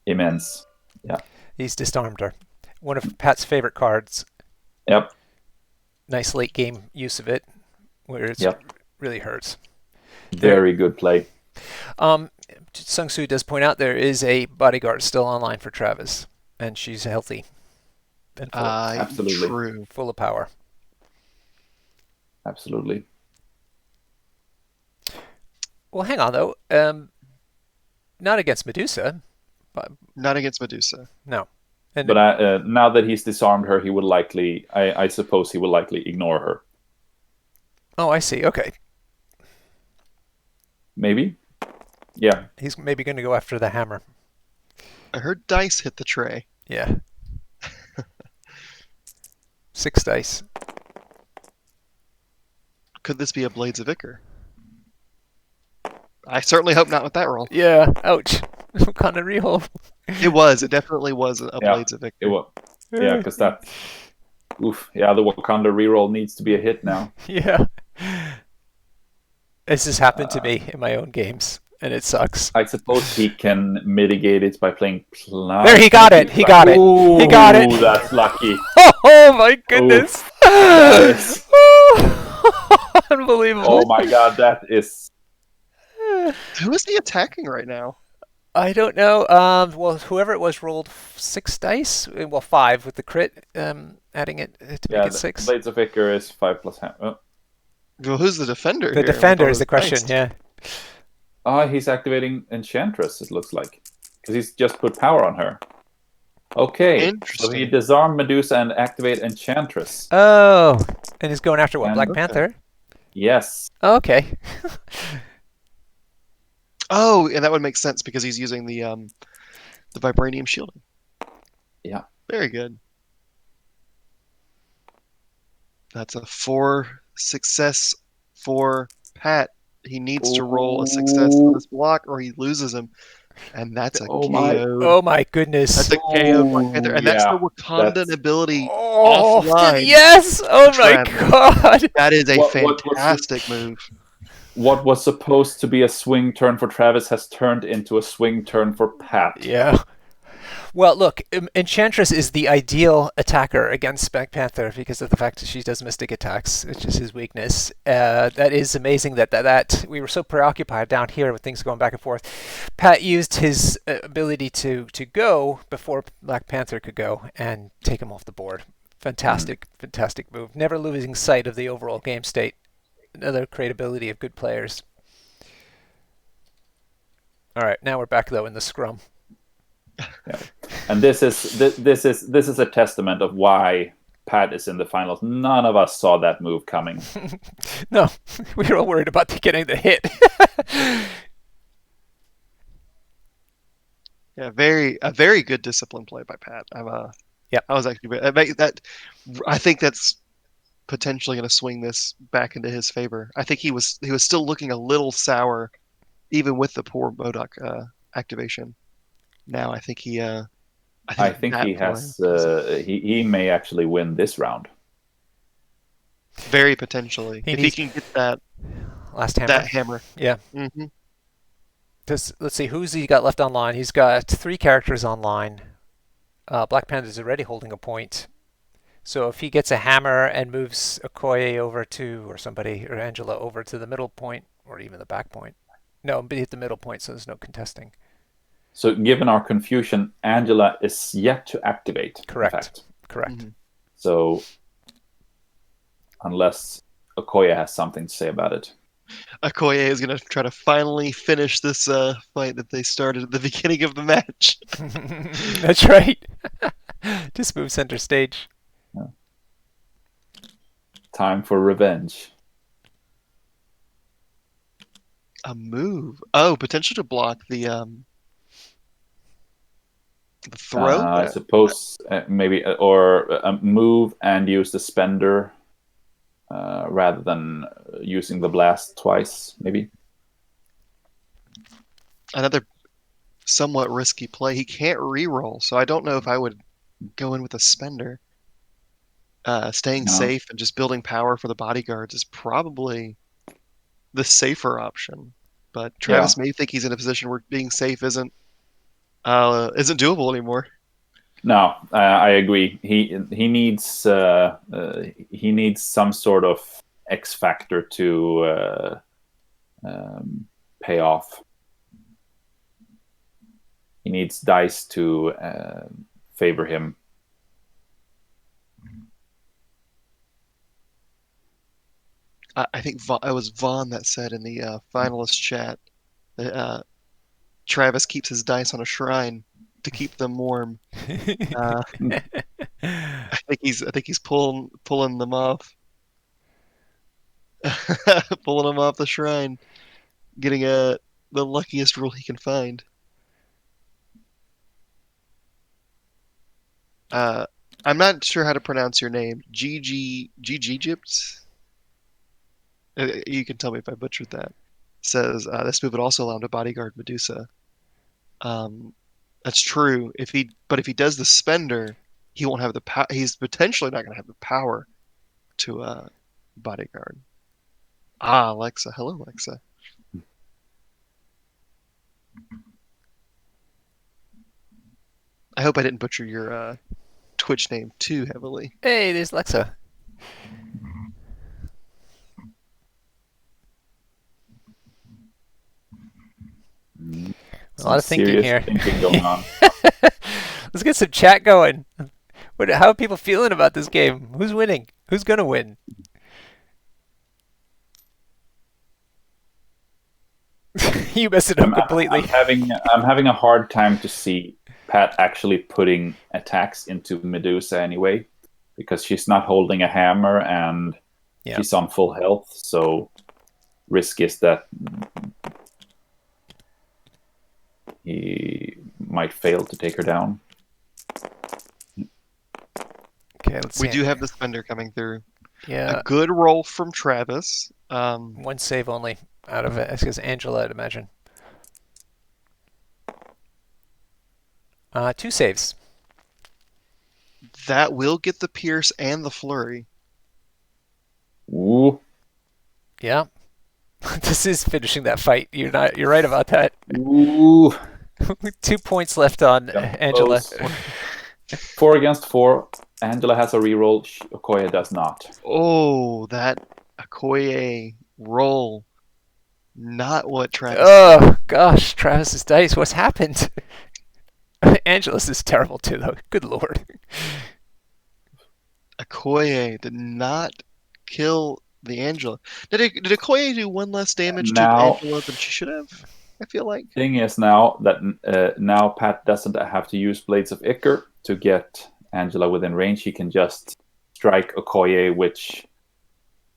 immense. Yeah. He's disarmed her. One of Pat's favorite cards. Yep. Nice late game use of it, where it really hurts. Very good play. Sung Soo does point out there is a bodyguard still online for Travis. and she's healthy and Absolutely. True. full of power. Absolutely. Well, hang on though. Not against Medusa, but Not against Medusa. no. And But now that he's disarmed her, he would likely, I suppose, he will likely ignore her. oh, I see. Okay, Maybe. Yeah. he's maybe going to go after the hammer. I heard dice hit the tray. Yeah, 6 dice. Could this be a Blades of Ichor? I certainly hope not with that roll. Yeah. Ouch. What kind of reroll? It was. It definitely was a Yeah. Blades of It Ichor. will. Yeah, because that. Oof. Yeah, the Wakanda reroll needs to be a hit now. Yeah. This has happened to me in my own games, and it sucks. I suppose he can mitigate it by playing There, he got it. He got it. He got it. Ooh, that's lucky. Oh my goodness. That is- Unbelievable. Oh my god, that is. Who is he attacking right now? I don't know. Well, whoever it was rolled 6 dice. Well, 5 with the crit, adding it to make Yeah, it 6. Blades of Ichor is 5 plus ham. Well, who's the defender The here? defender with is all the question. those dice? Yeah. He's activating Enchantress, it looks like. Because he's just put power on her. Okay. So he Interesting. disarm Medusa and activate Enchantress. Oh, and he's going after what? And- Black Okay. Panther. Yes. Oh, okay. Oh, and that would make sense because he's using the vibranium shielding. Yeah. Very good. That's a 4 success for Pat. He needs to roll a success on this block or he loses him. And that's a Oh my- KO. Oh my goodness. That's a KO Black Panther. And that's the Yeah, Wakandan that's- ability Oh, offline. yes! Oh my Travis. god! That is a What was fantastic move. What was supposed to be a swing turn for Travis has turned into a swing turn for Pat. Yeah. Well, look, Enchantress is the ideal attacker against Black Panther because of the fact that she does mystic attacks, which is his weakness. That is amazing that we were so preoccupied down here with things going back and forth. Pat used his ability to go before Black Panther could go and take him off the board. Fantastic, fantastic move. Never losing sight of the overall game state. Another great ability of good players. All right, now we're back though in the scrum. Yeah. And this is a testament of why Pat is in the finals. None of us saw that move coming. No, we were all worried about getting the hit. Yeah, a very good discipline play by Pat. Yep. I was actually I think that's potentially going to swing this back into his favor. I think he was still looking a little sour, even with the poor Modoc activation. Now I think I think that he play has. is He may actually win this round. very potentially He if needs- he can get that Last hammer. hammer. Yeah. Hmm. Let's see, who's he got left online? He's got 3 characters online. Black Panther's already holding a point. So if he gets a hammer and moves Okoye over to, or somebody, or Angela over to the middle point, or even the back point. No, but hit the middle point, so there's no contesting. So, given our confusion, Angela is yet to activate. Correct. In fact. Correct. Mhm. So, unless Okoye has something to say about it. Okoye is going to try to finally finish this fight that they started at the beginning of the match. That's right. Just move center stage. Time for revenge. A move. Oh, potential to block the throw. I suppose maybe or a move and use the spender rather than using the blast twice, maybe. Another somewhat risky play. He can't re-roll, so I don't know if I would go in with a spender. Staying No. safe and just building power for the bodyguards is probably the safer option. But Travis may think he's in a position where being safe isn't doable anymore. No, I agree. He needs some sort of X factor to pay off. He needs dice to favor him. I think it was Vaughn that said in the finalist chat that Travis keeps his dice on a shrine to keep them warm. I think he's pulling them off, pulling them off the shrine, getting the luckiest roll he can find. I'm not sure how to pronounce your name. Egypt. You can tell me if I butchered that. Says this move would also allow him to bodyguard Medusa. That's true. If he does the spender, he won't have the power. He's potentially not going to have the power to bodyguard. Alexa. Hello, Alexa. I hope I didn't butcher your Twitch name too heavily. Hey, there's Lexa. A lot of thinking here. Thinking going on. Let's get some chat going. How are people feeling about this game? Who's winning? Who's gonna win? You messed it up completely. I'm having a hard time to see Pat actually putting attacks into Medusa anyway, because she's not holding a hammer and she's on full health. So risk is that he might fail to take her down. Okay, let's see. We do have the spender coming through. Yeah. A good roll from Travis. One save only out of it. Because Angela, I'd imagine. 2 saves. That will get the pierce and the flurry. Ooh. Yeah. This is finishing that fight. You're right about that. Ooh. 2 points left on Angela. 4 against 4. Angela has a reroll. Okoye does not. Oh, that Okoye roll. Not what Travis Oh, gosh. Travis's dice. What's happened? Angela's is terrible, too, though. Good lord. Okoye did not kill the Angela. Did Okoye do 1 less damage to Now- Angela than she should have? I feel like. Thing is now that now Pat doesn't have to use Blades of Ichor to get Angela within range. He can just strike Okoye, which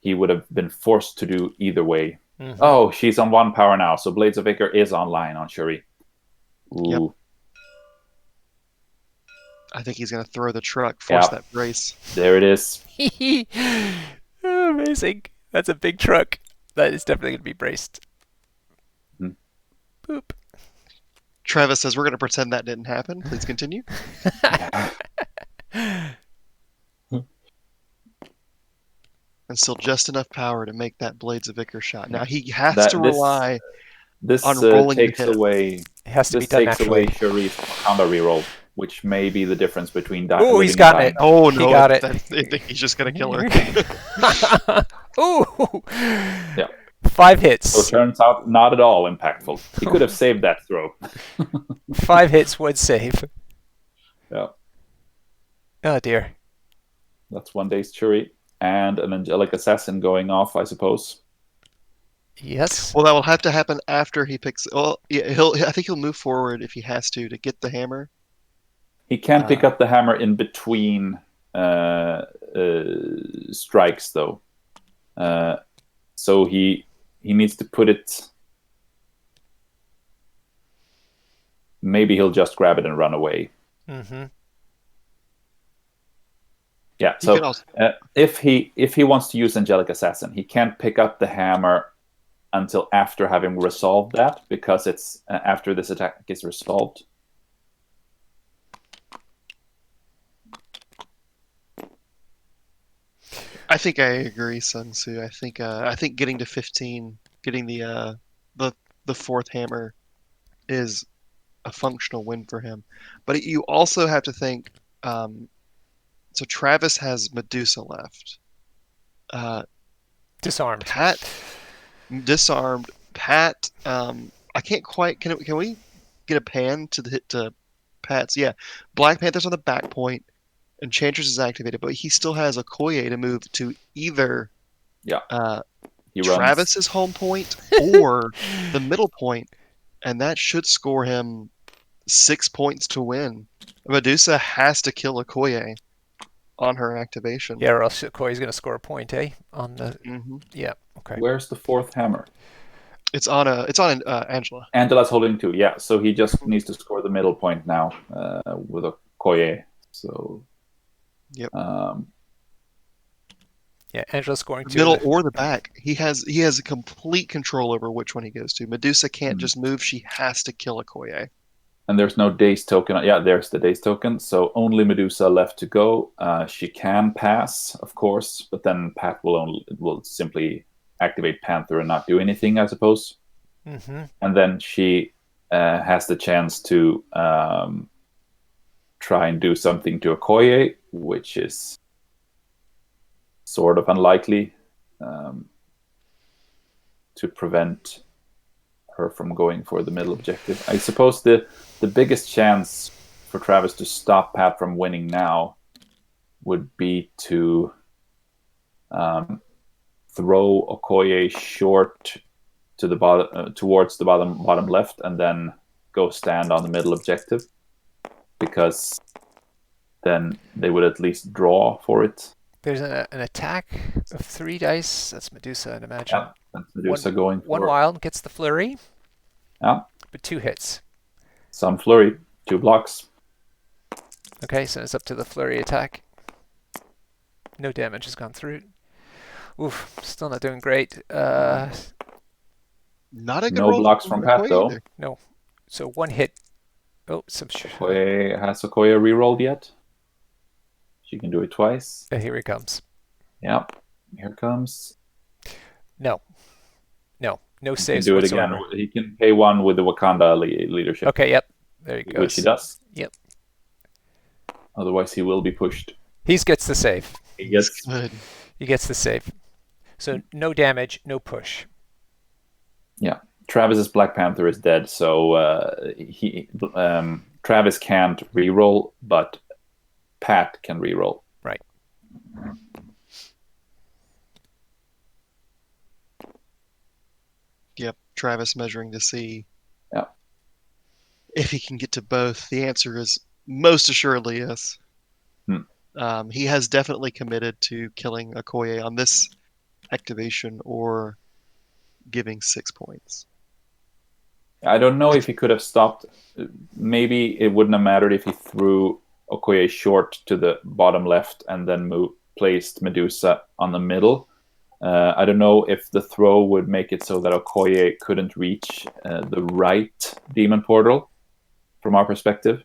he would have been forced to do either way. Mm-hmm. Oh, she's on 1 power now, so Blades of Ichor is online on Shuri. Ooh. Yep. I think he's going to throw the truck, force that brace. There it is. Oh, amazing. That's a big truck. That is definitely going to be braced. Boop. Travis says, we're going to pretend that didn't happen. Please continue. And still just enough power to make that Blades of Ichor shot. Now he has to rely on rolling takes the hit. away. It has to be This done takes naturally. away Shuri's counter reroll, which may be the difference between that. Oh, he's got it. Oh, He no. got it. I think he's just going to kill her. Ooh. Yeah. 5 hits. So it turns out not at all impactful. He could have saved that throw. 5 hits, 1 save. Yeah. Oh, dear. That's 1 day's Shuri. And an Angelic Assassin going off, I suppose. Yes. Well, that will have to happen after he picks. Well, yeah, I think he'll move forward if he has to get the hammer. He can pick up the hammer in between strikes, though. So he needs to put it. Maybe he'll just grab it and run away. Mm-hmm. Yeah. You So could also- if he wants to use Angelic Assassin, he can't pick up the hammer until after having resolved that, because it's after this attack is resolved. I think I agree, Sun Tzu. I think getting to 15, getting the 4th hammer, is a functional win for him. But you also have to think. So Travis has Medusa left. Disarmed. Pat disarmed. Pat. I can't quite. Can we get a pan to Pat's. Yeah, Black Panther's on the back point, Enchantress is activated, but he still has Okoye to move to either Yeah. He runs. Travis's home point or the middle point, and that should score him 6 points to win. Medusa has to kill Okoye on her activation. Yeah, or else Koi's going to score a point, eh? On the hmm yeah, okay. Where's the fourth hammer? It's on Angela. Angela's holding 2. Yeah, so he just needs to score the middle point now with Okoye. So. Yep. Yeah, Angela's scoring The 2. middle or the back. He has complete control over which one he goes to. Medusa can't just move; she has to kill Okoye. And there's no daze token. Yeah, there's the daze token. So only Medusa left to go. She can pass, of course, but then Pat will simply activate Panther and not do anything, I suppose. Mm-hmm. And then she has the chance to try and do something to Okoye, which is sort of unlikely to prevent her from going for the middle objective. I suppose the biggest chance for Travis to stop Pat from winning now would be to throw Okoye short to the bottom, towards the bottom left, and then go stand on the middle objective, because then they would at least draw for it. There's an attack of 3 dice. That's Medusa, I'd imagine. Yeah, that's Medusa going for one wild gets the flurry. Yeah. But 2 hits. Some flurry, 2 blocks. Okay, so it's up to the flurry attack. No damage has gone through. Oof, still not doing great. Not a good no roll blocks from Pat, though. either. No. So 1 hit. Oh, some Okoye, has Okoye rerolled yet? She can do it twice. Here he comes. Yep. Here comes. No He saves can do it whatsoever. again. He can pay 1 with the Wakanda leadership. Okay, yep. There he goes. Which he does. Yep. Otherwise, he will be pushed. He gets the save. He gets Good. He gets the save. So no damage, no push. Yeah. Travis's Black Panther is dead, so Travis can't reroll, but Pat can reroll. Right. Yep. Travis measuring to see Yeah. if he can get to both. The answer is most assuredly yes. He has definitely committed to killing Okoye on this activation or giving 6 points. I don't know if he could have stopped. Maybe it wouldn't have mattered if he threw Okoye short to the bottom left and then placed Medusa on the middle. I don't know if the throw would make it so that Okoye couldn't reach the right demon portal from our perspective.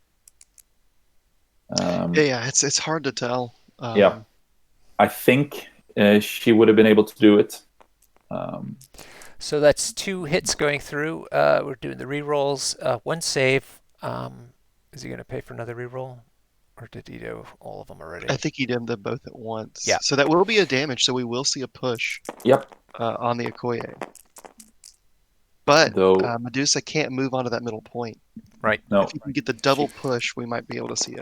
It's hard to tell. Yeah. I think she would have been able to do it. So that's 2 hits going through. We're doing the rerolls. 1 save. Is he going to pay for another reroll? Or did he do all of them already? I think he did them both at once. Yeah. So that will be a damage, so we will see a push Yep. on the Okoye. But Though, Medusa can't move onto that middle point. Right. no. If you can get the double push, we might be able to see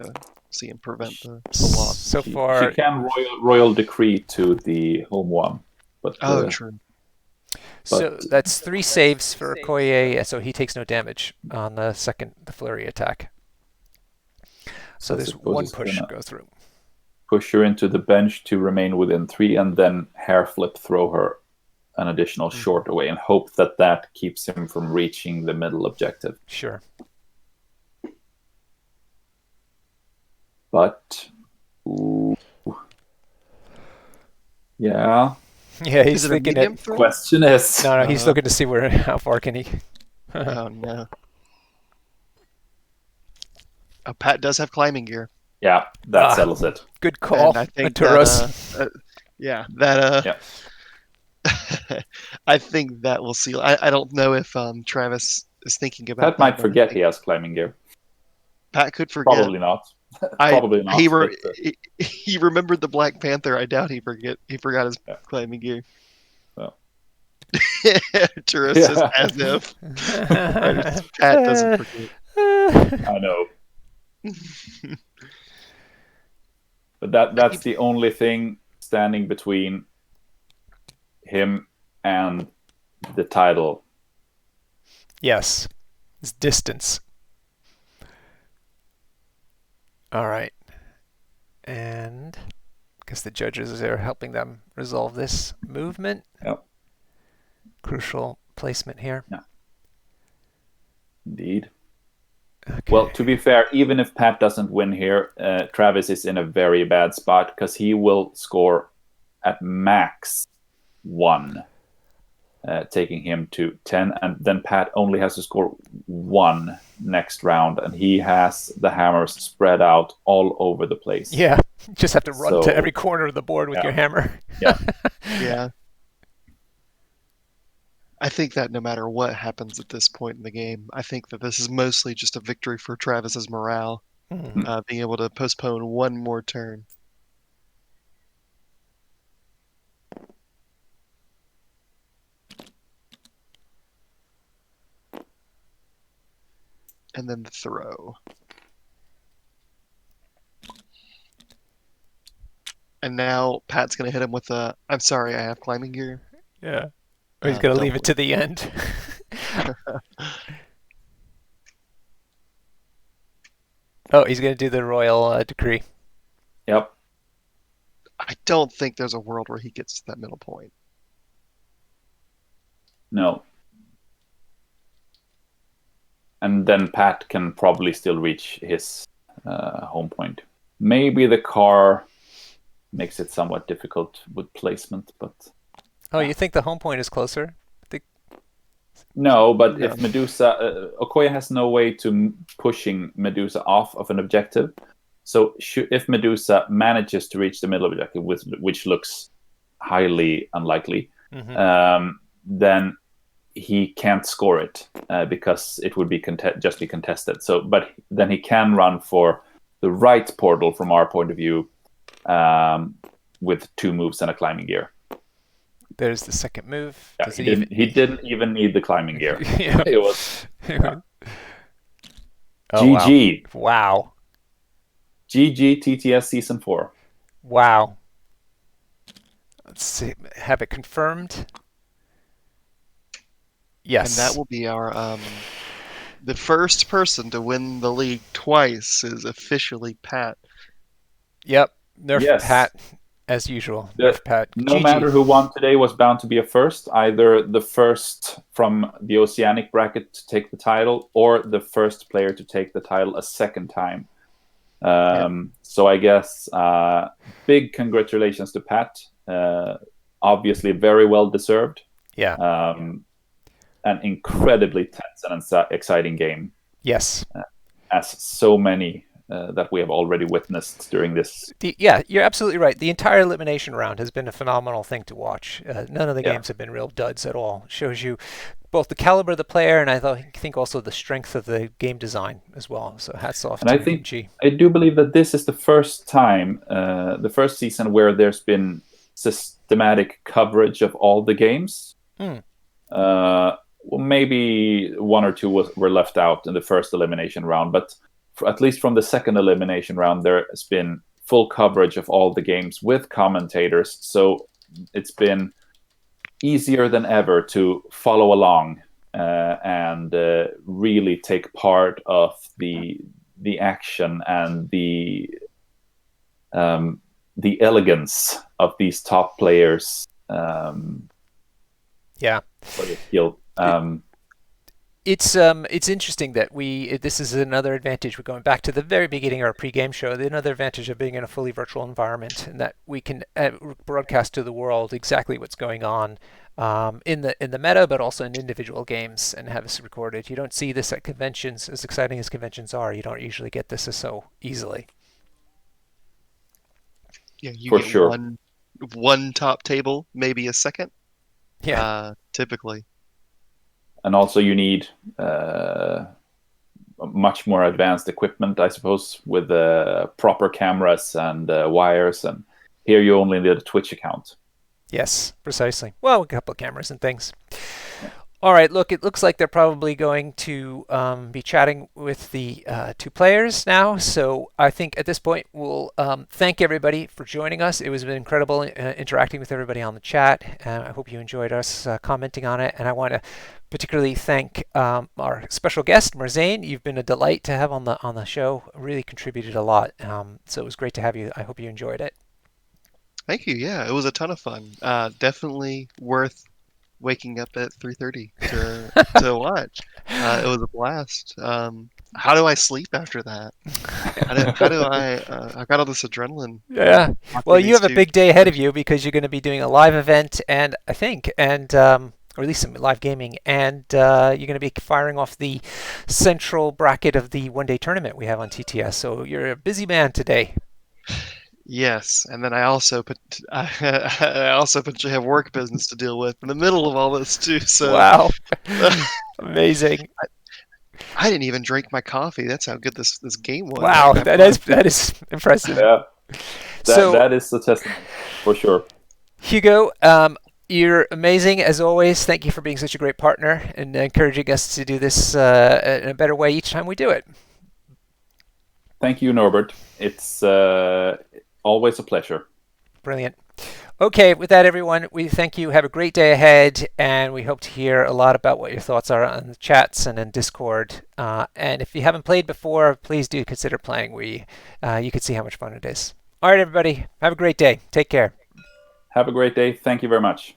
him prevent the loss. So She far, can royal decree to the home one. But, True. so that's 3 saves for Okoye, so he takes no damage on the flurry attack. So I there's suppose 1 it's push gonna go through. push her into the bench to remain within 3, and then hair flip throw her an additional short away, and hope that keeps him from reaching the middle objective. Sure. But yeah. Yeah, he's Is it a thinking medium it. throw? Question is, No, he's looking to see how far can he. Oh no. Oh, Pat does have climbing gear. yeah, that settles it. Good call, And I think Maturos. yeah. I think that will seal. I don't know if Travis is thinking about Pat that. might but I forget think he has climbing gear. Pat could forget. Probably not. Probably not. He remembered the Black Panther. I doubt he forgot his climbing gear. No. Tourist says as if. Pat doesn't forget. I know. But I that's keep the only thing standing between him and the title. Yes, it's distance. All right, and I guess the judges are helping them resolve this movement. Yeah, Crucial placement here. yeah, indeed. Well, Okay. to be fair, even if Pat doesn't win here, Travis is in a very bad spot because he will score at max 1, taking him to 10, and then Pat only has to score 1 next round, and he has the hammers spread out all over the place. Yeah, you just have to run to every So, corner of the board with yeah, your hammer. yeah, yeah. I think that no matter what happens at this point in the game, I think that this is mostly just a victory for Travis's morale, Mhm. being able to postpone one more turn. And then the throw. And now Pat's going to hit him with a, I'm sorry, I have climbing gear. Yeah. Or he's going to Don't leave it to the end. Oh, he's going to do the royal decree. yep. I don't think there's a world where he gets to that middle point. No. And then Pat can probably still reach his home point. Maybe the car makes it somewhat difficult with placement, but Oh, you think the home point is closer? no. But No. if Medusa, Okoye has no way to pushing Medusa off of an objective. So if Medusa manages to reach the middle objective, which looks highly unlikely, Mm-hmm. then he can't score it because it would be just be contested. So, but then he can run for the right portal from our point of view, with 2 moves and a climbing gear. There's the second move. Yeah, Does he it didn't. even? He didn't even need the climbing gear. Yeah. It was Oh wow! GG. Wow! GG TTS Season 4. Wow! Let's see. Have it confirmed. And that Yes. will be our, the first person to win the league twice is officially Pat. Yep. Nerf Yes. Pat, as usual. The, Nerf Pat. no GG. matter who won today was bound to be a first, either the first from the Oceanic bracket to take the title or the first player to take the title a second time. Yep. So I guess big congratulations to Pat. Obviously, very well deserved. Yeah. An incredibly tense and exciting game, Yes. as so many that we have already witnessed during this. Yeah, you're absolutely right. The entire elimination round has been a phenomenal thing to watch. None of the Yeah, games have been real duds at all. Shows you both the caliber of the player and think also the strength of the game design as well. So hats off and I to think MG. I do believe that this is the first time, the first season where there's been systematic coverage of all the games. Hmm. Well, maybe 1 or 2 were left out in the first elimination round, but at least from the second elimination round, there has been full coverage of all the games with commentators. So it's been easier than ever to follow along and really take part of the action and the elegance of these top players. Yeah. For the skill. It's interesting that this is another advantage. We're going back to the very beginning of our pre-game show. Another advantage of being in a fully virtual environment, and that we can broadcast to the world exactly what's going on in the meta, but also in individual games, and have this recorded. You don't see this at conventions, as exciting as conventions are. You don't usually get this so easily. Yeah, you For get sure. one top table, maybe a second, Yeah. typically. And also you need much more advanced equipment, I suppose, with proper cameras and wires. And here you only need a Twitch account. Yes, precisely. Well, a couple of cameras and things. All right, look, it looks like they're probably going to be chatting with the two players now. So I think at this point we'll thank everybody for joining us. It was incredible interacting with everybody on the chat. I hope you enjoyed us commenting on it. And I want to particularly thank our special guest, Marzane. You've been a delight to have on the show. Really contributed a lot. So it was great to have you. I hope you enjoyed it. Thank you. Yeah, it was a ton of fun. Definitely worth waking up at 3:30 to watch. It was a blast. How do I sleep after that? How do I got all this adrenaline Yeah. Well, watching you these have a two big day ahead of players. you because you're going to be doing a live event, and I think, and or at least some live gaming, and you're going to be firing off the central bracket of the one-day tournament we have on TTS. So you're a busy man today. Yes, and then I also potentially have work business to deal with in the middle of all this too. So Wow. I Amazing. didn't even drink my coffee. That's how good this game was. Wow, I that is impressive. Yeah, that So that is the testament for sure. Hugo, you're amazing as always. Thank you for being such a great partner and encouraging us to do this in a better way each time we do it. Thank you, Norbert. It's always a pleasure. Brilliant. Okay, with that, everyone, we thank you. Have a great day ahead, and we hope to hear a lot about what your thoughts are on the chats and in Discord. And if you haven't played before, please do consider playing. You can see how much fun it is. All right, everybody, have a great day. Take care. Have a great day. Thank you very much.